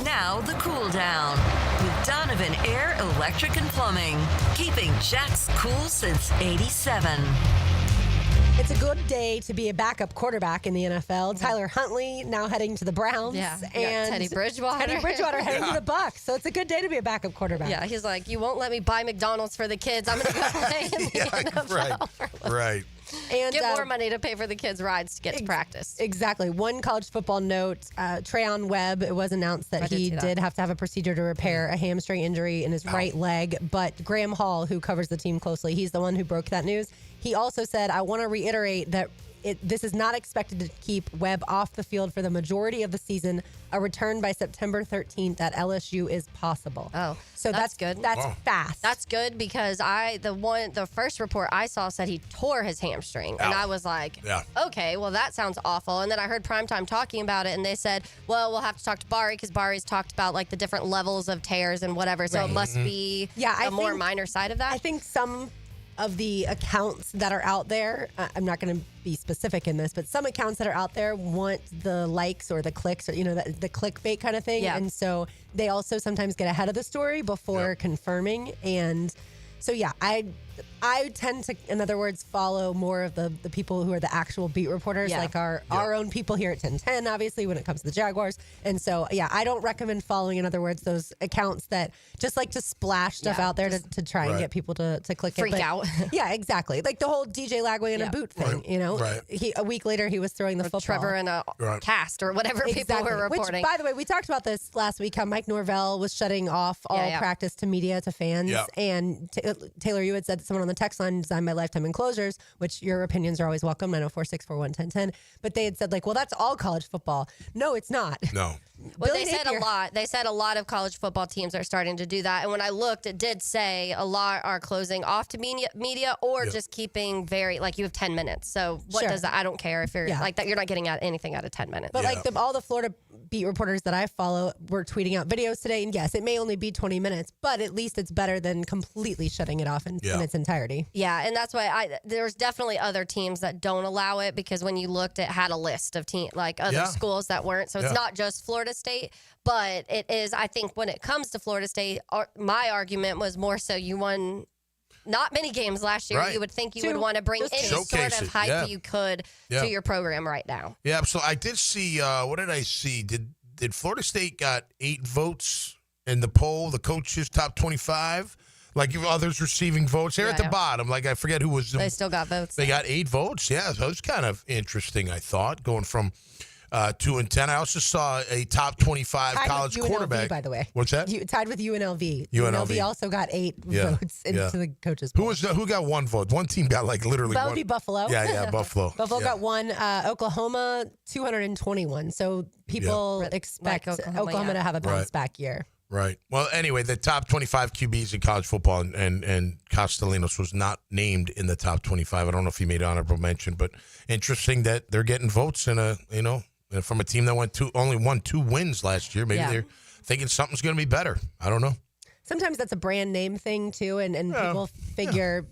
Now the cool down with Donovan Air Electric and Plumbing, keeping Jack's cool since '87. It's a good day to be a backup quarterback in the NFL. Tyler Huntley now heading to the Browns. Yeah, and Teddy Bridgewater. Heading to the Bucs. So it's a good day to be a backup quarterback. Yeah, he's like, you won't let me buy McDonald's for the kids. I'm going to go play in the NFL. Right. And get more money to pay for the kids' rides to get to practice. Exactly. One college football note, Treon Webb, it was announced that he did have to have a procedure to repair a hamstring injury in his right leg. But Graham Hall, who covers the team closely, he's the one who broke that news. He also said, I want to reiterate that this is not expected to keep Webb off the field for the majority of the season. A return by September 13th at LSU is possible. Oh, so that's good. That's fast. That's good because the first report I saw said he tore his hamstring, and I was like, okay, well that sounds awful. And then I heard Primetime talking about it, and they said, well, we'll have to talk to Bari because Bari's talked about like the different levels of tears and whatever. So it must be a more minor side of that. I think some of the accounts that are out there, I'm not going to be specific in this, but some accounts that are out there want the likes or the clicks or, the clickbait kind of thing. Yeah. And so they also sometimes get ahead of the story before confirming. And so, I I tend to, in other words, follow more of the people who are the actual beat reporters, like our own people here at 1010, obviously, when it comes to the Jaguars. And so, I don't recommend following, in other words, those accounts that just like to splash stuff out there to try and get people to click freak it. out. Yeah, exactly. Like the whole DJ Lagway in a boot thing, you know? Right. A week later, he was throwing the football. Trevor in a cast or whatever people were reporting. Which, by the way, we talked about this last week, how Mike Norvell was shutting off all practice to media, to fans. Yeah. And Taylor, you had said that someone on the text line designed by Lifetime Enclosures, which your opinions are always welcome, 904-641-1010. But they had said, like, well, that's all college football. No, it's not. No. Well, they said a lot. They said a lot of college football teams are starting to do that. And when I looked, it did say a lot are closing off to media or just keeping like you have 10 minutes. So what does that? I don't care if you're like that. You're not getting anything out of 10 minutes. But like all the Florida beat reporters that I follow were tweeting out videos today. And yes, it may only be 20 minutes, but at least it's better than completely shutting it off in its entirety. Yeah. And that's why there's definitely other teams that don't allow it, because when you looked, it had a list of other schools that weren't. So it's not just Florida State, but it is, I think when it comes to Florida State, my argument was more so you won not many games last year. You would think you would want to bring any sort of hype you could to your program right now. Yeah, so I did see, what did I see? Did Florida State got 8 votes in the poll, the coaches top 25? Like others receiving votes. They're at the bottom. Like I forget who was. They still got votes. They got 8 votes. Yeah, so it was kind of interesting, I thought, going from 2 and 10. I also saw a top 25 college quarterback. By the way, what's that? Tied with UNLV. UNLV also got 8 votes into the coaches poll. Who got 1 vote? One team got like literally. That would be Buffalo. Yeah, Buffalo. Buffalo got 1. Oklahoma 221. So people expect Oklahoma to have a bounce back year. Right. Well, anyway, the top 25 QBs in college football, and Castellanos was not named in the top 25. I don't know if he made honorable mention, but interesting that they're getting votes in from a team that only won 2 wins last year. Maybe they're thinking something's going to be better. I don't know. Sometimes that's a brand name thing too, and people figure.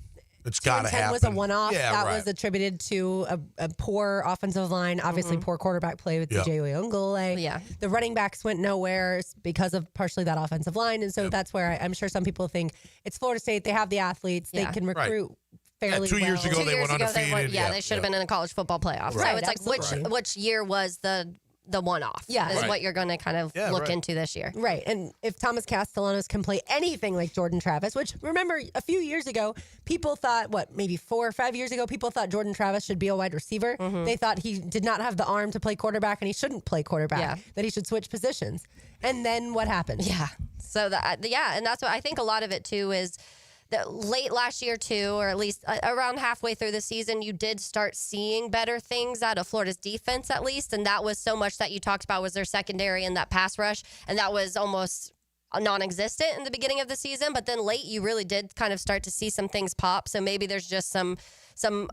It's got to happen. Was a one-off. That was attributed to a poor offensive line, obviously poor quarterback play with DJ Uyunglele. Yeah. The running backs went nowhere because of partially that offensive line. And so that's where I'm sure some people think it's Florida State. They have the athletes. They can recruit fairly 2 years ago, they went undefeated. They should have been in the college football playoff. Right. So it's like which year was the one-off is what you're going to kind of look into this year. Right. And if Thomas Castellanos can play anything like Jordan Travis, which remember a few years ago, people thought, maybe 4 or 5 years ago, people thought Jordan Travis should be a wide receiver. Mm-hmm. They thought he did not have the arm to play quarterback and he shouldn't play quarterback, that he should switch positions. And then what happened? Yeah. So, and that's what I think a lot of it too is late last year too, or at least around halfway through the season, you did start seeing better things out of Florida's defense at least. And that was so much that you talked about was their secondary and that pass rush. And that was almost non-existent in the beginning of the season. But then late, you really did kind of start to see some things pop. So maybe there's just some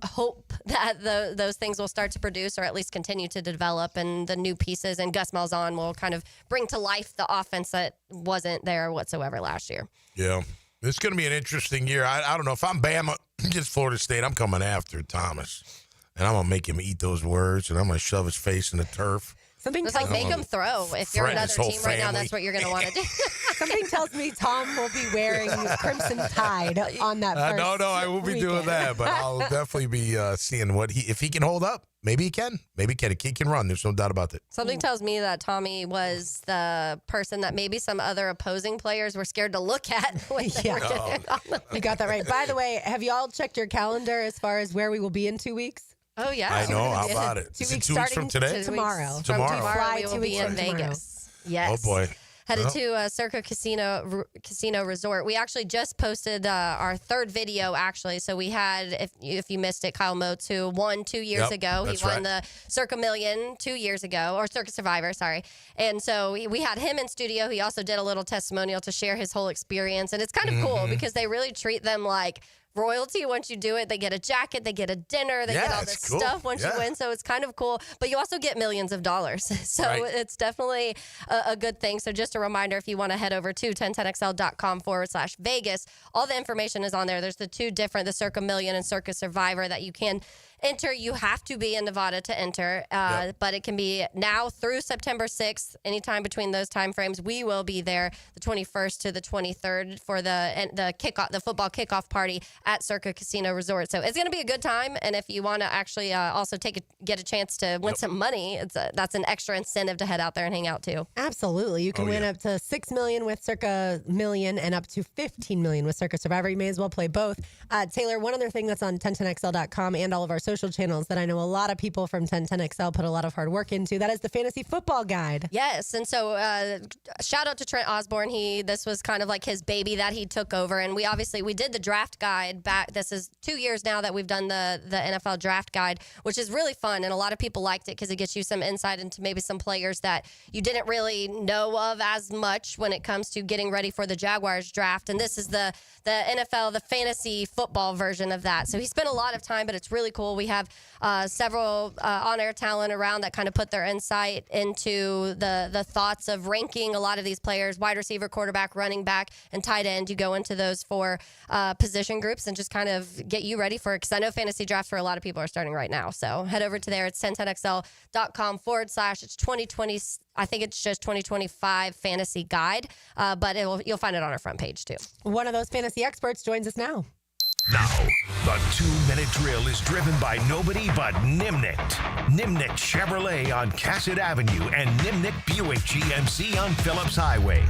hope that those things will start to produce or at least continue to develop, and the new pieces and Gus Malzahn will kind of bring to life the offense that wasn't there whatsoever last year. Yeah. It's going to be an interesting year. I don't know. If I'm Bama against Florida State, I'm coming after Thomas. And I'm going to make him eat those words, and I'm going to shove his face in the turf. It's like make him throw. If you're another team right now, that's what you're going to want to do. Something tells me Tom will be wearing Crimson Tide on that first No, I will be doing that, but I'll definitely be seeing if he can hold up. Maybe he can. Maybe he can run. There's no doubt about that. Something tells me that Tommy was the person that maybe some other opposing players were scared to look at when they were getting on them. You got that right. By the way, have you all checked your calendar as far as where we will be in 2 weeks? Oh, yeah. I know. How about it? 2 Is it weeks 2 weeks from today? Tomorrow. Tomorrow we will be in Vegas. Yes. Oh, boy. Headed to Circa Casino Resort. We actually just posted our 3rd video, actually. So we had, if you missed it, Kyle Motes, who won 2 years ago. He won the Circa Million 2 years ago, or Circa Survivor, sorry. And so we had him in studio. He also did a little testimonial to share his whole experience. And it's kind of cool because they really treat them like royalty. Once you do it, they get a jacket, they get a dinner, they get all this stuff once you win. So it's kind of cool, but you also get millions of dollars. So it's definitely a good thing. So just a reminder, if you want to head over to 1010xl.com/Vegas, all the information is on there. There's the 2 different, the Circa Million and Circa Survivor, that you can enter, you have to be in Nevada to enter. But it can be now through September 6th, anytime between those time frames. We will be there the 21st to the 23rd for the football kickoff party at Circa Casino Resort. So it's going to be a good time. And if you want to actually also get a chance to win some money, that's an extra incentive to head out there and hang out too. Absolutely. You can win up to $6 million with Circa Million and up to $15 million with Circa Survivor. You may as well play both. Taylor, one other thing that's on 1010XL.com and all of our social channels that I know a lot of people from 1010XL put a lot of hard work into, that is the fantasy football guide. Yes. And so shout out to Trent Osborne. This was kind of like his baby that he took over. And we did the draft guide back. This is 2 years now that we've done the NFL draft guide, which is really fun. And a lot of people liked it because it gets you some insight into maybe some players that you didn't really know of as much when it comes to getting ready for the Jaguars draft. And this is the NFL, the fantasy football version of that. So he spent a lot of time, but it's really cool. We have several on-air talent around that kind of put their insight into the thoughts of ranking a lot of these players, wide receiver, quarterback, running back, and tight end. You go into those 4 position groups and just kind of get you ready for it, because I know fantasy drafts for a lot of people are starting right now. So head over to there. It's 1010XL.com/ it's 2020. I think it's just 2025 fantasy guide, but you'll find it on our front page too. One of those fantasy experts joins us now. Now, the 2-minute drill is driven by nobody but Nimnik. Nimnik Chevrolet on Cassett Avenue and Nimnik Buick GMC on Phillips Highway.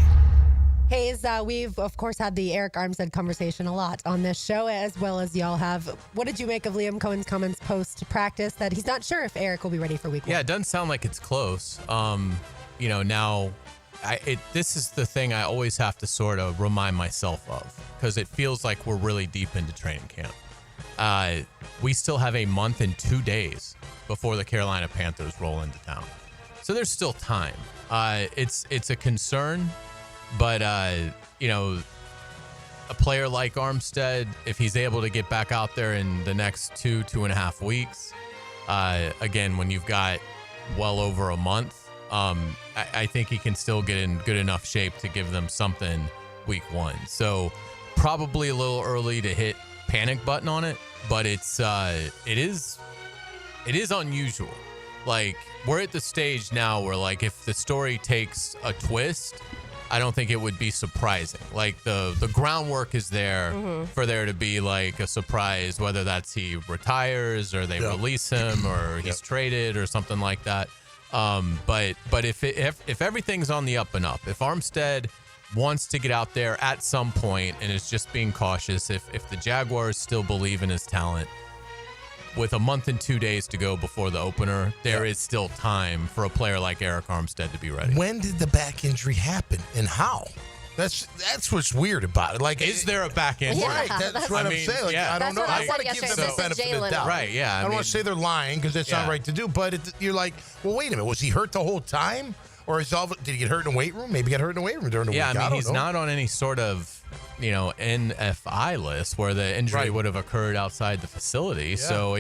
Hayes, we've, of course, had the Eric Armstead conversation a lot on this show, as well as y'all have. What did you make of Liam Coen's comments post-practice that he's not sure if Eric will be ready for week 1? Yeah, it doesn't sound like it's close. Now, this is the thing I always have to sort of remind myself of, because it feels like we're really deep into training camp. We still have a month and 2 days before the Carolina Panthers roll into town. So there's still time. It's a concern. But, a player like Armstead, if he's able to get back out there in the next 2.5 weeks, again, when you've got well over a month, I think he can still get in good enough shape to give them something week 1. So probably a little early to hit panic button on it, but it is unusual. Like, we're at the stage now where, like, if the story takes a twist, I don't think it would be surprising. Like, the groundwork is there for there to be like a surprise, whether that's he retires or they release him or he's traded or something like that. But if everything's on the up and up, if Armstead wants to get out there at some point and is just being cautious, if the Jaguars still believe in his talent, with a month and 2 days to go before the opener, there is still time for a player like Eric Armstead to be ready. When did the back injury happen and how? That's what's weird about it. Like, is there a back injury? Right, that's what I'm saying. Like, I don't know. I want to give them the benefit of the doubt. Right, yeah. I don't want to say they're lying because that's not right to do, but you're like, well, wait a minute. Was he hurt the whole time? Or did he get hurt in the weight room? Maybe he got hurt in the weight room during the week. Yeah, I mean, he's not on any sort of, NFI list where the injury would have occurred outside the facility. Yeah. So,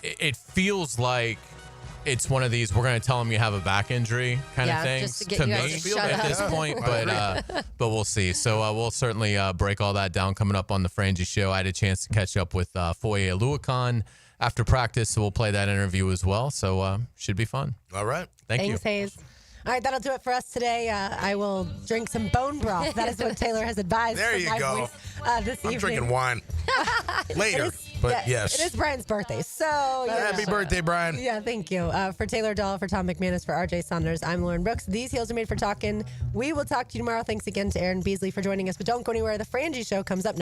it feels like it's one of these, we're going to tell him you have a back injury kind of things to me at this point, but we'll see. So we'll certainly break all that down coming up on the Frangie Show. I had a chance to catch up with Foye Aluakon after practice, so we'll play that interview as well. So should be fun. All right. Thanks, you. Hayes. All right, that'll do it for us today. I will drink some bone broth. That is what Taylor has advised. There you go. This I'm evening. drinking wine later, yes. It is Brian's birthday, so happy birthday, Brian. Yeah, thank you. For Taylor Dahl, for Tom McManus, for RJ Saunders, I'm Lauren Brooks. These heels are made for talking. We will talk to you tomorrow. Thanks again to Aaron Beasley for joining us, but don't go anywhere. The Frangie Show comes up next.